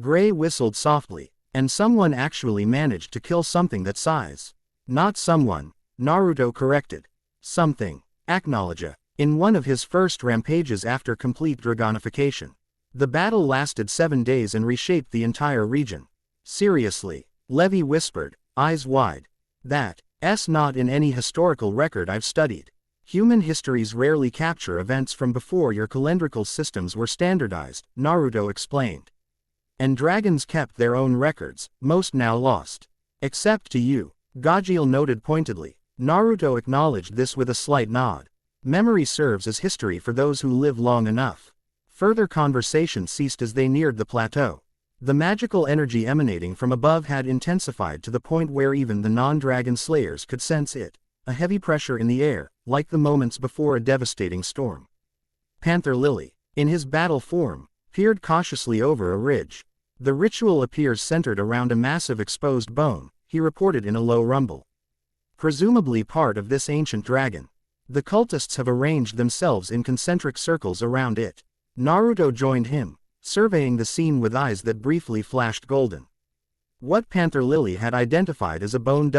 Gray whistled softly, and someone actually managed to kill something that size. Not someone, Naruto corrected. Something. Acknowledge. In one of his first rampages after complete dragonification. The battle lasted 7 days and reshaped the entire region. Seriously, Levi whispered, eyes wide. That's not in any historical record I've studied. Human histories rarely capture events from before your calendrical systems were standardized, Naruto explained. And dragons kept their own records, most now lost. Except to you, Gajiel noted pointedly. Naruto acknowledged this with a slight nod. Memory serves as history for those who live long enough. Further conversation ceased as they neared the plateau. The magical energy emanating from above had intensified to the point where even the non-dragon slayers could sense it, a heavy pressure in the air, like the moments before a devastating storm. Panther Lily, in his battle form, peered cautiously over a ridge. The ritual appears centered around a massive exposed bone, he reported in a low rumble. Presumably part of this ancient dragon. The cultists have arranged themselves in concentric circles around it. Naruto joined him, surveying the scene with eyes that briefly flashed golden. What Panther Lily had identified as a bone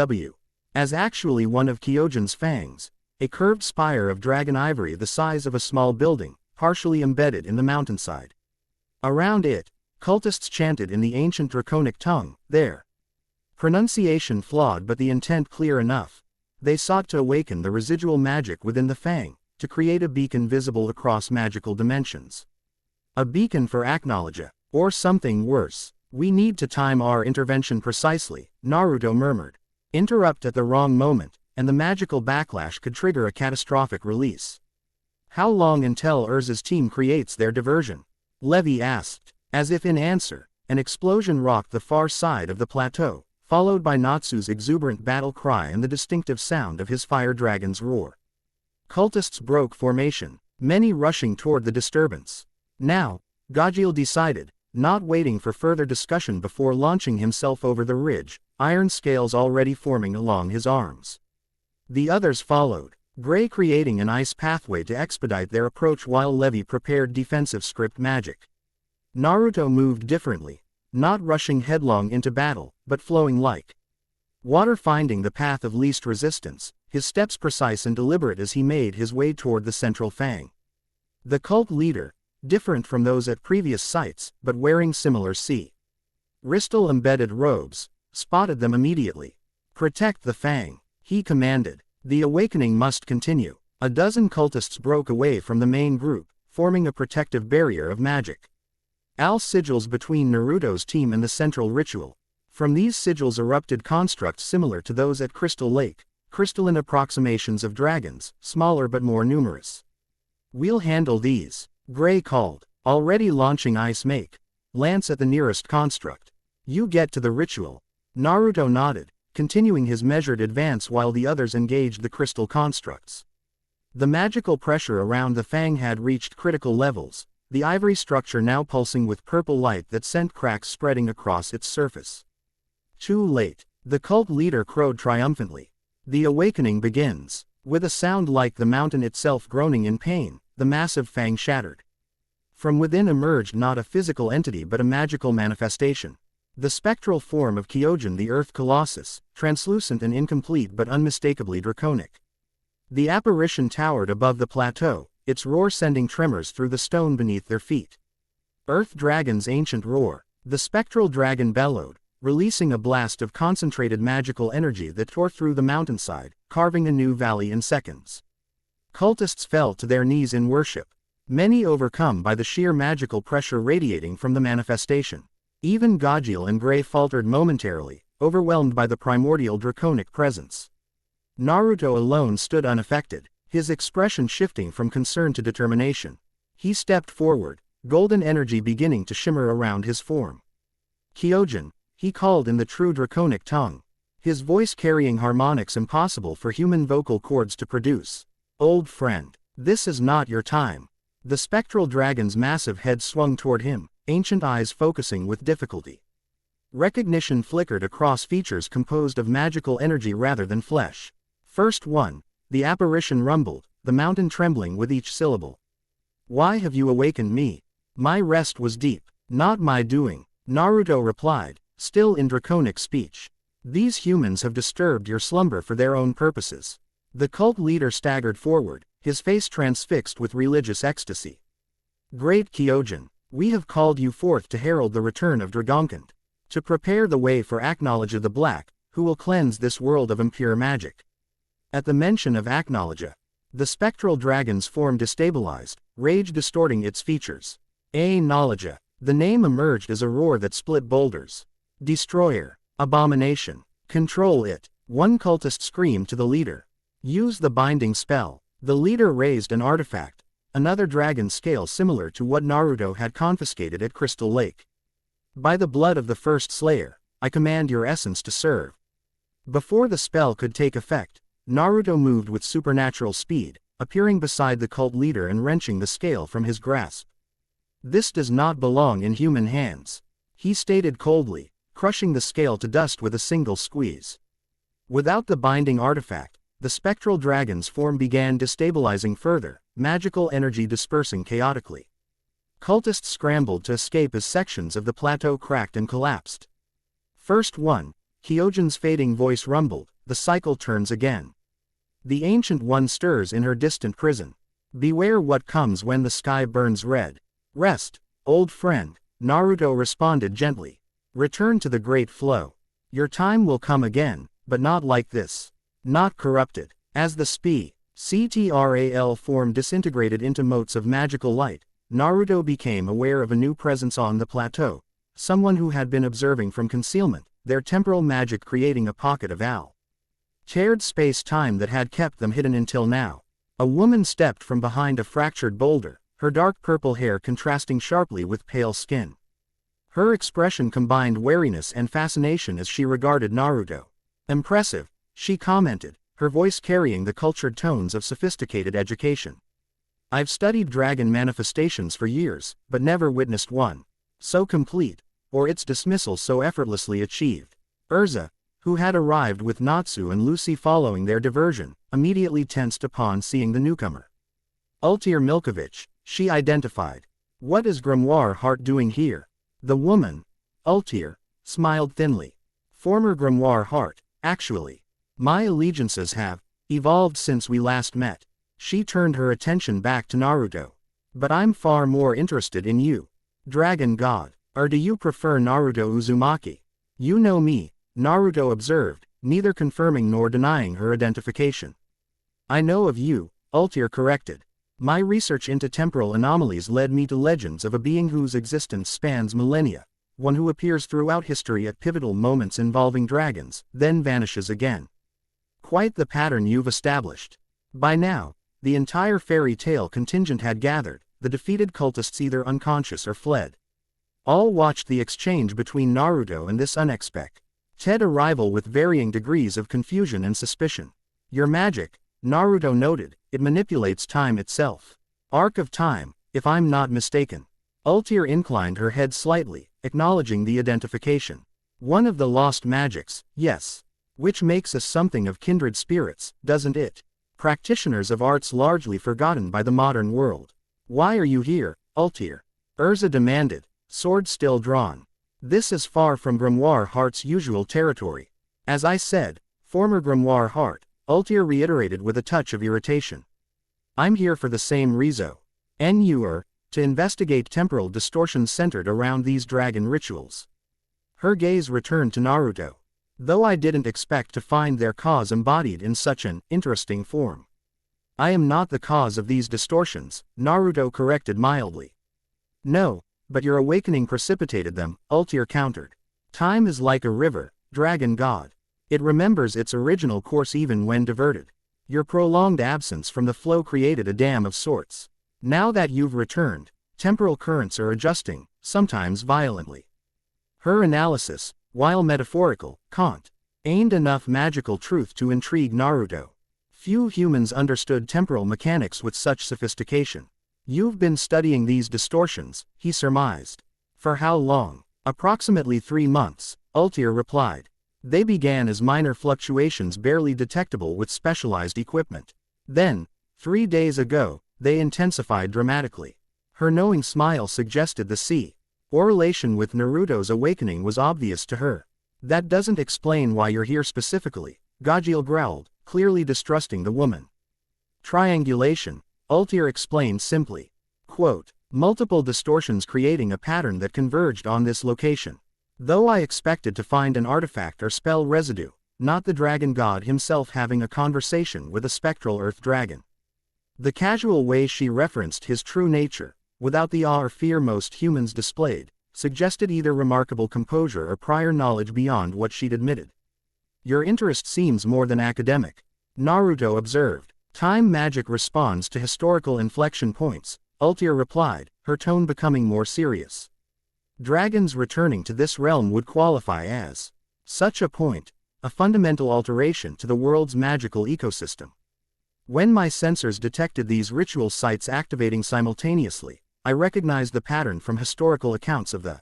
as actually one of Kyojin's fangs, a curved spire of dragon ivory the size of a small building, partially embedded in the mountainside. Around it, cultists chanted in the ancient draconic tongue, their pronunciation flawed but the intent clear enough. They sought to awaken the residual magic within the fang, to create a beacon visible across magical dimensions. A beacon for acknowledge, or something worse. We need to time our intervention precisely, Naruto murmured. Interrupt at the wrong moment, and the magical backlash could trigger a catastrophic release. How long until Erza's team creates their diversion? Levi asked. As if in answer, an explosion rocked the far side of the plateau, followed by Natsu's exuberant battle cry and the distinctive sound of his fire dragon's roar. Cultists broke formation, many rushing toward the disturbance. Now, Gajiel decided, not waiting for further discussion before launching himself over the ridge, iron scales already forming along his arms. The others followed, Gray creating an ice pathway to expedite their approach while Levi prepared defensive script magic. Naruto moved differently, not rushing headlong into battle, but flowing like water finding the path of least resistance, his steps precise and deliberate as he made his way toward the central fang. The cult leader, different from those at previous sites, but wearing similar Ristal-embedded robes, spotted them immediately. Protect the fang, he commanded. The awakening must continue. A dozen cultists broke away from the main group, forming a protective barrier of magic. Sigils between Naruto's team and the central ritual. From these sigils erupted constructs similar to those at Crystal Lake, crystalline approximations of dragons, smaller but more numerous. We'll handle these, Gray called, already launching Ice Make. Lance at the nearest construct. You get to the ritual. Naruto nodded, continuing his measured advance while the others engaged the crystal constructs. The magical pressure around the fang had reached critical levels, the ivory structure now pulsing with purple light that sent cracks spreading across its surface. Too late, the cult leader crowed triumphantly. The awakening begins. With a sound like the mountain itself groaning in pain, the massive fang shattered. From within emerged not a physical entity but a magical manifestation. The spectral form of Kyojin, the Earth Colossus, translucent and incomplete but unmistakably draconic. The apparition towered above the plateau, its roar sending tremors through the stone beneath their feet. Earth Dragon's ancient roar. The spectral dragon bellowed, releasing a blast of concentrated magical energy that tore through the mountainside, carving a new valley in seconds. Cultists fell to their knees in worship, many overcome by the sheer magical pressure radiating from the manifestation. Even Gajil and Gray faltered momentarily, overwhelmed by the primordial draconic presence. Naruto alone stood unaffected, his expression shifting from concern to determination. He stepped forward, golden energy beginning to shimmer around his form. Kyojin, he called in the true draconic tongue, his voice carrying harmonics impossible for human vocal cords to produce. Old friend, this is not your time. The spectral dragon's massive head swung toward him, ancient eyes focusing with difficulty. Recognition flickered across features composed of magical energy rather than flesh. First one, the apparition rumbled, the mountain trembling with each syllable. Why have you awakened me? My rest was deep, not my doing, Naruto replied, still in draconic speech. These humans have disturbed your slumber for their own purposes. The cult leader staggered forward, his face transfixed with religious ecstasy. Great Kyojin, we have called you forth to herald the return of Dragonkant, to prepare the way for Acknowledge the Black, who will cleanse this world of impure magic. At the mention of Acknowledge, the spectral dragon's form destabilized, rage distorting its features. Knowledge. The name emerged as a roar that split boulders. Destroyer. Abomination. Control it. One cultist screamed to the leader. Use the binding spell. The leader raised an artifact, another dragon scale similar to what Naruto had confiscated at Crystal Lake. By the blood of the first slayer, I command your essence to serve. Before the spell could take effect, Naruto moved with supernatural speed, appearing beside the cult leader and wrenching the scale from his grasp. This does not belong in human hands, he stated coldly, crushing the scale to dust with a single squeeze. Without the binding artifact, the spectral dragon's form began destabilizing further, magical energy dispersing chaotically. Cultists scrambled to escape as sections of the plateau cracked and collapsed. First one, Kyojin's fading voice rumbled, the cycle turns again. The Ancient One stirs in her distant prison. Beware what comes when the sky burns red. Rest, old friend, Naruto responded gently. Return to the great flow. Your time will come again, but not like this. Not corrupted. As the CTRAL form disintegrated into motes of magical light, Naruto became aware of a new presence on the plateau, someone who had been observing from concealment, their temporal magic creating a pocket of shared space-time that had kept them hidden until now. A woman stepped from behind a fractured boulder, her dark purple hair contrasting sharply with pale skin. Her expression combined wariness and fascination as she regarded Naruto. Impressive, she commented, her voice carrying the cultured tones of sophisticated education. I've studied dragon manifestations for years, but never witnessed one so complete, or its dismissal so effortlessly achieved. Erza, who had arrived with Natsu and Lucy following their diversion, immediately tensed upon seeing the newcomer. Ultir Milkovich, she identified. What is Grimoire Heart doing here? The woman, Ultir, smiled thinly. Former Grimoire Heart, actually. My allegiances have evolved since we last met. She turned her attention back to Naruto. But I'm far more interested in you, Dragon God. Or do you prefer Naruto Uzumaki? You know me, Naruto observed, neither confirming nor denying her identification. I know of you, Ultir corrected. My research into temporal anomalies led me to legends of a being whose existence spans millennia, one who appears throughout history at pivotal moments involving dragons, then vanishes again. Quite the pattern you've established. By now, the entire fairy tale contingent had gathered, the defeated cultists either unconscious or fled. All watched the exchange between Naruto and this unexpected arrival with varying degrees of confusion and suspicion. Your magic, Naruto noted, it manipulates time itself. Arc of time, if I'm not mistaken. Altair inclined her head slightly, acknowledging the identification. One of the lost magics, yes. Which makes us something of kindred spirits, doesn't it? Practitioners of arts largely forgotten by the modern world. Why are you here, Altair? Erza demanded, sword still drawn. This is far from Grimoire Heart's usual territory. As I said, former Grimoire Heart, Altair reiterated with a touch of irritation. I'm here for the same reason. To investigate temporal distortions centered around these dragon rituals. Her gaze returned to Naruto. Though I didn't expect to find their cause embodied in such an interesting form. I am not the cause of these distortions, Naruto corrected mildly. No, but your awakening precipitated them, Altair countered. Time is like a river, dragon god. It remembers its original course even when diverted. Your prolonged absence from the flow created a dam of sorts. Now that you've returned, temporal currents are adjusting, sometimes violently. Her analysis, while metaphorical, contained enough magical truth to intrigue Naruto. Few humans understood temporal mechanics with such sophistication. You've been studying these distortions, he surmised. For how long? Approximately 3 months, Altair replied. They began as minor fluctuations barely detectable with specialized equipment. Then, 3 days ago, they intensified dramatically. Her knowing smile suggested the correlation with Naruto's awakening was obvious to her. That doesn't explain why you're here specifically, Gajeel growled, clearly distrusting the woman. Triangulation, Altair explained simply. Quote, multiple distortions creating a pattern that converged on this location. Though I expected to find an artifact or spell residue, not the dragon god himself having a conversation with a spectral earth dragon. The casual way she referenced his true nature, without the awe or fear most humans displayed, suggested either remarkable composure or prior knowledge beyond what she'd admitted. Your interest seems more than academic, Naruto observed. Time magic responds to historical inflection points, Altair replied, her tone becoming more serious. Dragons returning to this realm would qualify as such a point, a fundamental alteration to the world's magical ecosystem. When my sensors detected these ritual sites activating simultaneously, I recognized the pattern from historical accounts of the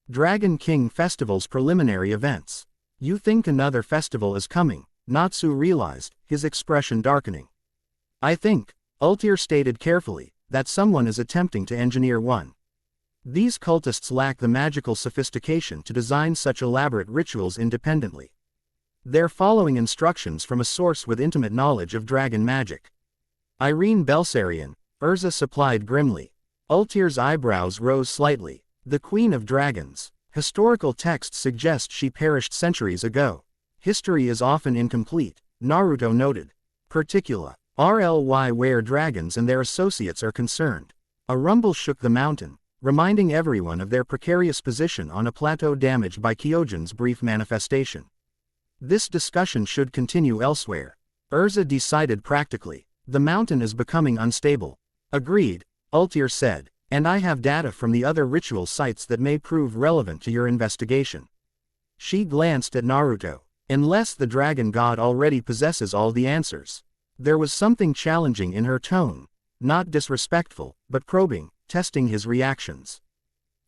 Dragon King Festival's preliminary events. You think another festival is coming, Natsu realized, his expression darkening. I think, Altair stated carefully, that someone is attempting to engineer one. These cultists lack the magical sophistication to design such elaborate rituals independently. They're following instructions from a source with intimate knowledge of dragon magic. Irene Belserion, Erza supplied grimly. Altair's eyebrows rose slightly. The Queen of Dragons. Historical texts suggest she perished centuries ago. History is often incomplete, Naruto noted. Particularly where dragons and their associates are concerned. A rumble shook the mountain, reminding everyone of their precarious position on a plateau damaged by Kyojin's brief manifestation. This discussion should continue elsewhere. Erza decided practically. The mountain is becoming unstable. Agreed, Altair said, and I have data from the other ritual sites that may prove relevant to your investigation. She glanced at Naruto. Unless the dragon god already possesses all the answers. There was something challenging in her tone, not disrespectful, but probing, testing his reactions.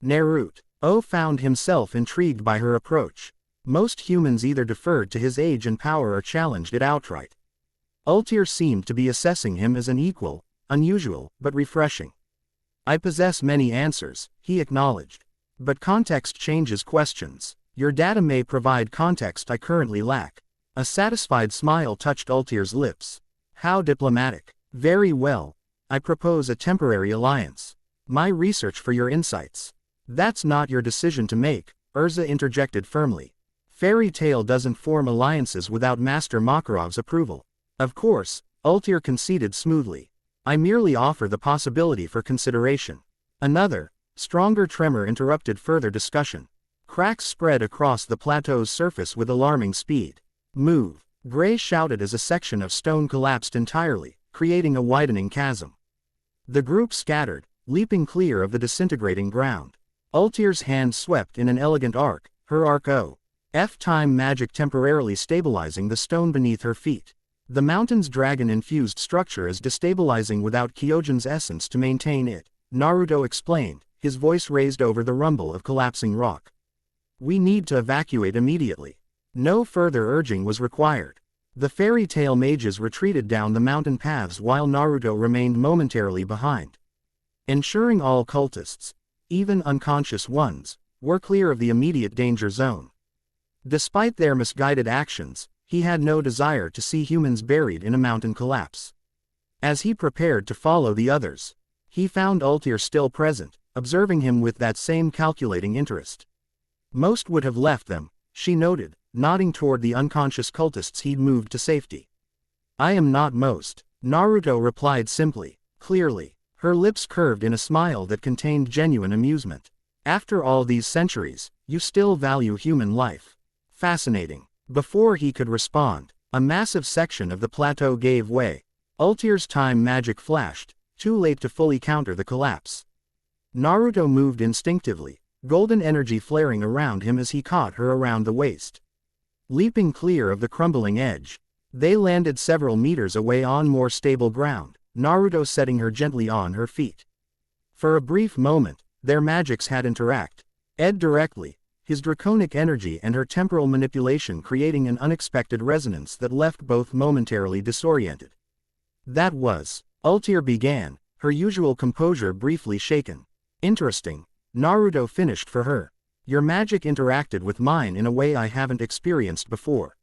Naruto found himself intrigued by her approach. Most humans either deferred to his age and power or challenged it outright. Altair seemed to be assessing him as an equal, unusual, but refreshing. I possess many answers, he acknowledged. But context changes questions. Your data may provide context I currently lack. A satisfied smile touched Altair's lips. How diplomatic. Very well. I propose a temporary alliance. My research for your insights. That's not your decision to make, Erza interjected firmly. Fairy tale doesn't form alliances without Master Makarov's approval. Of course, Altair conceded smoothly. I merely offer the possibility for consideration. Another, stronger tremor interrupted further discussion. Cracks spread across the plateau's surface with alarming speed. Move. Gray shouted as a section of stone collapsed entirely, creating a widening chasm. The group scattered, leaping clear of the disintegrating ground. Ultir's hand swept in an elegant arc, her arc O.F. time magic temporarily stabilizing the stone beneath her feet. The mountain's dragon-infused structure is destabilizing without Kyojin's essence to maintain it, Naruto explained, his voice raised over the rumble of collapsing rock. We need to evacuate immediately. No further urging was required. The fairy tale mages retreated down the mountain paths while Naruto remained momentarily behind. Ensuring all cultists, even unconscious ones, were clear of the immediate danger zone. Despite their misguided actions, he had no desire to see humans buried in a mountain collapse. As he prepared to follow the others, he found Ultir still present, observing him with that same calculating interest. Most would have left them, she noted, nodding toward the unconscious cultists he'd moved to safety. I am not most, Naruto replied simply, clearly, her lips curved in a smile that contained genuine amusement. After all these centuries, you still value human life. Fascinating. Before he could respond, a massive section of the plateau gave way. Ultir's time magic flashed, too late to fully counter the collapse. Naruto moved instinctively, golden energy flaring around him as he caught her around the waist. Leaping clear of the crumbling edge, they landed several meters away on more stable ground, Naruto setting her gently on her feet. For a brief moment, their magics had interacted directly, his draconic energy and her temporal manipulation creating an unexpected resonance that left both momentarily disoriented. That was, Ultir began, her usual composure briefly shaken. Interesting, Naruto finished for her. Your magic interacted with mine in a way I haven't experienced before.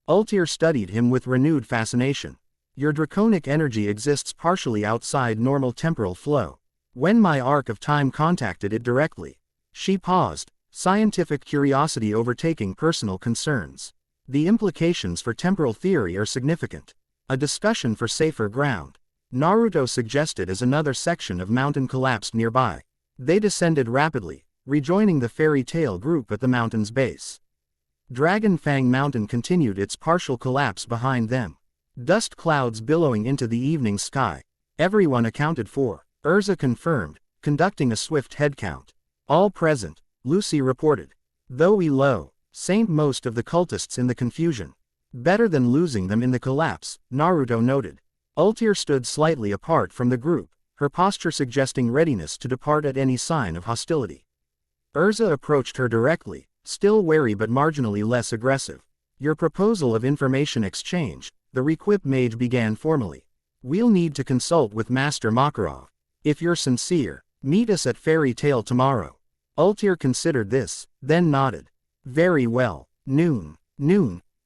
Ultir studied him with renewed fascination. Your draconic energy exists partially outside normal temporal flow. When my arc of time contacted it directly, she paused, scientific curiosity overtaking personal concerns. The implications for temporal theory are significant. A discussion for safer ground, Naruto suggested as another section of mountain collapsed nearby. They descended rapidly, rejoining the fairy tale group at the mountain's base. Dragon Fang Mountain continued its partial collapse behind them. Dust clouds billowing into the evening sky. Everyone accounted for, Erza confirmed, conducting a swift head count. All present, Lucy reported. Though we sank most of the cultists in the confusion. Better than losing them in the collapse, Naruto noted. Ultir stood slightly apart from the group, her posture suggesting readiness to depart at any sign of hostility. Erza approached her directly, still wary but marginally less aggressive. Your proposal of information exchange, the Requip mage began formally. We'll need to consult with Master Makarov. If you're sincere, meet us at Fairy Tale tomorrow. Ultir considered this, then nodded. Very well. Noon,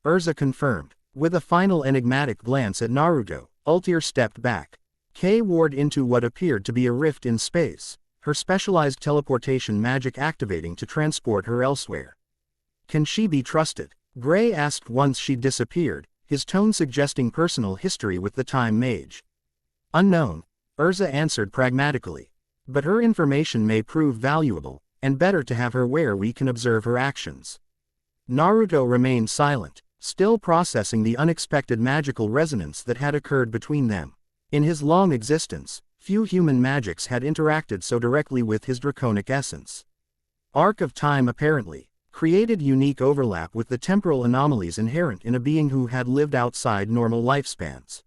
Erza confirmed. With a final enigmatic glance at Naruto, Ultir stepped back. K ward into what appeared to be a rift in space, her specialized teleportation magic activating to transport her elsewhere. Can she be trusted? Gray asked once she disappeared, his tone suggesting personal history with the time mage. Unknown, Erza answered pragmatically. But her information may prove valuable, and better to have her where we can observe her actions. Naruto remained silent, still processing the unexpected magical resonance that had occurred between them. In his long existence, few human magics had interacted so directly with his draconic essence. Arc of time apparently created unique overlap with the temporal anomalies inherent in a being who had lived outside normal lifespans.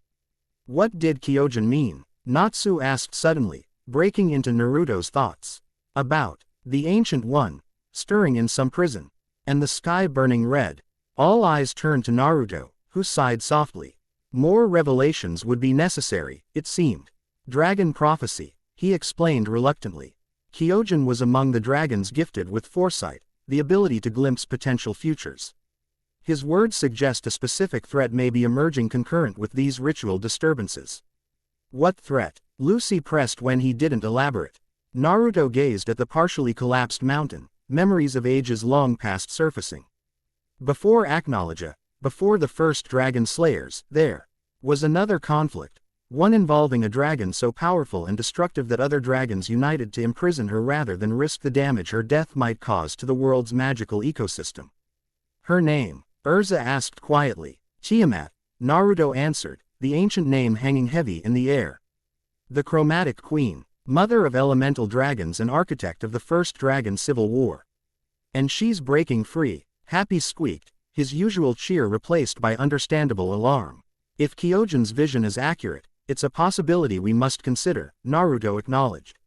What did Kyojin mean? Natsu asked suddenly, breaking into Naruto's thoughts. About the Ancient One, stirring in some prison, and the sky burning red. All eyes turned to Naruto, who sighed softly. More revelations would be necessary, it seemed. Dragon prophecy, he explained reluctantly. Kyojin was among the dragons gifted with foresight, the ability to glimpse potential futures. His words suggest a specific threat may be emerging concurrent with these ritual disturbances. What threat? Lucy pressed when he didn't elaborate. Naruto gazed at the partially collapsed mountain, memories of ages long past surfacing. Before Aknologia, before the first dragon slayers, there was another conflict, one involving a dragon so powerful and destructive that other dragons united to imprison her rather than risk the damage her death might cause to the world's magical ecosystem. Her name, Erza asked quietly. Tiamat, Naruto answered, the ancient name hanging heavy in the air. The Chromatic Queen, mother of elemental dragons and architect of the first dragon civil war. And she's breaking free, Happy squeaked, his usual cheer replaced by understandable alarm. If Kyojin's vision is accurate, it's a possibility we must consider, Naruto acknowledged.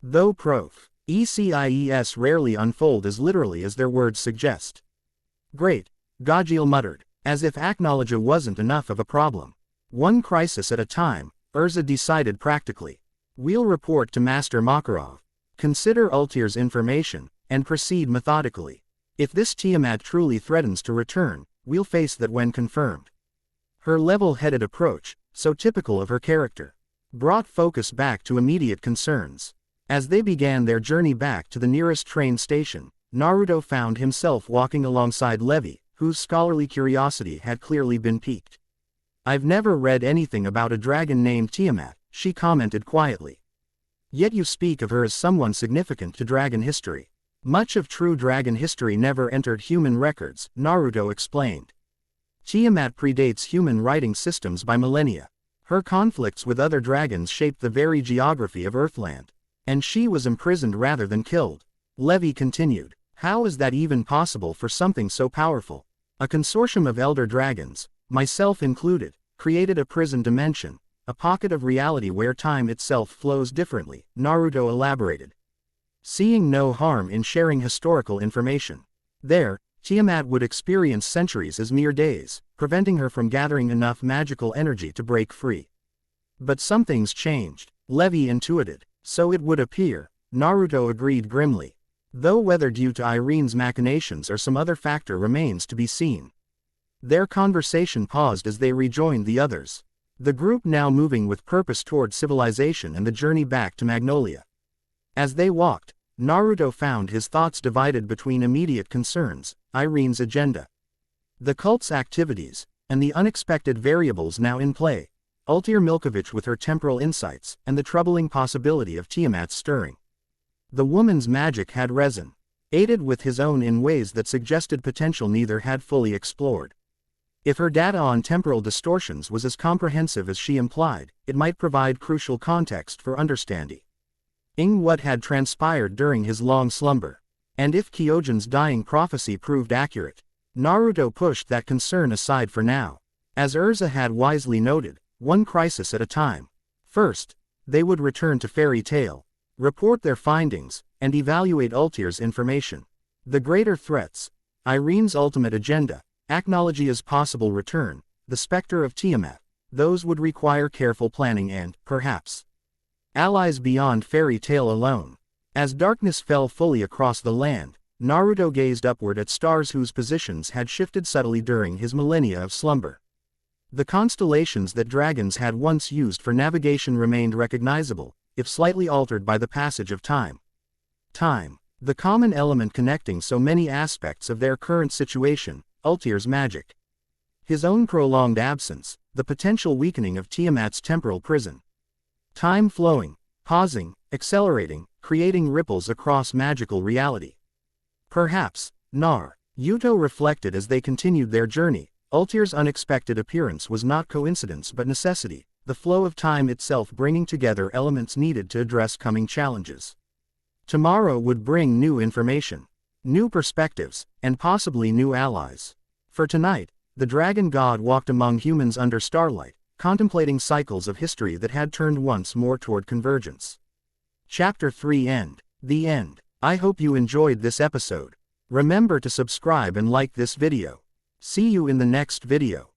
Though Prof. ECIES rarely unfold as literally as their words suggest. Great, Gajeel muttered, as if acknowledge wasn't enough of a problem. One crisis at a time, Erza decided practically. We'll report to Master Makarov. Consider Ultir's information, and proceed methodically. If this Tiamat truly threatens to return, we'll face that when confirmed. Her level-headed approach, so typical of her character, brought focus back to immediate concerns. As they began their journey back to the nearest train station, Naruto found himself walking alongside Levi, whose scholarly curiosity had clearly been piqued. I've never read anything about a dragon named Tiamat, she commented quietly. Yet you speak of her as someone significant to dragon history. Much of true dragon history never entered human records, Naruto explained. Tiamat predates human writing systems by millennia. Her conflicts with other dragons shaped the very geography of Earthland. And she was imprisoned rather than killed. Levi continued. How is that even possible for something so powerful? A consortium of elder dragons, myself included, created a prison dimension, a pocket of reality where time itself flows differently, Naruto elaborated. Seeing no harm in sharing historical information. There, Tiamat would experience centuries as mere days, preventing her from gathering enough magical energy to break free. But something's changed, Levi intuited. So it would appear, Naruto agreed grimly. Though whether due to Irene's machinations or some other factor remains to be seen. Their conversation paused as they rejoined the others. The group now moving with purpose toward civilization and the journey back to Magnolia. As they walked, Naruto found his thoughts divided between immediate concerns, Irene's agenda, the cult's activities, and the unexpected variables now in play. Ultir Milkovich with her temporal insights, and the troubling possibility of Tiamat's stirring. The woman's magic had resin, aided with his own in ways that suggested potential neither had fully explored. If her data on temporal distortions was as comprehensive as she implied, it might provide crucial context for understanding what had transpired during his long slumber. And if Kyojin's dying prophecy proved accurate, Naruto pushed that concern aside for now. As Erza had wisely noted, one crisis at a time. First, they would return to Fairy Tail, report their findings, and evaluate Ultir's information. The greater threats, Irene's ultimate agenda, Acnologia's possible return, the specter of Tiamat, those would require careful planning and, perhaps, allies beyond Fairy Tail alone. As darkness fell fully across the land, Naruto gazed upward at stars whose positions had shifted subtly during his millennia of slumber. The constellations that dragons had once used for navigation remained recognizable, if slightly altered by the passage of time. Time, the common element connecting so many aspects of their current situation, Ultir's magic. His own prolonged absence, the potential weakening of Tiamat's temporal prison. Time flowing, pausing, accelerating, creating ripples across magical reality. Perhaps, Naruto reflected as they continued their journey. Ultir's unexpected appearance was not coincidence but necessity, the flow of time itself bringing together elements needed to address coming challenges. Tomorrow would bring new information, new perspectives, and possibly new allies. For tonight, the dragon god walked among humans under starlight, contemplating cycles of history that had turned once more toward convergence. Chapter 3 End. The End. I hope you enjoyed this episode. Remember to subscribe and like this video. See you in the next video.